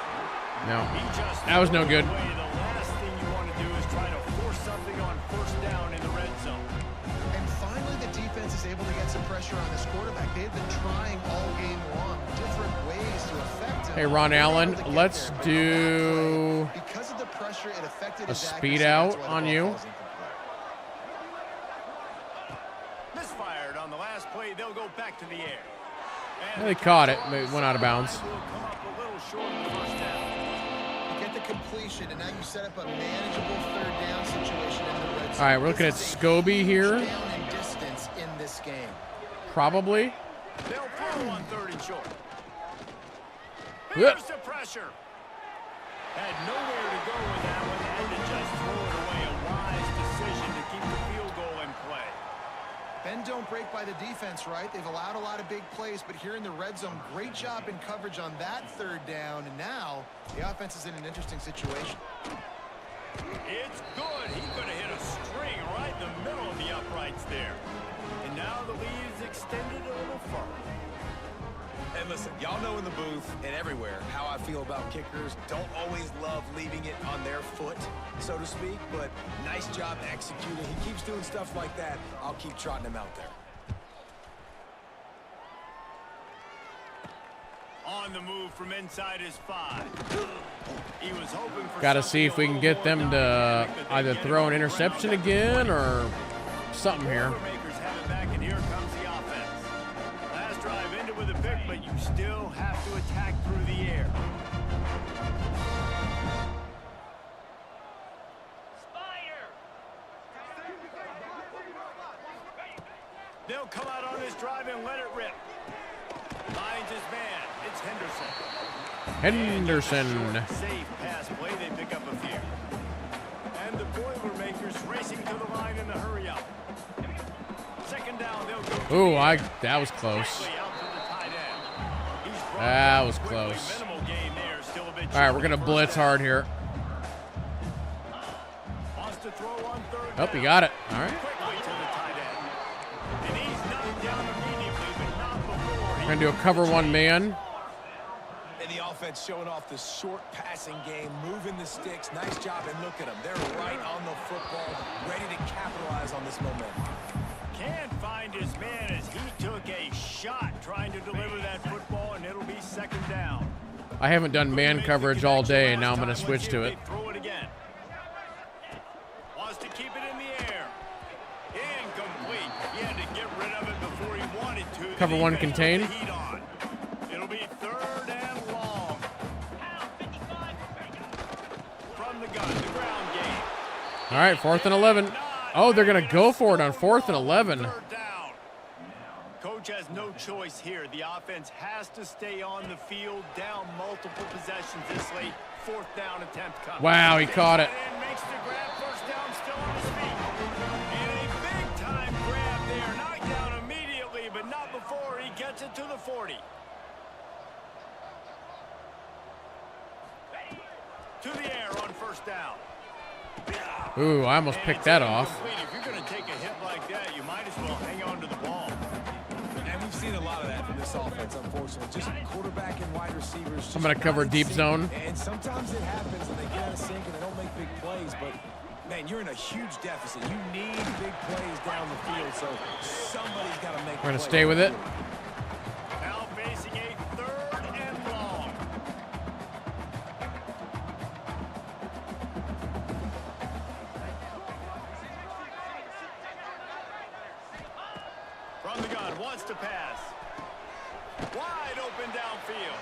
No, that was no good. The last thing you want to do is try to force something on first down in the red zone. And finally, the defense is able to get some pressure on this quarterback. They've been trying all game long, different ways to affect him. Hey, Ron Allen, let's do Because of the pressure, it affected a his speed accuracy. out That's why the on ball you. falls incomplete. Misfired on the last play. They'll go back to the air. Yeah, they caught it, but it went out of bounds. Will come up a little short of the first down. You get the completion, and now you set up a manageable third down situation in the red zone. All right, we're looking at This is a Scobie huge here. down in distance in this game. Probably. They'll throw on third and short. Yep. Here's the pressure. Had nowhere to go with that one. Had to just throw it away. A wise decision to keep the field goal in play. Bend don't break by the defense, right? They've allowed a lot of big plays, but here in the red zone, great job in coverage on that third down. And now the offense is in an interesting situation. It's good. He could have hit a string right in the middle of the uprights there. And now the lead is extended a little further. And listen, y'all know in the booth and everywhere how I feel about kickers. Don't always love leaving it on their foot, so to speak, but nice job executing. He keeps doing stuff like that. I'll keep trotting him out there. On the move from inside his 5. He was hoping for Got to something see if we can a get little them more to dynamic, but they either get it throw on an the interception ground. again or something here. Boilermakers have it back, and here comes the offense. Last drive ended with a pick, but you still have to attack through the air. They'll come out on this drive and let it rip. Finds his man. It's Henderson. Henderson. Safe pass play. They pick up a few. And the Boilermakers racing to the line in the hurry up. Second down, they'll go. Ooh, that was close. That was close. All right, we're going to blitz hard here. Oh, you got it. All right. We're going to do a cover one man. And the offense showing off the short passing game, moving the sticks. Nice job, and look at them. They're right on the football, ready to capitalize on this momentum. Can't find his man as he took a shot trying to deliver that football, and it'll be second down. I haven't done man coverage all day, and now I'm going to switch to it. Throw it again. Wants to keep it in the air. Incomplete. He had to get rid of it before he wanted to. Cover one contain. It'll be third and long. From the gun, the ground game. All right, 4th and 11. Oh, they're going to go for it on 4th and 11. Coach has no choice here. The offense has to stay on the field, down multiple possessions this late. 4th down attempt coming. Wow, he caught it. Makes the grab, 1st down, still on his feet. And a big-time grab there. Knocked down immediately, but not before he gets it to the 40. To the air on 1st down. Ooh, I almost picked that off. If you're going to take a hit like that, you might as well hang on to the ball. And we've seen a lot of that from this offense, unfortunately. Just quarterback and wide receivers. I'm going to cover deep zone. And sometimes it happens and they get out of sync and they don't make big plays. But, man, you're in a huge deficit. You need big plays down the field. So somebody's got to make We're going to stay with it. Now facing a 3rd and long. From the gun, wants to pass. Wide open downfield.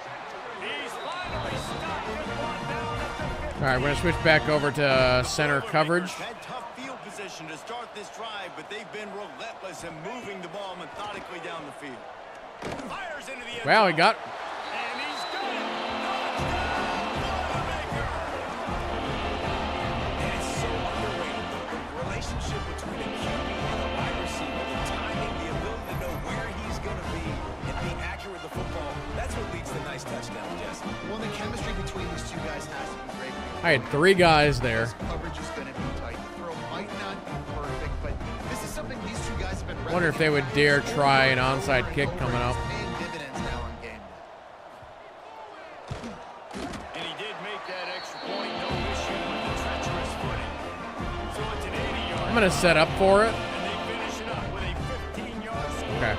He's finally stopped and brought down at the 50. All right, we're going to switch back over to center coverage. Had tough field position to start this drive, but they've been relentless in moving the ball methodically down the field. Fires into the end Wow, he zone. got... And he's got it. Touchdown, Boilermaker. And it's so underrated, the relationship between a QB and a wide receiver, the timing, the ability to know where he's going to be and be accurate with the football, that's what leads to nice touchdowns, Jesse. Well, the chemistry between these two guys has to be great. I had 3 guys there. Coverage is going to be tight. The throw might not be perfect, but this is something these two guys have been. Wonder if they would dare try an onside kick coming up. Paying dividends now on game day. And he did make that extra point. No issue with the treacherous footing. So it's an 80-yard. I'm going to set up for it. And they finish it up with a 15-yard score. Okay.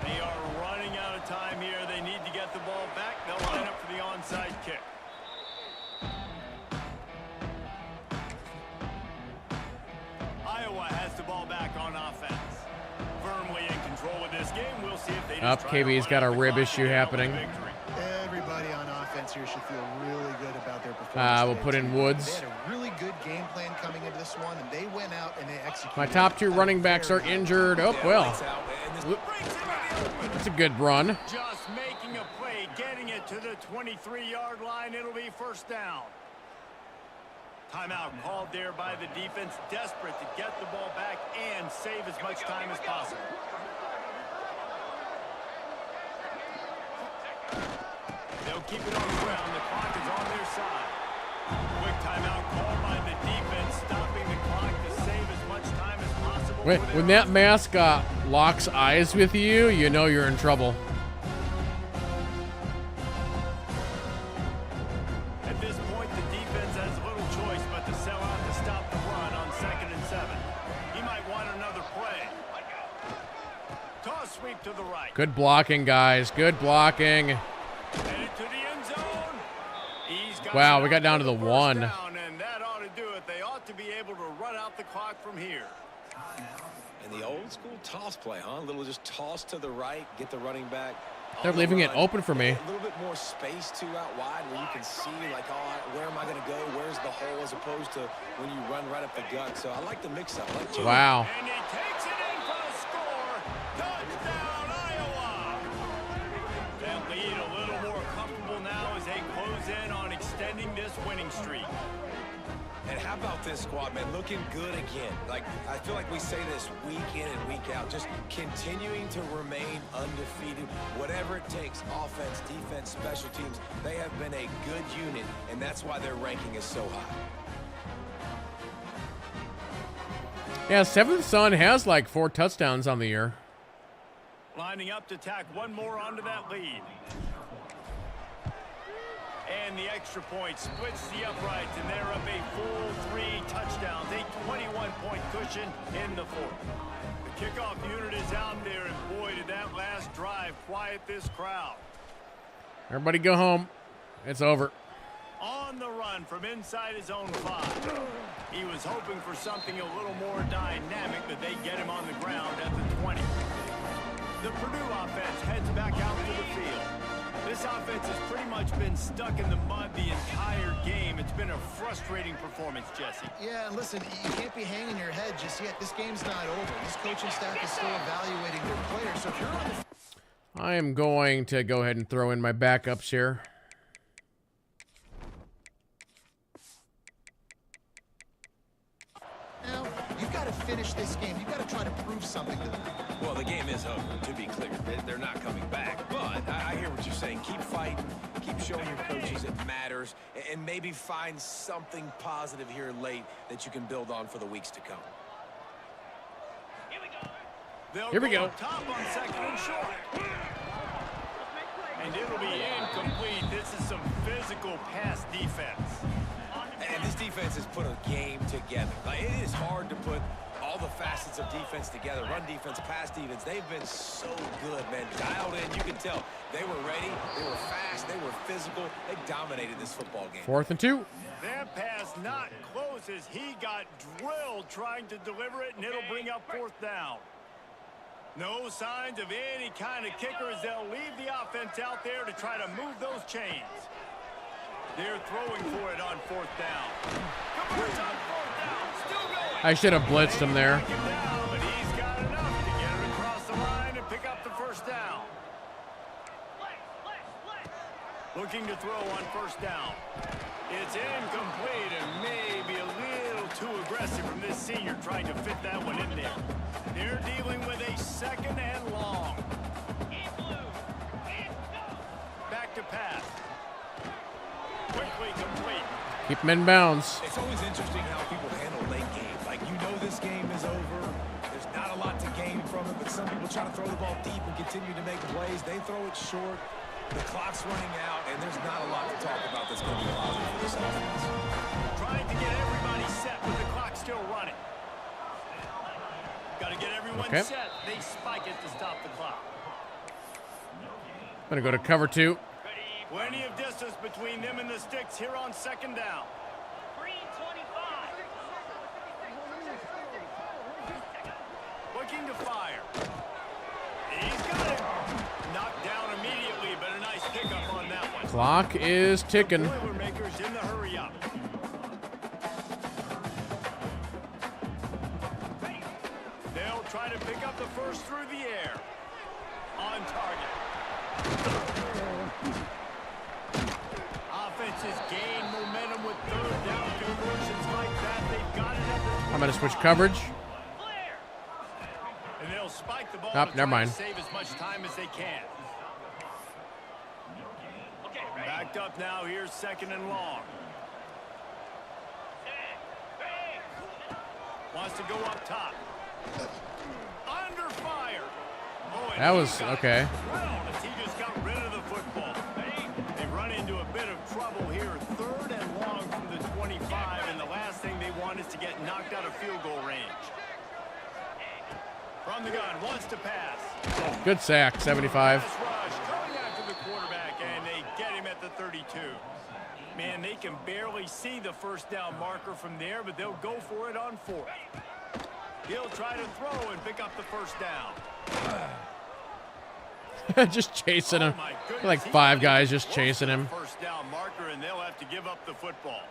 They are running out of time here. They need to get the ball back. They'll line up for the onside kick. Iowa has the ball back on offense. Firmly in control of this game. We'll see if they just Up, try to KB's run got a out the rib clock issue and get happening. the victory. Everybody on offense here should feel really good about their performance. We'll today, put in too. Woods. They had a really good game plan coming into this one, and they went out and they executed. My top 2 running backs are injured. Oh, well. That's a good run. Just making a play, getting it to the 23-yard line. It'll be 1st down. Timeout called there by the defense, desperate to get the ball back and save as much time as possible. They'll keep it on the ground. The clock is on their side. Quick timeout called by the defense, stopping the clock to save as much time as possible. When that mascot locks eyes with you, you know you're in trouble. At this point, the defense has little choice but to sell out to stop the run on 2nd and 7. He might want another play. Toss sweep to the right. Good blocking, guys. Good blocking. Headed to the end zone. He's got Wow, we got down to the 1. down, and that ought to do it. They ought to be able to run out the clock from here. And the old school toss play, huh? A little just toss to the right, get the running back. They're leaving it open for me. A little bit more space too out wide where you can see like, oh, where am I going to go? Where's the hole as opposed to when you run right up the gut. So I like the mix-up. I like Wow. And he takes it in for the score. Touchdown, Iowa. That lead a little more comfortable now as they close in on extending this winning streak. And how about this squad, man? Looking good again. Like, I feel like we say this week in and week out, just continuing to remain undefeated. Whatever it takes, offense, defense, special teams, they have been a good unit, and that's why their ranking is so high. Yeah, Seventh Son has like 4 touchdowns on the year. Lining up to tack one more onto that lead. And the extra point splits the uprights, and they're up a full 3 touchdowns, a 21-point cushion in the 4th. The kickoff unit is out there, and boy, did that last drive quiet this crowd. Everybody go home. It's over. On the run from inside his own 5. He was hoping for something a little more dynamic, but they get him on the ground at the 20. The Purdue offense heads back out to the field. This offense has pretty much been stuck in the mud the entire game. It's been a frustrating performance, Jesse. Yeah, and listen, you can't be hanging your head just yet. This game's not over. This coaching staff is still evaluating their players. So if you're on the I am going to go ahead and throw in my backups here. Now, you've got to finish this game. You've got to try to prove something to them. Well, the game is over, to be clear. They're not coming back. But I hear what you're saying. Keep fighting. Keep showing your coaches it matters. And maybe find something positive here late that you can build on for the weeks to come. Here we go. Top on second and short. And it'll be incomplete. This is some physical pass defense. And this defense has put a game together. Like, it is hard to put all the facets of defense together. Run defense, pass defense. They've been so good, man. Dialed in. You can tell they were ready. They were fast. They were physical. They dominated this football game. 4th and 2. That pass not close as he got drilled trying to deliver it, and it'll bring up 4th down. No signs of any kind of kickers. They'll leave the offense out there to try to move those chains. They're throwing for it on 4th down. Converts on 4th down. Still going. I should have blitzed him there. Knock him down, but he's got enough to get it across the line and pick up the 1st down. Looking to throw on 1st down. It's incomplete and maybe a little too aggressive from this senior trying to fit that one in there. They're dealing with a 2nd and long. Back to pass. Quickly complete. Keep him in bounds. It's always interesting how people handle late games. Like, you know this game is over. There's not a lot to gain from it, but some people try to throw the ball deep and continue to make plays. They throw it short. The clock's running out, and there's not a lot to talk about that's going to be positive for this offense. Trying to get everybody set with the clock still running. Got to get everyone set. They spike it to stop the clock. I'm going to go to cover 2. Plenty of distance between them and the sticks here on 2nd down. Looking to fire. He's got it. Knocked down immediately, but a nice pickup on that one. Clock is ticking. Boilermakers in the hurry up. They'll try to pick up the 1st through the air. On target. Offenses gain momentum with 3rd down conversions like that. They've got it at the I'm going to switch coverage. and they'll spike the ball Never to mind. save as much time as they can. Backed up now. Here's 2nd and long. Wants to go up top. Under fire. Oh, That was okay. He just got rid of the football. They run into a bit of trouble here. 3rd and long from the 25, and the last thing they want is to get knocked out of field goal range. From the gun, wants to pass. Good sack, 75. Pass rush, going after the quarterback, and they get him at the 32. Man, they can barely see the 1st down marker from there, but they'll go for it on 4th. He'll try to throw and pick up the 1st down. Just chasing him. Oh my goodness, Like he 5 got guys just close chasing to the him. 1st down marker, and they'll have to give up the football.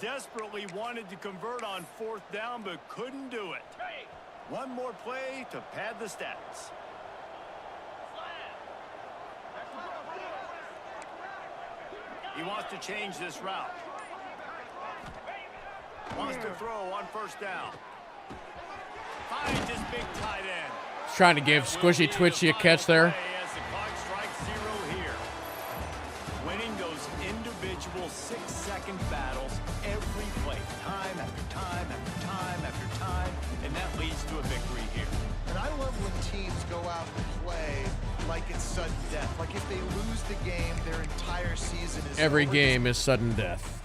Desperately wanted to convert on 4th down, but couldn't do it. One more play to pad the stats. He wants to change this route. Wants to throw on 1st down. Finds his big tight end. He's trying to give Squishy Twitchy a catch there. As the clock strikes 0 here. Winning those individual 6-second battles every play, time after time after time after time, and that leads to a victory here. And I love when teams go out and play like it's sudden death. Like if they lose the game, their entire season is Every over. game is sudden death.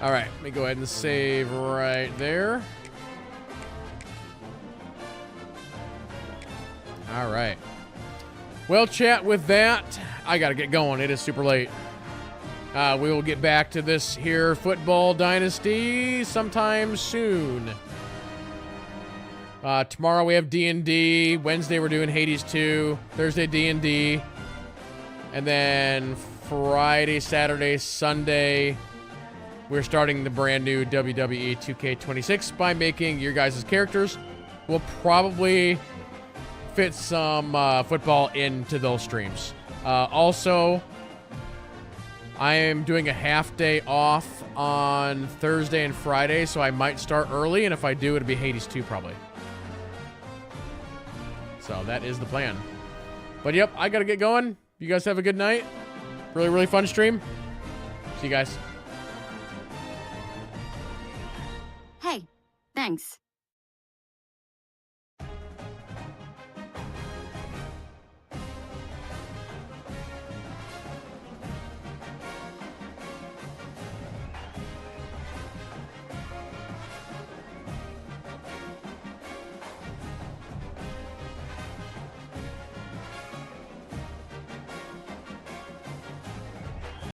All right, let me go ahead and save right there. All right. Well, chat, with that, I got to get going. It is super late. We will get back to this here football dynasty sometime soon. Tomorrow we have D&D. Wednesday we're doing Hades 2. Thursday D&D. And then Friday, Saturday, Sunday, we're starting the brand new WWE 2K26 by making your guys' characters. We'll probably fit some football into those streams. Also, I am doing a half day off on Thursday and Friday, so I might start early, and if I do, it'll be Hades 2 probably. So that is the plan. But yep, I gotta get going. You guys have a good night. Really, really fun stream. See you guys. Hey, thanks.